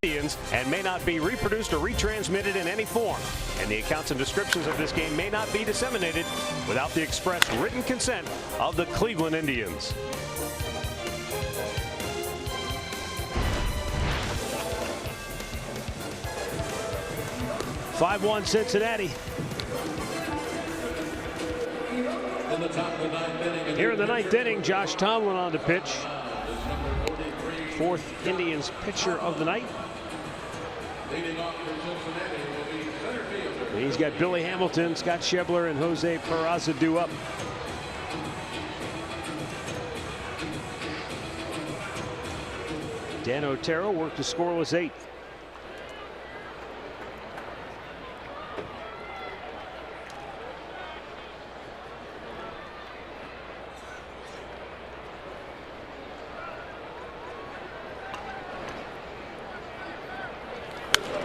Indians and may not be reproduced or retransmitted in any form, and the accounts and descriptions of this game may not be disseminated without the express written consent of the Cleveland Indians. "5-1 Cincinnati." In the top of the ninth inning. Here in the ninth inning, Josh Tomlin on the pitch. Fourth Indians pitcher of the night. Leading off for Cincinnati will be center fielder. And he's got Billy Hamilton, Scott Schebler, and Jose Peraza due up. Dan Otero worked a scoreless eighth.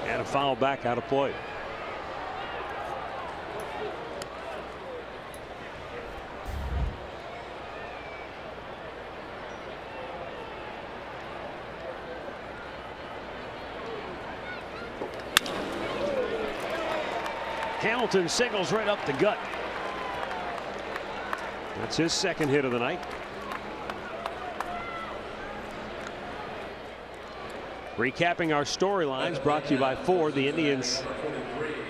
And a foul back out of play. Hamilton singles right up the gut. That's his second hit of the night. Recapping our storylines, brought to you by Ford. The Indians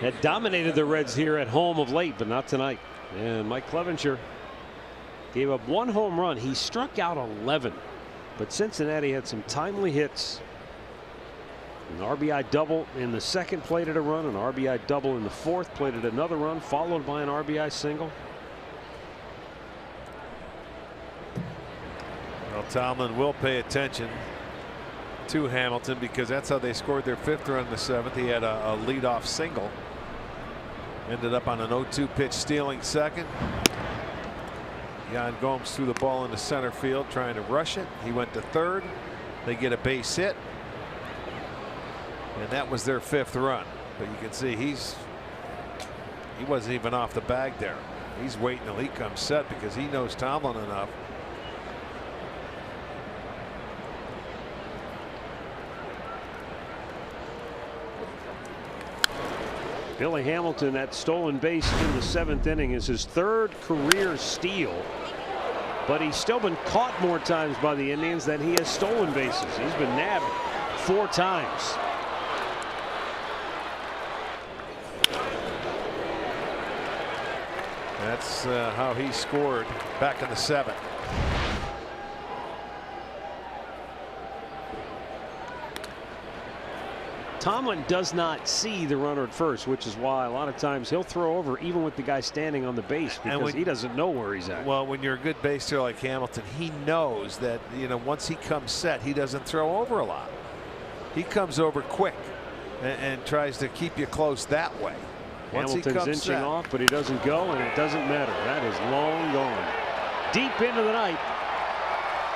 had dominated the Reds here at home of late, but not tonight. And Mike Clevenger gave up one home run. He struck out 11, but Cincinnati had some timely hits. An RBI double in the second, plated a run. An RBI double in the fourth, plated another run, followed by an RBI single. Well, Tomlin will pay attention to Hamilton because that's how they scored their fifth run in the seventh. He had a leadoff single. Ended up on an 0-2 pitch, stealing second. Yan Gomes threw the ball into center field, trying to rush it. He went to third. They get a base hit. And that was their fifth run. But you can see he wasn't even off the bag there. He's waiting till he comes set because he knows Tomlin enough. Billy Hamilton, that stolen base in the seventh inning is his third career steal. But he's still been caught more times by the Indians than he has stolen bases. He's been nabbed 4 times. That's how he scored back in the seventh. Tomlin does not see the runner at first, which is why a lot of times he'll throw over even with the guy standing on the base because he doesn't know where he's at. Well, when you're a good base hitter like Hamilton, he knows that, you know, once he comes set, he doesn't throw over a lot. He comes over quick and tries to keep you close that way. Once Hamilton's inching off, but he doesn't go, and it doesn't matter. That is long gone. Deep into the night.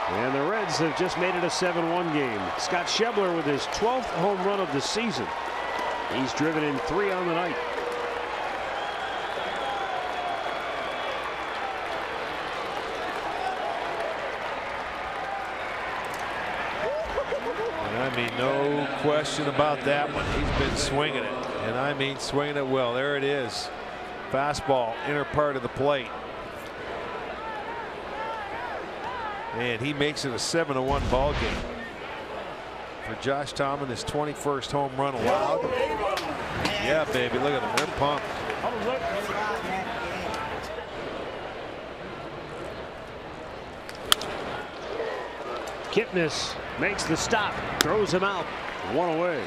And the Reds have just made it a 7-1 game. Scott Schebler with his 12th home run of the season. He's driven in 3 on the night. And I mean, no question about that one. He's been swinging it. And I mean swinging it well. There it is. Fastball, inner part of the plate. And he makes it a 7-1 ball game. For Josh Tomlin, his 21st home run allowed. Yeah, baby, look at them. They're pumped. Kipnis makes the stop, throws him out, 1 away.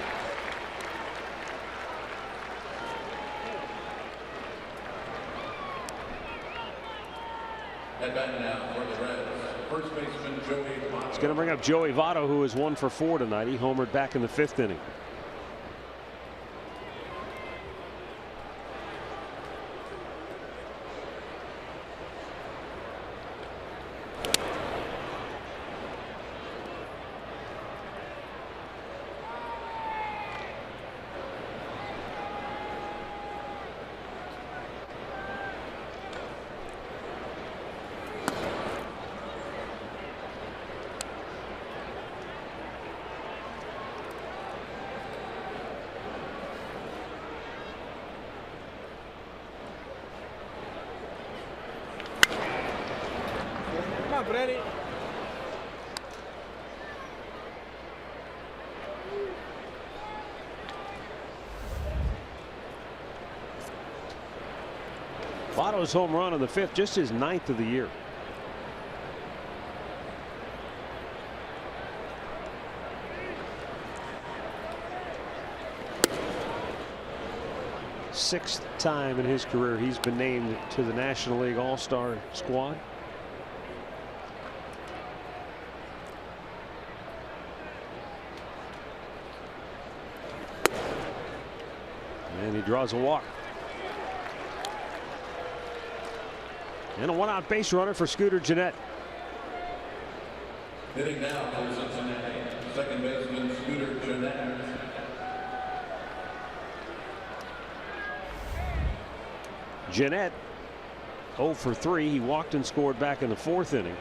At bat now for the Reds, first baseman Joey Votto. It's going to bring up Joey Votto, who is 1 for 4 tonight. He homered back in the 5th inning. Votto Burrow's home run in the 5th, just his 9th of the year. Sixth time in his career he's been named to the National League All-Star squad. And he draws a walk. And a one-out base runner for Scooter Gennett. Hitting now for Cincinnati, second baseman Scooter Gennett. Gennett 0 for 3. He walked and scored back in the 4th inning.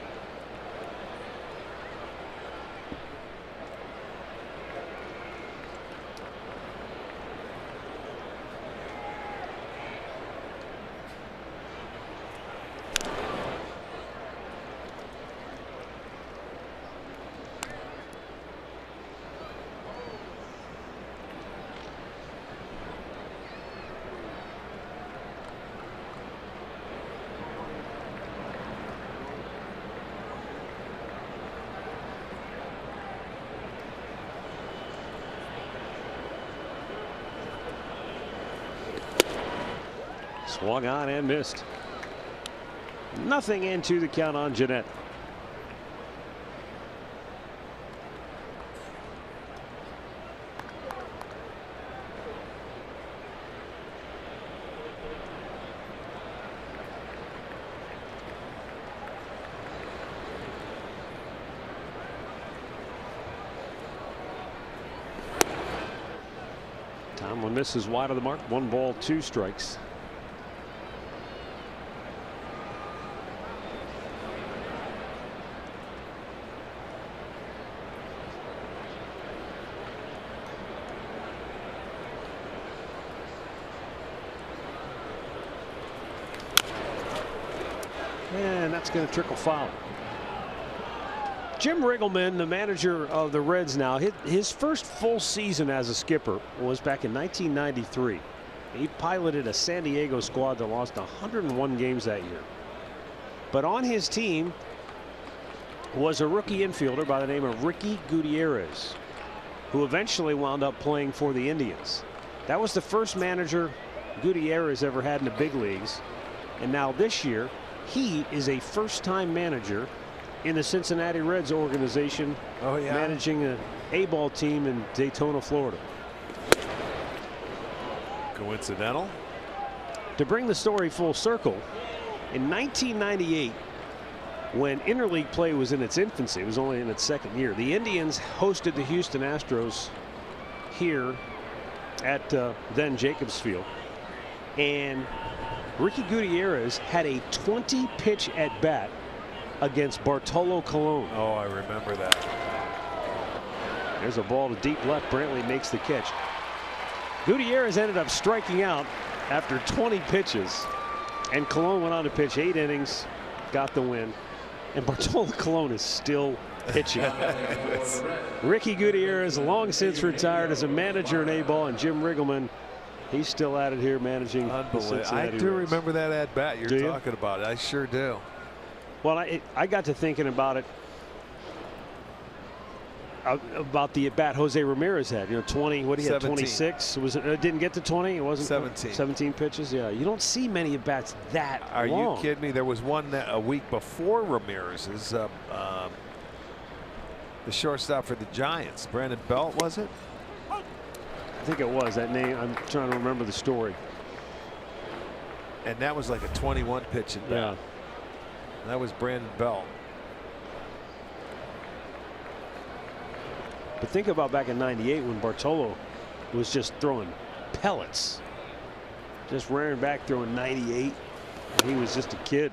Swung on and missed. Nothing into the count on Gennett. Tomlin misses wide of the mark. 1 ball, 2 strikes. And that's going to trickle foul. Jim Riggleman, the manager of the Reds now, his first full season as a skipper was back in 1993. He piloted a San Diego squad that lost 101 games that year. But on his team was a rookie infielder by the name of Ricky Gutierrez, who eventually wound up playing for the Indians. That was the first manager Gutierrez ever had in the big leagues. And now this year, he is a first-time manager in the Cincinnati Reds organization, managing an A-ball team in Daytona, Florida. Coincidental? To bring the story full circle, in 1998, when interleague play was in its infancy, it was only in its 2nd year, the Indians hosted the Houston Astros here at then Jacobs Field. And Ricky Gutierrez had a 20-pitch at bat against Bartolo Colon. Oh, I remember that. There's a ball to deep left. Brantley makes the catch. Gutierrez ended up striking out after 20 pitches, and Colon went on to pitch 8 innings, got the win. And Bartolo Colon is still pitching. Ricky Gutierrez, long since retired as a manager in A-ball, and Jim Riggleman, he's still at it here managing the Cincinnati I do Reds. remember that at bat you're talking about. I sure do. Well, I got to thinking about it, about the at bat Jose Ramirez had. 20. What he had, 26. Was it? Didn't get to 20. It wasn't 17. 17 pitches. Yeah, you don't see many at bats that Are long. you kidding me? There was one a week before Ramirez's. The shortstop for the Giants, Brandon Belt, was it? I think it was that name. I'm trying to remember the story. And that was like a 21 pitch at bat. Yeah. And that was Brandon Belt. But think about back in '98 when Bartolo was just throwing pellets, just rearing back throwing 98. And he was just a kid.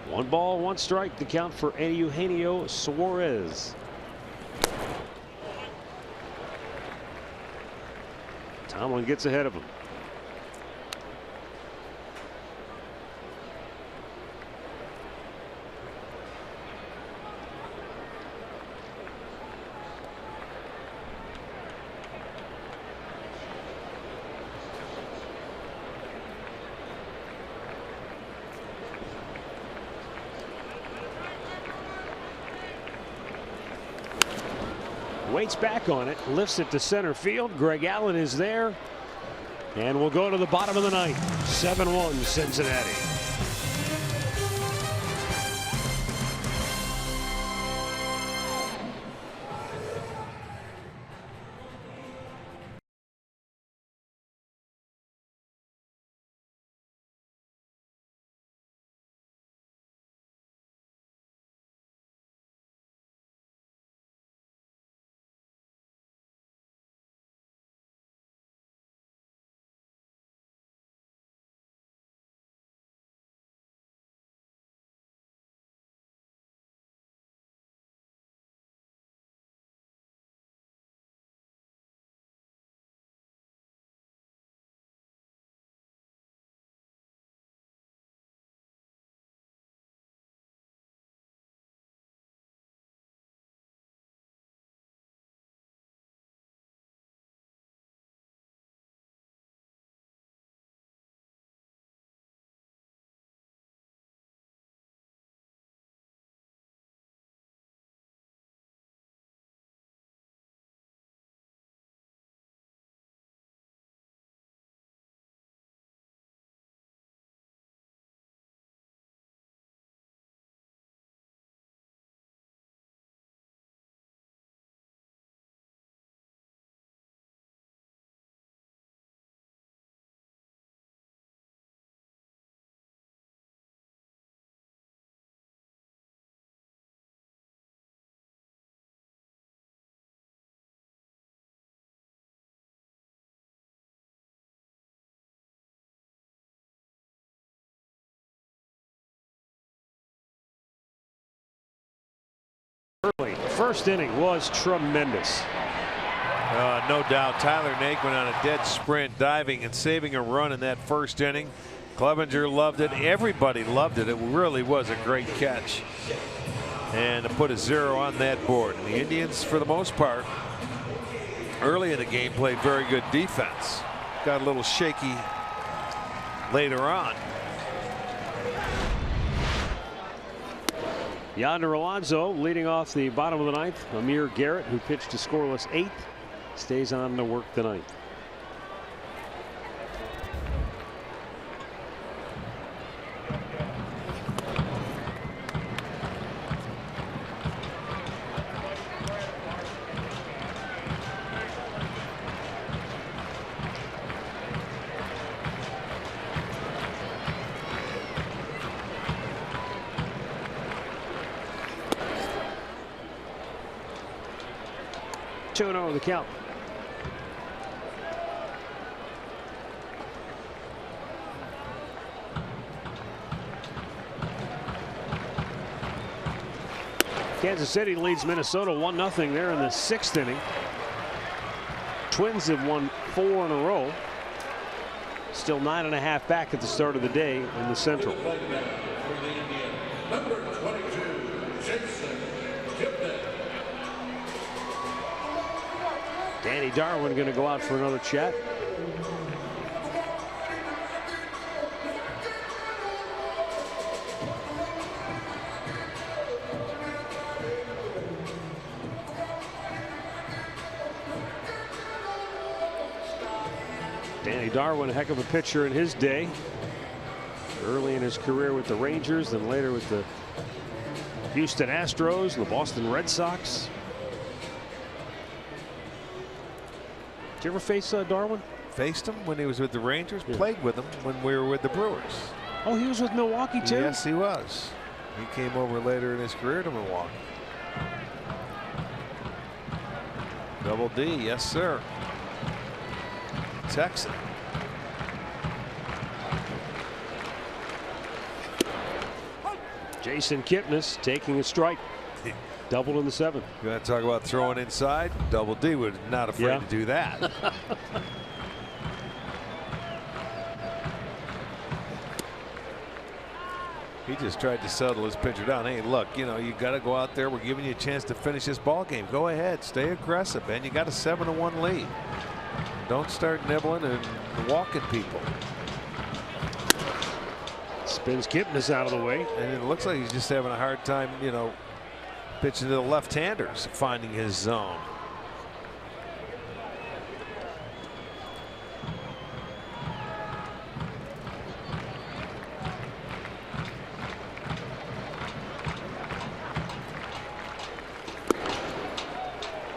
One ball, 1 strike. The count for Eugenio Suarez. Tomlin gets ahead of him. Waits back on it, lifts it to center field. Greg Allen is there. And we'll go to the bottom of the ninth. 7-1 Cincinnati. First inning was tremendous. No doubt. Tyler Naquin on a dead sprint, diving and saving a run in that first inning. Clevenger loved it. Everybody loved it. It really was a great catch. And to put a 0 on that board. And the Indians, for the most part, early in the game, played very good defense. Got a little shaky later on. Yonder Alonso leading off the bottom of the ninth. Amir Garrett, who pitched a scoreless 8th, stays on to work the ninth. The count. Kansas City leads Minnesota 1-0 there in the 6th inning. Twins have won 4 in a row. Still 9.5 back at the start of the day in the Central. Danny Darwin going to go out for another chat. Danny Darwin, a heck of a pitcher in his day. Early in his career with the Rangers, then later with the Houston Astros and the Boston Red Sox. Did you ever face Darwin? Faced him when he was with the Rangers. Yeah. Played with him when we were with the Brewers. Oh, he was with Milwaukee too? Yes, he was. He came over later in his career to Milwaukee. Double D, yes sir. Texan. Jason Kipnis taking a strike. Doubled in the 7th. You want to talk about throwing inside? Double D was not afraid to do that. He just tried to settle his pitcher down. Hey, look, you know, you got to go out there. We're giving you a chance to finish this ball game. Go ahead, stay aggressive, man. You got a 7-1 lead. Don't start nibbling and walking people. Spins Kipnis out of the way. And it looks like he's just having a hard time, you know, pitching to the left-handers, finding his zone.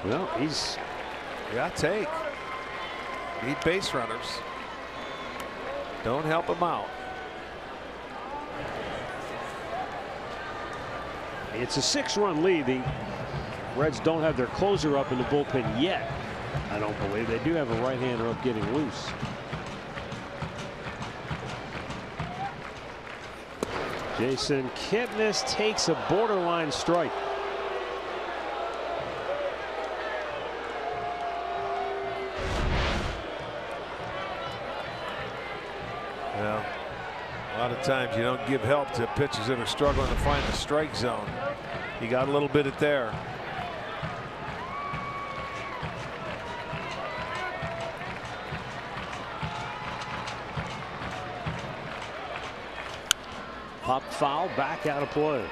Well, he's got take. Need base runners. Don't help him out. It's a 6-run lead. The Reds don't have their closer up in the bullpen yet. I don't believe they do have a right-hander up getting loose. Jason Kipnis takes a borderline strike. Well, a lot of times you don't give help to pitchers that are struggling to find the strike zone. He got a little bit of there. Pop foul, back out of play.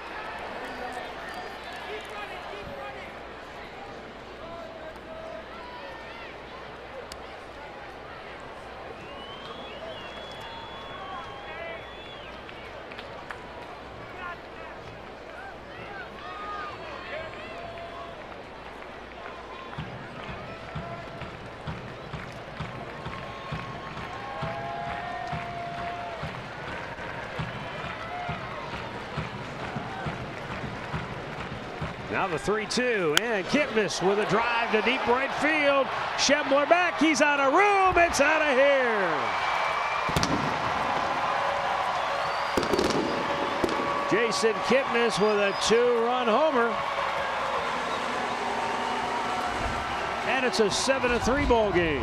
Now the 3-2, and Kipnis with a drive to deep right field. Schembler back. He's out of room. It's out of here. Jason Kipnis with a 2-run homer. And it's a 7-3 ball game.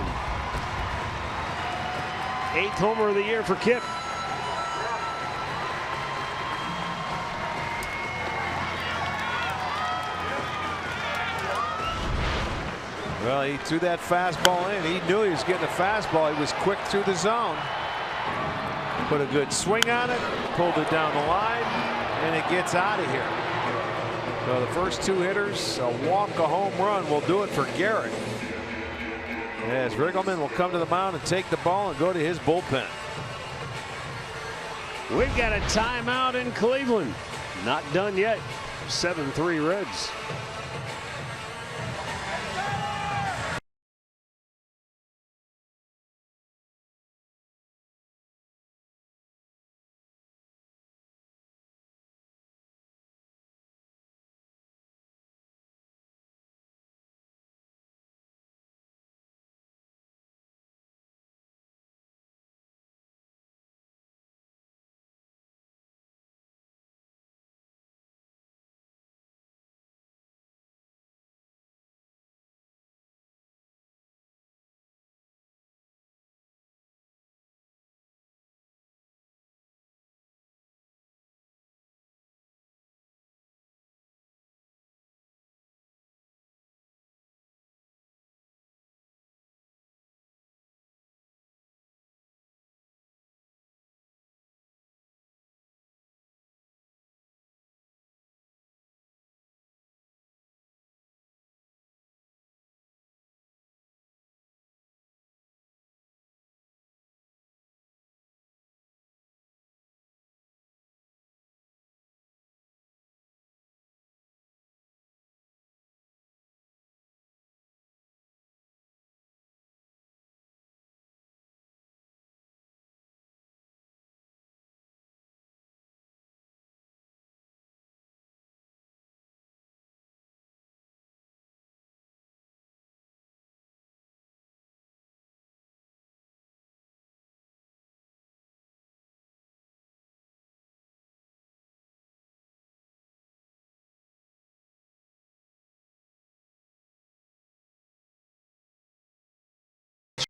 8th homer of the year for Kip. Well, he threw that fastball in. He knew he was getting a fastball. He was quick through the zone. Put a good swing on it, pulled it down the line, and it gets out of here. So the first 2 hitters, a walk, a home run, will do it for Garrett. As Riggleman will come to the mound and take the ball and go to his bullpen. We've got a timeout in Cleveland. Not done yet. 7-3 Reds.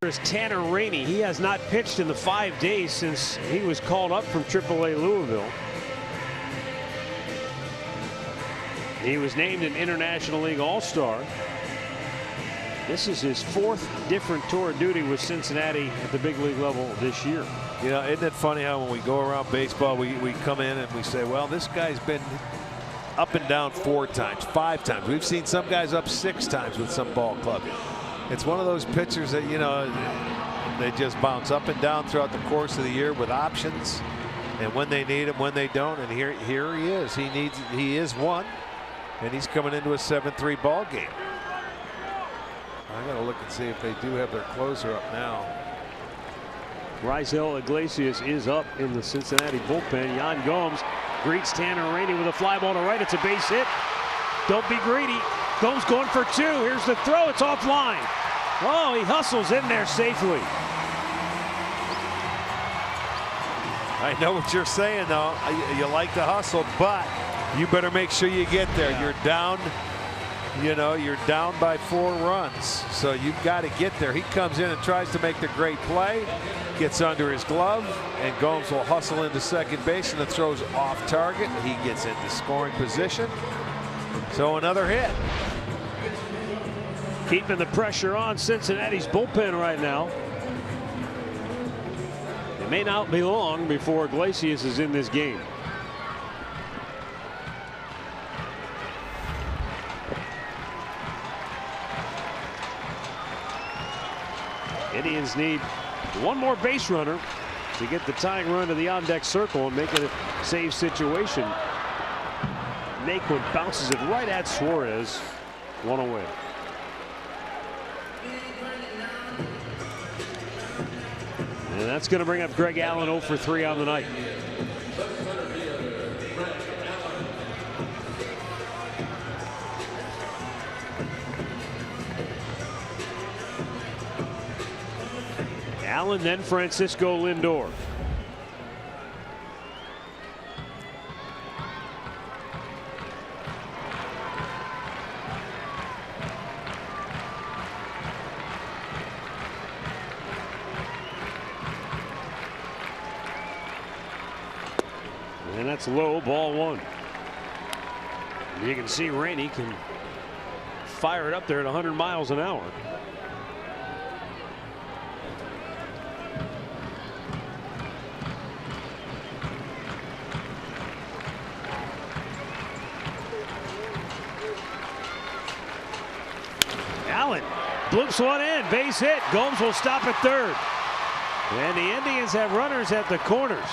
Is Tanner Rainey. He has not pitched in the 5 days since he was called up from AAA Louisville. He was named an International League All-Star. This is his 4th different tour of duty with Cincinnati at the big league level this year. You know, isn't it funny how when we go around baseball, we come in and we say, well, this guy's been up and down 4 times, 5 times. We've seen some guys up 6 times with some ball club. It's one of those pitchers that, you know, they just bounce up and down throughout the course of the year with options, and when they need him, when they don't. And here he is. He is one, and he's coming into a 7-3 ball game. I got to look and see if they do have their closer up now. Raisel Iglesias is up in the Cincinnati bullpen. Yan Gomes greets Tanner Rainey with a fly ball to right. It's a base hit. Don't be greedy. Gomes going for two. Here's the throw. It's offline. Oh, he hustles in there safely. I know what you're saying, though. You like to hustle, but you better make sure you get there. Yeah. You're down. You know, you're down by 4 runs, so you've got to get there. He comes in and tries to make the great play, gets under his glove, and Gomes will hustle into second base, and the throw's off target. He gets into scoring position. So another hit. Keeping the pressure on Cincinnati's bullpen right now. It may not be long before Iglesias is in this game. Indians need one more base runner to get the tying run to the on-deck circle and make it a save situation. Naquin bounces it right at Suarez. 1 away. And that's going to bring up Greg Allen 0 for 3 on the night. Allen, then Francisco Lindor. And that's low, ball 1. And you can see Rainey can fire it up there at 100 miles an hour. Allen bloops one in, base hit. Gomes will stop at third. And the Indians have runners at the corners.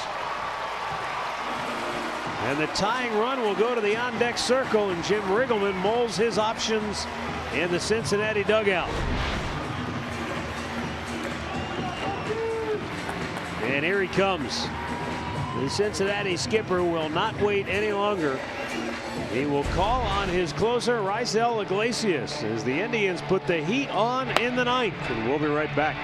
And the tying run will go to the on-deck circle, and Jim Riggleman molds his options in the Cincinnati dugout. And here he comes. The Cincinnati skipper will not wait any longer. He will call on his closer, Raisel Iglesias, as the Indians put the heat on in the 9th. And we'll be right back.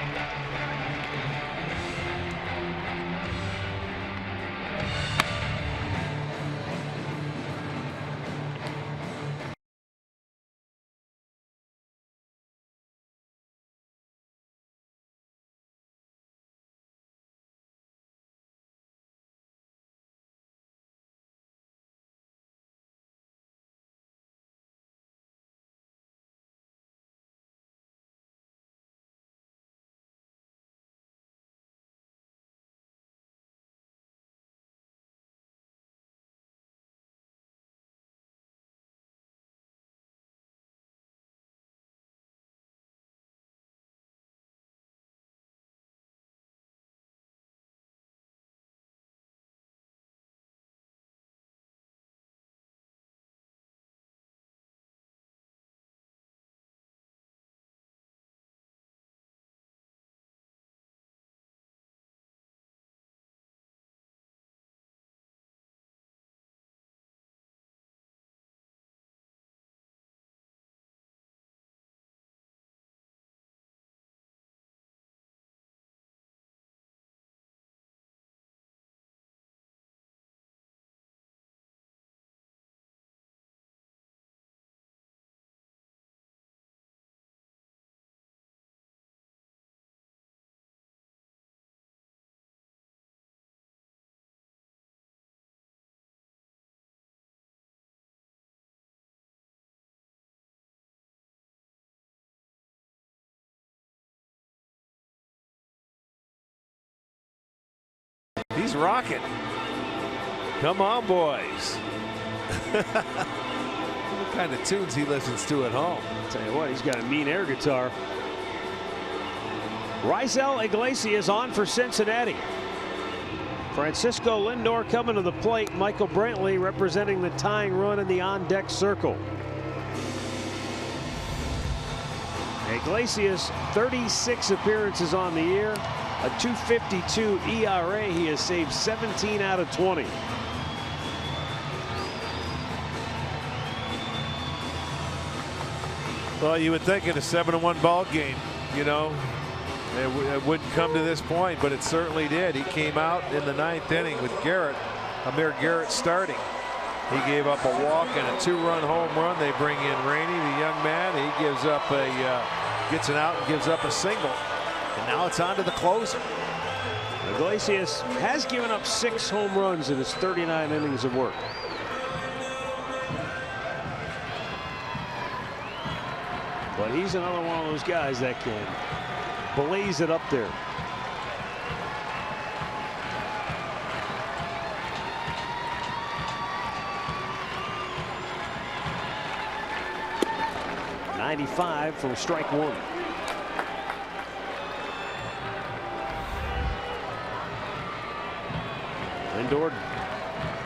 He's rocking. Come on, boys. What kind of tunes he listens to at home. I'll tell you what, he's got a mean air guitar. Raisel Iglesias on for Cincinnati. Francisco Lindor coming to the plate. Michael Brantley representing the tying run in the on-deck circle. Iglesias, 36 appearances on the year, a 2.52 ERA. He has saved 17 out of 20. Well, you would think in a 7-1 ball game, you know, it wouldn't come to this point, but it certainly did. He came out in the 9th inning with Amir Garrett starting. He gave up a walk and a 2-run home run. They bring in Rainey, the young man. He gives up gets an out and gives up a single. And now it's on to the closer. Iglesias has given up 6 home runs in his 39 innings of work. But he's another one of those guys that can blaze it up there. .95 from strike 1. Lindor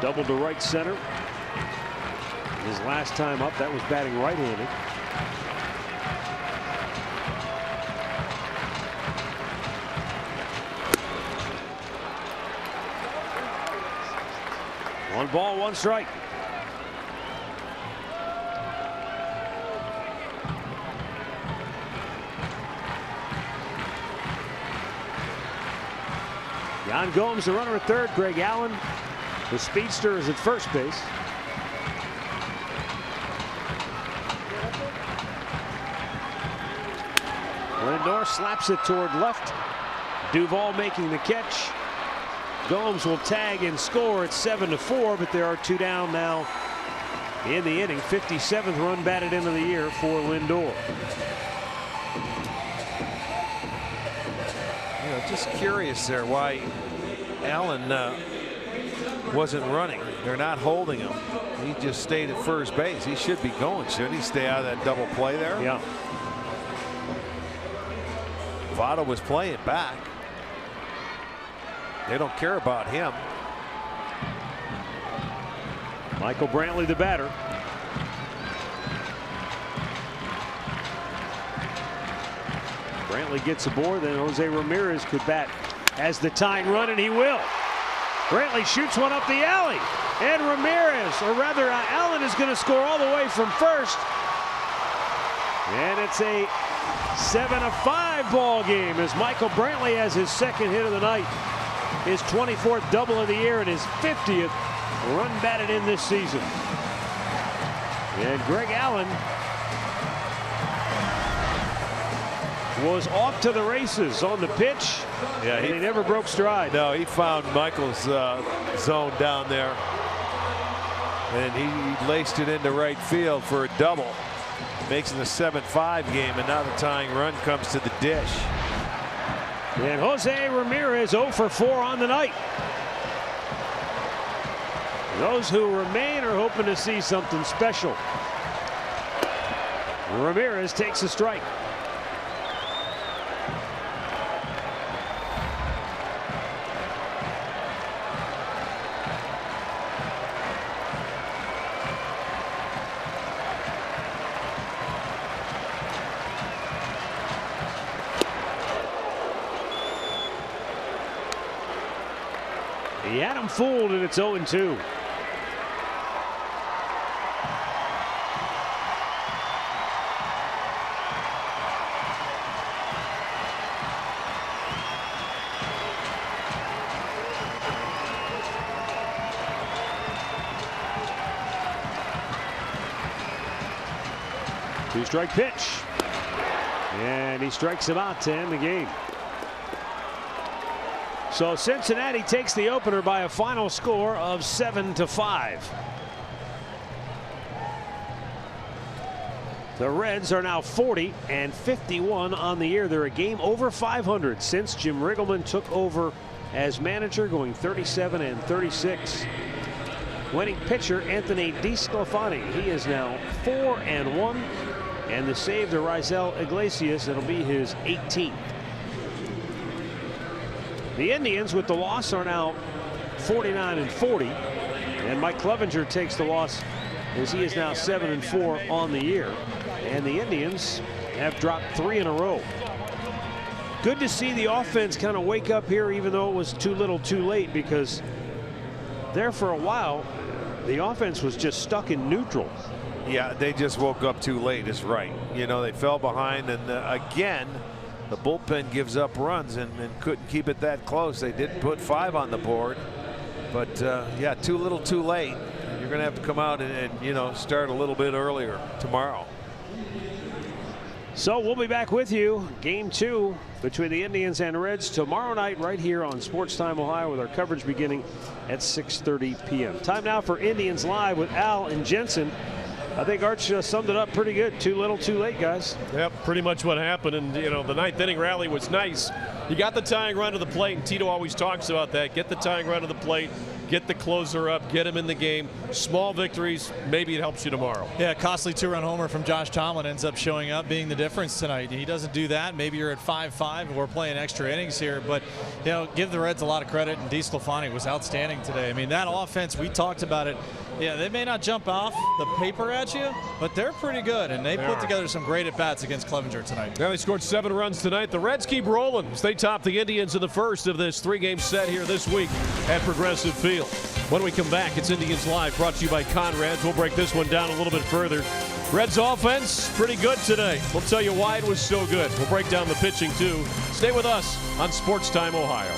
doubled to right center. His last time up, that was batting right-handed. One ball, one strike. Yan Gomes, the runner at third. Greg Allen, the speedster, is at first base. Lindor slaps it toward left. Duvall making the catch. Gomes will tag and score at 7-4, but there are 2 down now in the inning. 57th run batted into the year for Lindor. Just curious there why Allen wasn't running. They're not holding him. He just stayed at first base. He should be going, shouldn't he? Stay out of that double play there. Yeah. Votto was playing back. They don't care about him. Michael Brantley, the batter. Brantley gets aboard, then Jose Ramirez could bat as the tying run, and he will. Brantley shoots one up the alley, and Ramirez, or rather Allen, is going to score all the way from first. And it's a 7-5 ball game as Michael Brantley has his second hit of the night, his 24th double of the year, and his 50th run batted in this season. And Greg Allen was off to the races on the pitch. Yeah, and he never broke stride. No, he found Michael's zone down there, and he laced it into right field for a double. Makes it a 7-5 game, and now the tying run comes to the dish. And Jose Ramirez 0 for 4 on the night. Those who remain are hoping to see something special. Ramirez takes a strike. He had him fooled, and it's 0-2. Two-strike pitch, and he strikes him out to end the game. So Cincinnati takes the opener by a final score of 7-5. The Reds are now 40-51 on the year. They're a game over 500 since Jim Riggleman took over as manager, going 37-36. Winning pitcher Anthony DeSclafani, he is now 4-1, and the save to Raisel Iglesias, it'll be his 18th. The Indians, with the loss, are now 49-40, and Mike Clevenger takes the loss as he is now 7-4 on the year. And the Indians have dropped 3 in a row. Good to see the offense kind of wake up here, even though it was too little too late, because there for a while the offense was just stuck in neutral. Yeah, they just woke up too late is right. You know, they fell behind, and again the bullpen gives up runs and couldn't keep it that close. They did put 5 on the board, but yeah, too little too late. You're going to have to come out and you know, start a little bit earlier tomorrow. So we'll be back with you. Game 2 between the Indians and Reds tomorrow night right here on Sports Time Ohio, with our coverage beginning at 6:30 p.m. Time now for Indians Live with Al and Jensen. I think Arch summed it up pretty good. Too little too late, guys. Yep, pretty much what happened. And you know, the 9th inning rally was nice. You got the tying run to the plate, and Tito always talks about that. Get the tying run to the plate, get the closer up, get him in the game. Small victories, maybe it helps you tomorrow. Yeah, costly 2-run homer from Josh Tomlin ends up showing up, being the difference tonight. He doesn't do that. Maybe you're at 5-5 and we're playing extra innings here, but you know, give the Reds a lot of credit, and DeSclafani was outstanding today. I mean, that offense, we talked about it. Yeah, they may not jump off the paper at you, but they're pretty good, and they put together some great at-bats against Clevenger tonight. Yeah, they scored 7 runs tonight. The Reds keep rolling as they top the Indians in the first of this 3-game set here this week at Progressive Field. When we come back, it's Indians Live, brought to you by Conrad's. We'll break this one down a little bit further. Reds offense, pretty good today. We'll tell you why it was so good. We'll break down the pitching, too. Stay with us on Sports Time Ohio.